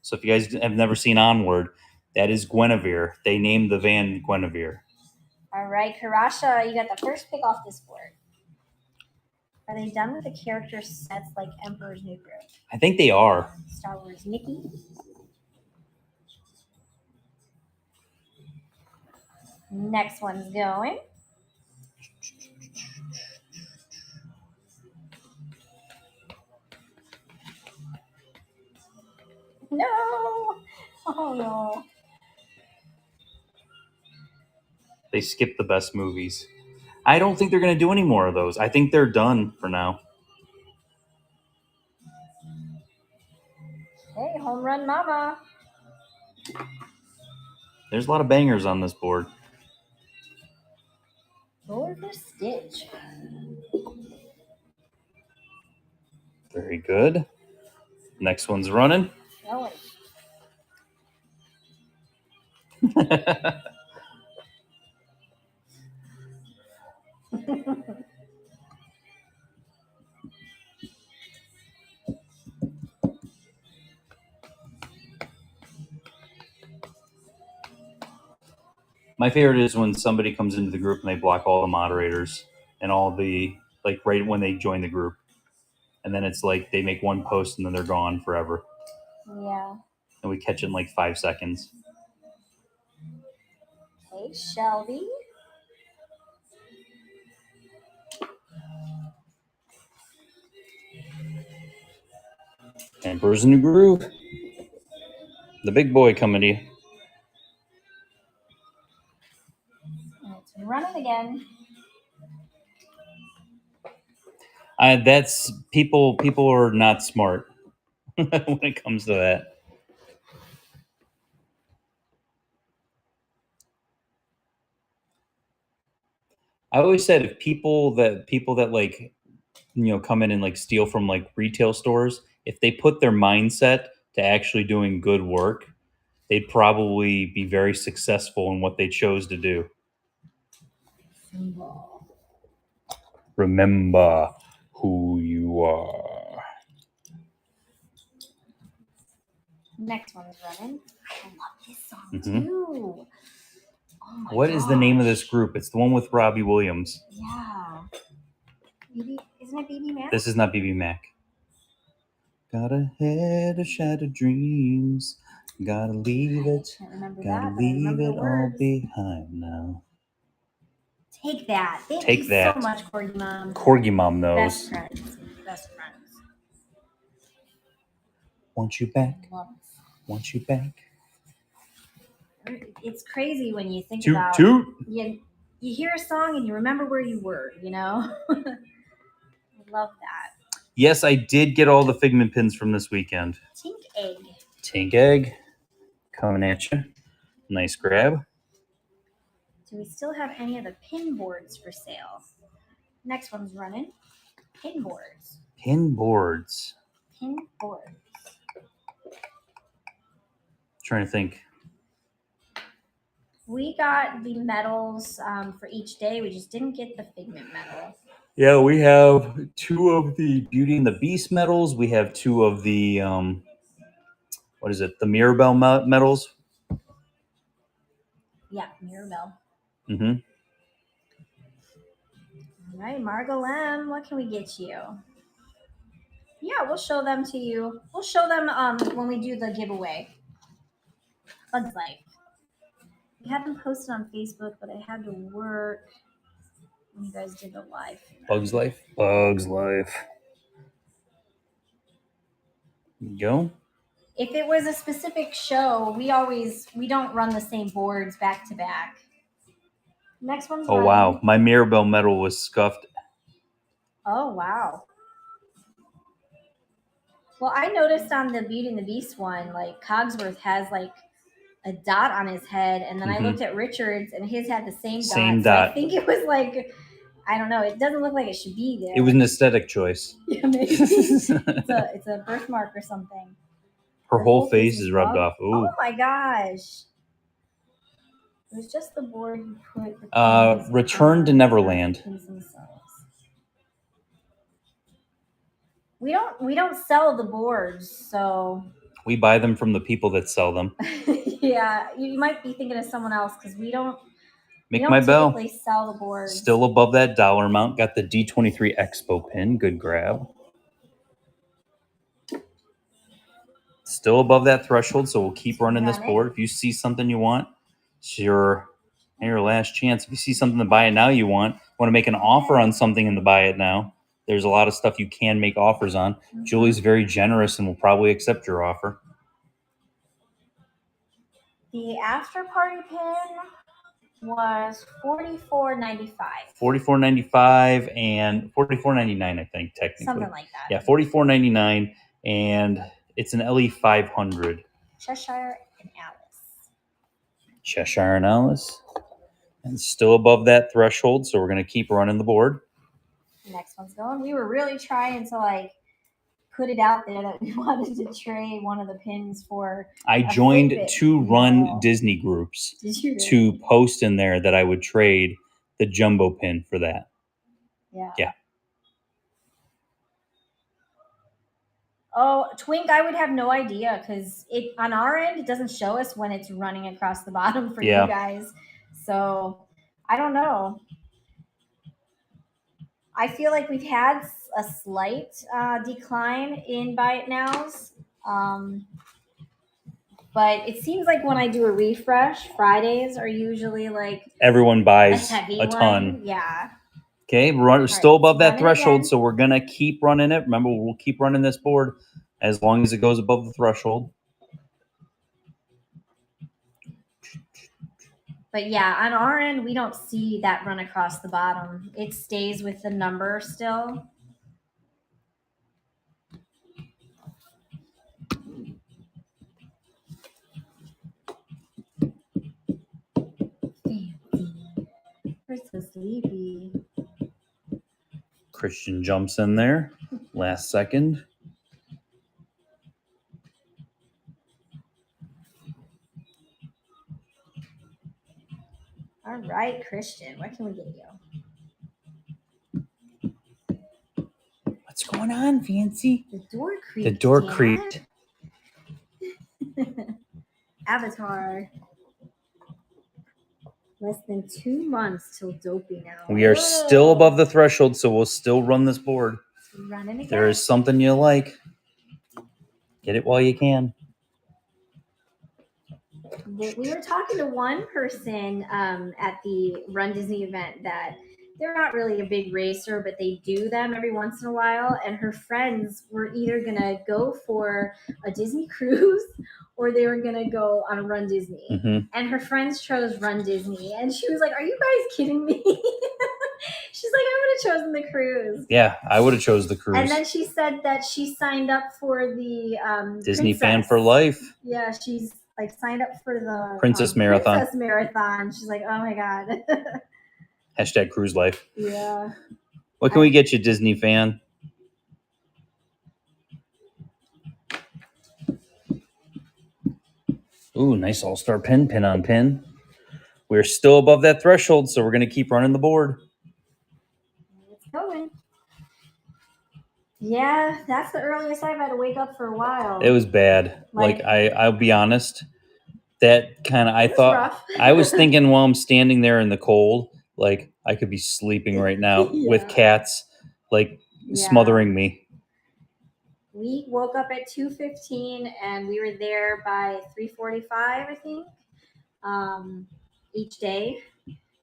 So if you guys have never seen Onward, that is Guinevere. They named the van Guinevere. All right, Karasha, you got the first pick off this board. Are they done with the character sets like Emperor's New Groove? I think they are. Star Wars Mickey. Next one's going. No! Oh no. They skipped the best movies. I don't think they're going to do any more of those. I think they're done for now. Hey, home run mama. There's a lot of bangers on this board. Roller for Stitch. Very good. Next one's running. Going. My favorite is when somebody comes into the group and they block all the moderators and all the, like, right when they join the group. And then it's like they make one post and then they're gone forever. Yeah. And we catch it in like 5 seconds. Hey, Shelby. Emperor's New Groove. The big boy coming to you. It's running again. That's people are not smart when it comes to that. I always said if people that like, you know, come in and like steal from like retail stores, if they put their mindset to actually doing good work, they'd probably be very successful in what they chose to do. Remember who you are. Next one is running. I love this song too. Oh my What is the name of this group? It's the one with Robbie Williams. Yeah. Isn't it BB Mac? This is not BB Mac. Got a head of shattered dreams. Gotta leave it. Gotta leave it all behind now. Take that. Thank you so much, Corgi Mom. Corgi Mom knows. Best friends. Best friends. Want you back. Want you back. It's crazy when you think toot, about toot. You hear a song and you remember where you were, you know? I love that. Yes, I did get all the Figment pins from this weekend. Tink Egg. Tink Egg. Coming at you. Nice grab. Do we still have any of the pin boards for sale? Next one's running. Pin boards. Pin boards. Pin boards. Trying to think. We got the medals for each day. We just didn't get the Figment medal. Yeah, we have 2 of the Beauty and the Beast medals. We have 2 of the what is it? The Mirabelle medals. Yeah, Mirabelle. Mm-hmm. All right, Margot M, what can we get you? Yeah, we'll show them to you. We'll show them when we do the giveaway. Bugs Life. We had them posted on Facebook, but I had to work when you guys did the live. Bugs Life. Bugs Life. Go. If it was a specific show, we don't run the same boards back to back. Next one's Oh, wow. My Mirabelle medal was scuffed. Oh, wow. Well, I noticed on the Beauty and the Beast one, like Cogsworth has like a dot on his head, and then I looked at Richards, and his had the same dot. So I think it was like, I don't know. It doesn't look like it should be there. It was an aesthetic choice. Yeah, maybe. it's a birthmark or something. Her whole face is rubbed off. Ooh. Oh my gosh. It was just the board you put. The Return to Neverland. We don't sell the boards, so we buy them from the people that sell them. Yeah, you might be thinking of someone else because we don't. Make my bell. Sell the boards. Still above that dollar amount. Got the D23 Expo pin. Good grab. Still above that threshold, so we'll keep running this board. If you see something you want, it's your last chance. If you see something to buy it now you want to make an offer on something and to buy it now, there's a lot of stuff you can make offers on. Mm-hmm. Julie's very generous and will probably accept your offer. The after party pin was $44.95. $44.95 and $44.99, I think, technically. Something like that. Yeah, $44.99, and it's an LE 500. Cheshire and Alice. Cheshire and Alice. And still above that threshold, so we're going to keep running the board. Next one's going. We were really trying to put it out there that we wanted to trade one of the pins for. I joined 2 run Disney groups. Did you really? To post in there that I would trade the jumbo pin for that. Yeah. Oh, Twink, I would have no idea because on our end it doesn't show us when it's running across the bottom for you guys. So I don't know. I feel like we've had a slight decline in buy it nows. But it seems like when I do a refresh, Fridays are usually everyone buys a ton. Yeah. Okay, we're still above that threshold, so we're going to keep running it. Remember, we'll keep running this board as long as it goes above the threshold. But yeah, on our end, we don't see that run across the bottom. It stays with the number still. We're so sleepy. Christian jumps in there last second. All right, Christian, what can we get you? What's going on, Fancy? The door creaked. The door creaked. Avatar. Less than 2 months till Dopey now. We are still above the threshold, so we'll still run this board. Running again. There is something you like. Get it while you can. We were talking to one person at the Run Disney event that they're not really a big racer, but they do them every once in a while. And her friends were either going to go for a Disney cruise or they were going to go on a Run Disney. Mm-hmm. And her friends chose Run Disney. And she was like, are you guys kidding me? She's like, I would have chosen the cruise. Yeah, I would have chose the cruise. And then she said that she signed up for the Disney Princess. Fan for Life. Yeah, she's signed up for the Princess Marathon. Princess Marathon. She's like, oh my God. Hashtag cruise life. Yeah. What can we get you, Disney fan? Ooh, nice all-star pin on pin. We're still above that threshold, so we're going to keep running the board. It's going. Yeah, that's the earliest I've had to wake up for a while. It was bad. Like I'll be honest. That kind of, I thought, rough. I was thinking while I'm standing there in the cold, like I could be sleeping right now with cats like smothering me. We woke up at 2:15 and we were there by 3:45, I think, each day.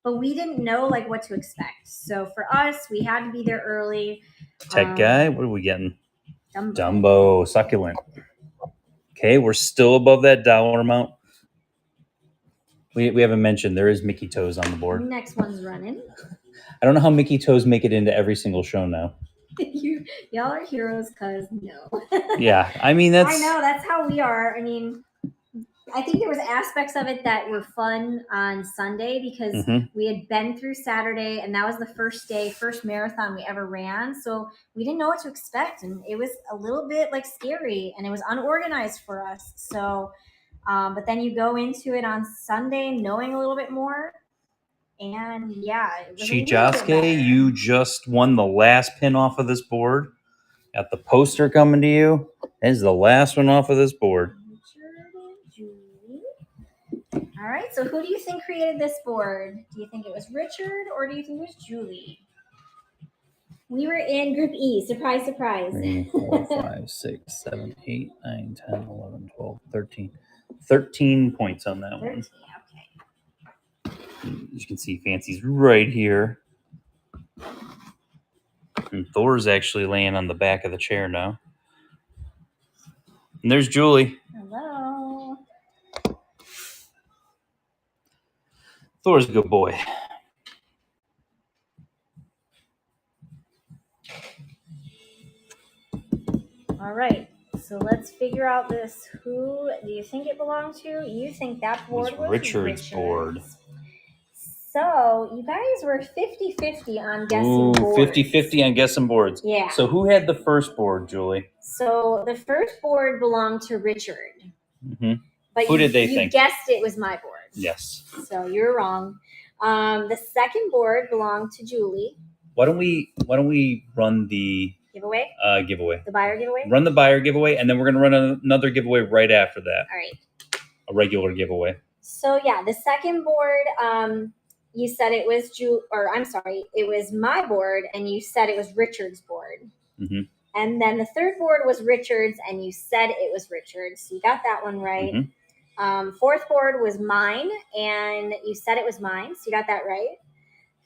But we didn't know like what to expect. So for us, we had to be there early. Tech guy, what are we getting? Dumbo, succulent. Okay, we're still above that dollar amount. We haven't mentioned there is Mickey Toes on the board. Next one's running. I don't know how Mickey Toes make it into every single show now. Y'all are heroes because no. Yeah, I mean I know that's how we are. I mean, I think there was aspects of it that were fun on Sunday because we had been through Saturday and that was the first marathon we ever ran. So we didn't know what to expect and it was a little bit like scary and it was unorganized for us. So, but then you go into it on Sunday knowing a little bit more. And yeah, Shijosuke, you just won the last pin off of this board. Got the poster coming to you. That is the last one off of this board. All right, so who do you think created this board? Do you think it was Richard or do you think it was Julie? We were in Group E. Surprise, surprise. 3, 4, 5, 6, 7, 8, 9, 10, 11, 12, 13. 13 points on that 13, one. Okay. As you can see, Fancy's right here. And Thor's actually laying on the back of the chair now. And there's Julie. Hello. Thor's a good boy. All right, so let's figure out this. Who do you think it belonged to? You think that board was Richard's board. So you guys were 50-50 on guessing boards. 50-50 on guessing boards. Yeah. So who had the first board, Julie? So the first board belonged to Richard. But who did they think? You guessed it was my board. Yes. So you're wrong. The second board belonged to Julie. Why don't we run the giveaway? Giveaway. The buyer giveaway? Run the buyer giveaway, and then we're gonna run another giveaway right after that. All right. A regular giveaway. So yeah, the second board, you said it was it was my board, and you said it was Richard's board. And then the third board was Richard's, and you said it was Richard's. So you got that one right. Fourth board was mine, and you said it was mine. So you got that right.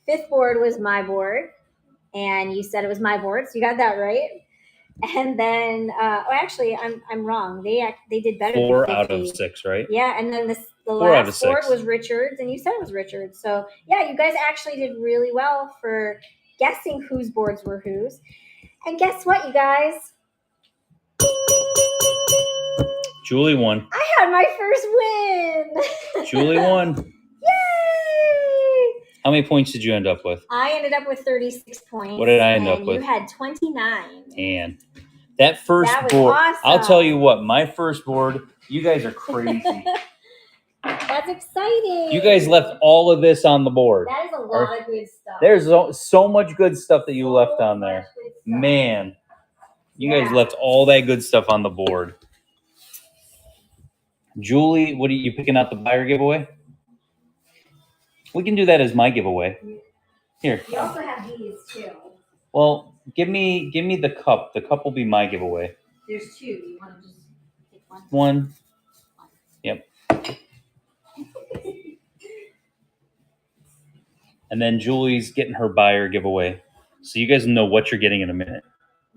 Fifth board was my board, and you said it was my board. So you got that right. And then, actually, I'm wrong. They did better. 4 than 50. out of 6, right? Yeah, and then the 4 out of last board 6 was Richard's, and you said it was Richard's. So yeah, you guys actually did really well for guessing whose boards were whose. And guess what, you guys? Julie won. I had my first win. Julie won. Yay! How many points did you end up with? I ended up with 36 points. What did I end up with? You had 29. And that first was board, awesome. I'll tell you what, my first board, you guys are crazy. That's exciting. You guys left all of this on the board. That is a lot of good stuff. There's so much good stuff that you left on there. Man, you guys left all that good stuff on the board. Julie, what are you picking out the buyer giveaway? We can do that as my giveaway. Here. You also have these too. Well, give me the cup. The cup will be my giveaway. There's 2. You want to just pick one? One. Yep. And then Julie's getting her buyer giveaway. So you guys know what you're getting in a minute.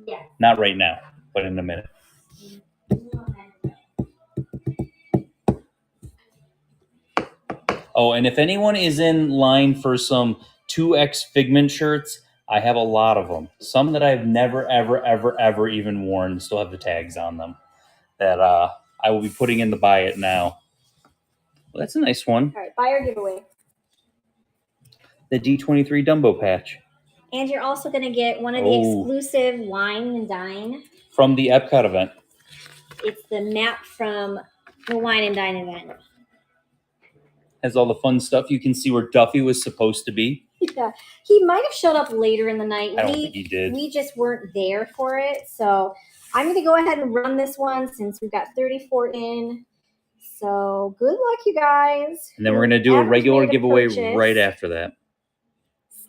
Yeah. Not right now, but in a minute. Oh, and if anyone is in line for some 2X Figment shirts, I have a lot of them. Some that I've never, ever even worn, still have the tags on them, that I will be putting in the buy it now. Well, that's a nice one. All right, buyer giveaway. The D23 Dumbo patch. And you're also going to get one of the exclusive Wine and Dine. From the Epcot event. It's the map from the Wine and Dine event. Has all the fun stuff. You can see where Duffy was supposed to be. Yeah, he might have showed up later in the night. I don't think he did. We just weren't there for it. So I'm going to go ahead and run this one since we've got 34 in. So good luck, you guys. And then we're going to do a regular giveaway right after that.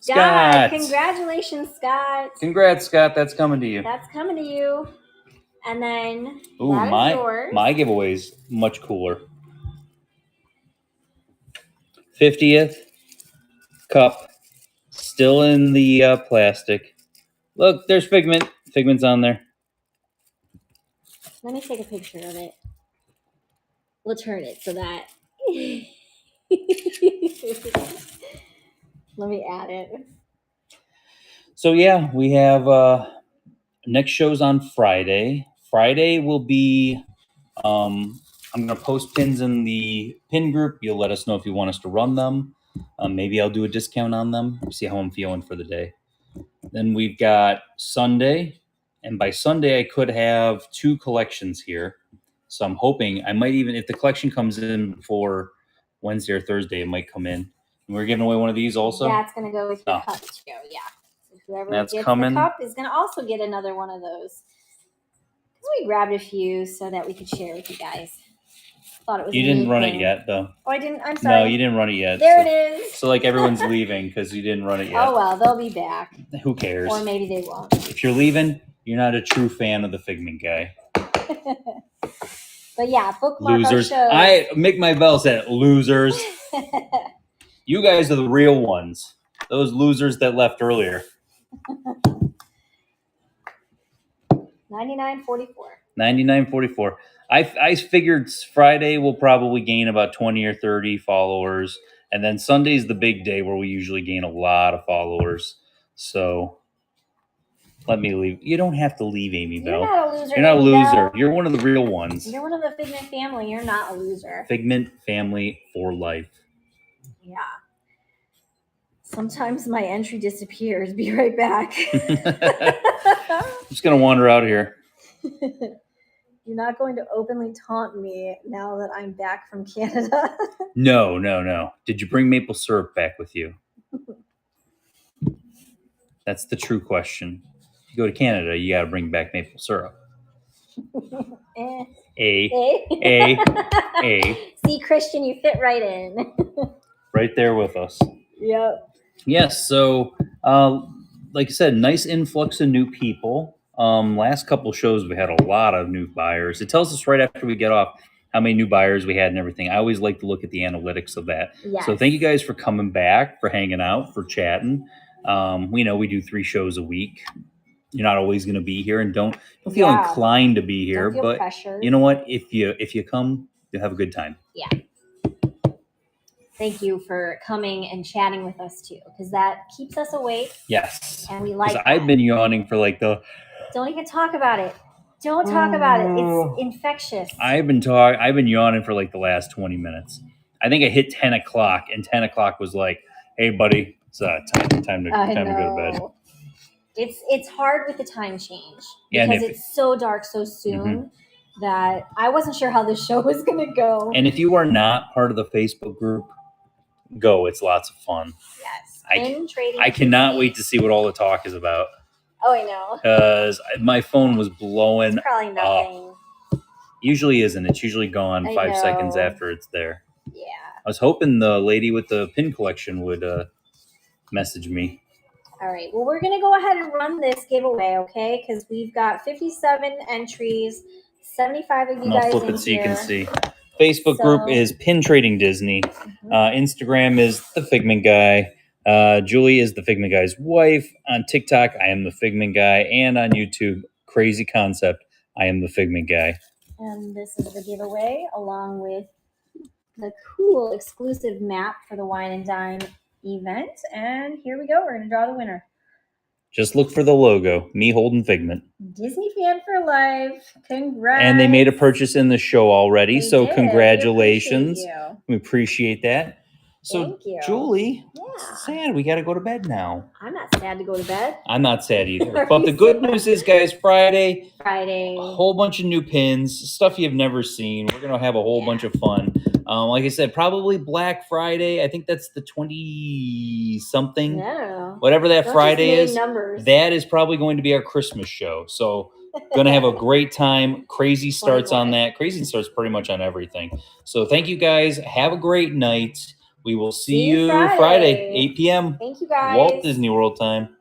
Scott, congratulations, Scott. Congrats, Scott. That's coming to you. That's coming to you. And then my giveaway's much cooler. 50th cup, still in the plastic. Look, there's Figment. Figment's on there. Let me take a picture of it. We'll turn it so that. Let me add it. So yeah, we have next show's on Friday. Friday will be. I'm going to post pins in the pin group. You'll let us know if you want us to run them. Maybe I'll do a discount on them. See how I'm feeling for the day. Then we've got Sunday. And by Sunday, I could have 2 collections here. So I'm hoping I might even, if the collection comes in before Wednesday or Thursday, it might come in. And we're giving away one of these also? Yeah, it's going to go with your cup too. Yeah. So whoever gets the cup is going to also get another one of those. Because we grabbed a few so that we could share with you guys. Thought it was. You didn't run it yet, though. Oh, I didn't. I'm sorry. No, you didn't run it yet. There it is. So like everyone's leaving because you didn't run it yet. Oh well, they'll be back. Who cares? Or maybe they won't. If you're leaving, you're not a true fan of the Figment guy. But yeah, bookmark losers. Our shows. Mick My Bell said losers. You guys are the real ones. Those losers that left earlier. 99.44. 99.44. I figured Friday will probably gain about 20 or 30 followers. And then Sunday's the big day where we usually gain a lot of followers. So let me leave. You don't have to leave, Amy Bell. You're not a loser. You're not a loser. You're one of the real ones. You're one of the Figment family. You're not a loser. Figment family for life. Yeah. Sometimes my entry disappears. Be right back. I'm just going to wander out here. You're not going to openly taunt me now that I'm back from Canada. No. Did you bring maple syrup back with you? That's the true question. If you go to Canada, you got to bring back maple syrup. A. See, Christian, you fit right in. Right there with us. Yep. Yes. So, like I said, nice influx of new people. Last couple shows, we had a lot of new buyers. It tells us right after we get off how many new buyers we had and everything. I always like to look at the analytics of that. Yes. So thank you guys for coming back, for hanging out, for chatting. We know we do 3 shows a week. You're not always going to be here, and don't feel inclined to be here. Don't feel but pressured. You know what? If you come, you'll have a good time. Yeah. Thank you for coming and chatting with us too, because that keeps us awake. Yes. And we like that. I've been yawning for like the. Don't even talk about it. Don't talk about it. It's infectious. I've been yawning for like the last 20 minutes. I think I hit 10 o'clock, and 10 o'clock was like, "Hey, buddy, it's time to go to bed." It's hard with the time change because it's so dark so soon that I wasn't sure how this show was going to go. And if you are not part of the Facebook group, go. It's lots of fun. Yes. I cannot wait to see what all the talk is about. Oh, I know. Because my phone was blowing it's probably nothing. Up. Usually isn't. It's usually gone 5 seconds after it's there. Yeah. I was hoping the lady with the pin collection would message me. All right. Well, we're going to go ahead and run this giveaway, okay? Because we've got 57 entries, 75 of you guys I'll flip in it so here. you can see. Facebook group is Pin Trading Disney. Instagram is The Figment Guy. Julie is The Figment Guy's wife. On TikTok, I am The Figment Guy. And on YouTube, Crazy Concept, I am The Figment Guy. And this is the giveaway along with the cool exclusive map for the Wine and Dine event. And here we go. We're going to draw the winner. Just look for the logo, me holding Figment. Disney fan for life. Congrats. And they made a purchase in the show already, so did. congratulations. We appreciate that. So, Thank you. Julie, Yeah. it's sad. We got to go to bed now. I'm not sad to go to bed. I'm not sad either. Are But you the good sad? news is, guys, Friday, Friday. a whole bunch of new pins, stuff you've never seen. We're going to have a whole bunch of fun. Like I said, probably Black Friday. I think that's the 20-something. Yeah. Whatever that Don't Friday just is. name numbers. That is probably going to be our Christmas show. So, going to have a great time. Crazy starts on that. Crazy starts pretty much on everything. So, thank you guys. Have a great night. We will see you Friday, 8 p.m. Thank you guys. Walt Disney World time.